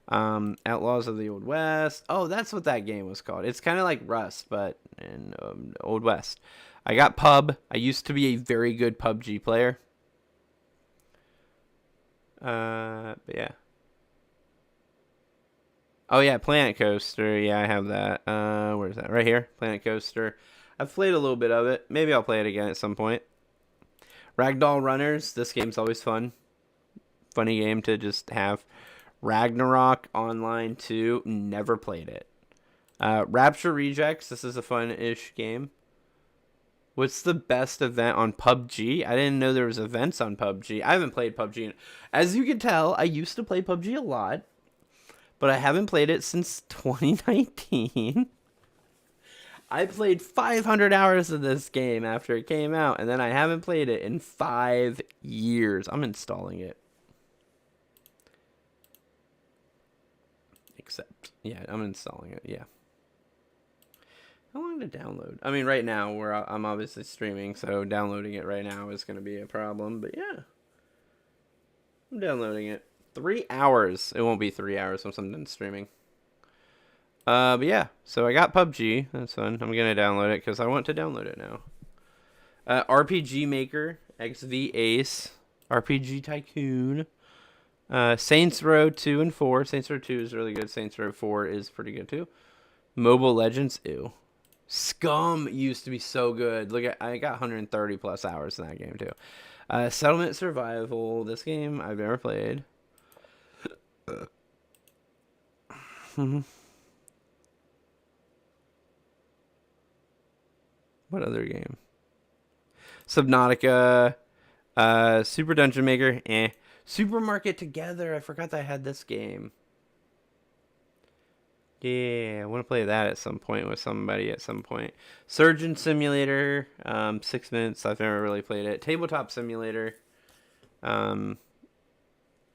Outlaws of the Old West. Oh, that's what that game was called. It's kind of like Rust, but in Old West. I got Pub. I used to be a very good PUBG player. But yeah. Oh yeah, Planet Coaster. Yeah, I have that. Where's that? Right here. Planet Coaster. I've played a little bit of it. Maybe I'll play it again at some point. Ragdoll Runners. This game's always fun. Funny game to just have. Ragnarok Online 2. Never played it. Rapture Rejects. This is a fun-ish game. What's the best event on PUBG? I didn't know there was events on PUBG. I haven't played PUBG. As you can tell, I used to play PUBG a lot, but I haven't played it since 2019. I played 500 hours of this game after it came out, and then I haven't played it in 5 years. I'm installing it. Except, yeah, I'm installing it, yeah. How long to download? I mean, right now, I'm obviously streaming, so downloading it right now is going to be a problem, but yeah. I'm downloading it. 3 hours. It won't be 3 hours once I'm done streaming. But yeah, so I got PUBG. That's fun. I'm going to download it because I want to download it now. RPG Maker, XV Ace, RPG Tycoon, Saints Row 2 and 4. Saints Row 2 is really good. Saints Row 4 is pretty good too. Mobile Legends, ew. Scum used to be so good. Look, I got 130 plus hours in that game too. Settlement Survival. This game I've never played. What other game? Subnautica. Super Dungeon Maker. Supermarket Together. I forgot that I had this game. Yeah, I want to play that at some point with somebody at some point. Surgeon Simulator, 6 minutes. I've never really played it. Tabletop Simulator. I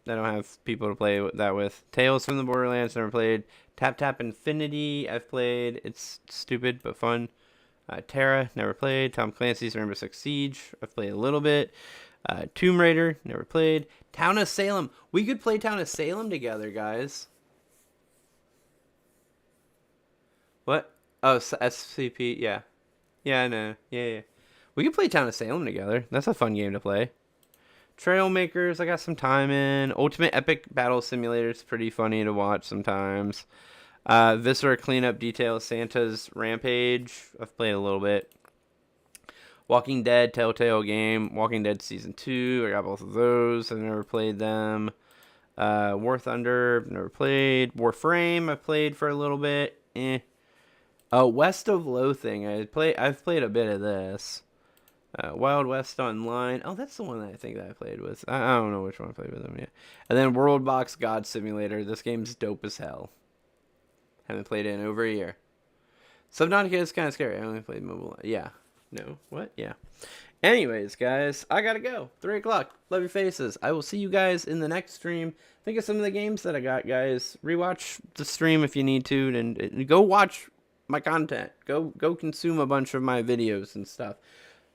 don't have people to play that with. Tales from the Borderlands, never played. Tap Tap Infinity, I've played. It's stupid but fun. Terra, never played. Tom Clancy's Rainbow Six Siege, I've played a little bit. Tomb Raider, never played. Town of Salem. We could play Town of Salem together, guys. What? Oh, SCP, yeah. Yeah, I know. Yeah. We could play Town of Salem together. That's a fun game to play. Trailmakers, I got some time in. Ultimate Epic Battle Simulator is pretty funny to watch sometimes. Viscera Cleanup Details, Santa's Rampage. I've played a little bit. Walking Dead Telltale game. Walking Dead Season 2. I got both of those. I've never played them. War Thunder, never played. Warframe, I played for a little bit. West of Loathing, I've played a bit of this. Wild West Online. Oh, that's the one that I think that I played with. I don't know which one I played with them yet. And then World Box God Simulator. This game's dope as hell. Haven't played it in over a year. Subnautica is kind of scary. I only played mobile. Yeah. No. What? Yeah. Anyways, guys, I gotta go. 3 o'clock. Love your faces. I will see you guys in the next stream. Think of some of the games that I got, guys. Rewatch the stream if you need to, and go watch my content. Go consume a bunch of my videos and stuff.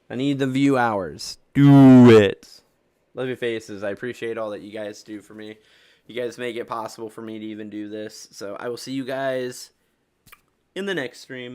I need the view hours. Do it. Love your faces. I appreciate all that you guys do for me. You guys make it possible for me to even do this. So I will see you guys in the next stream.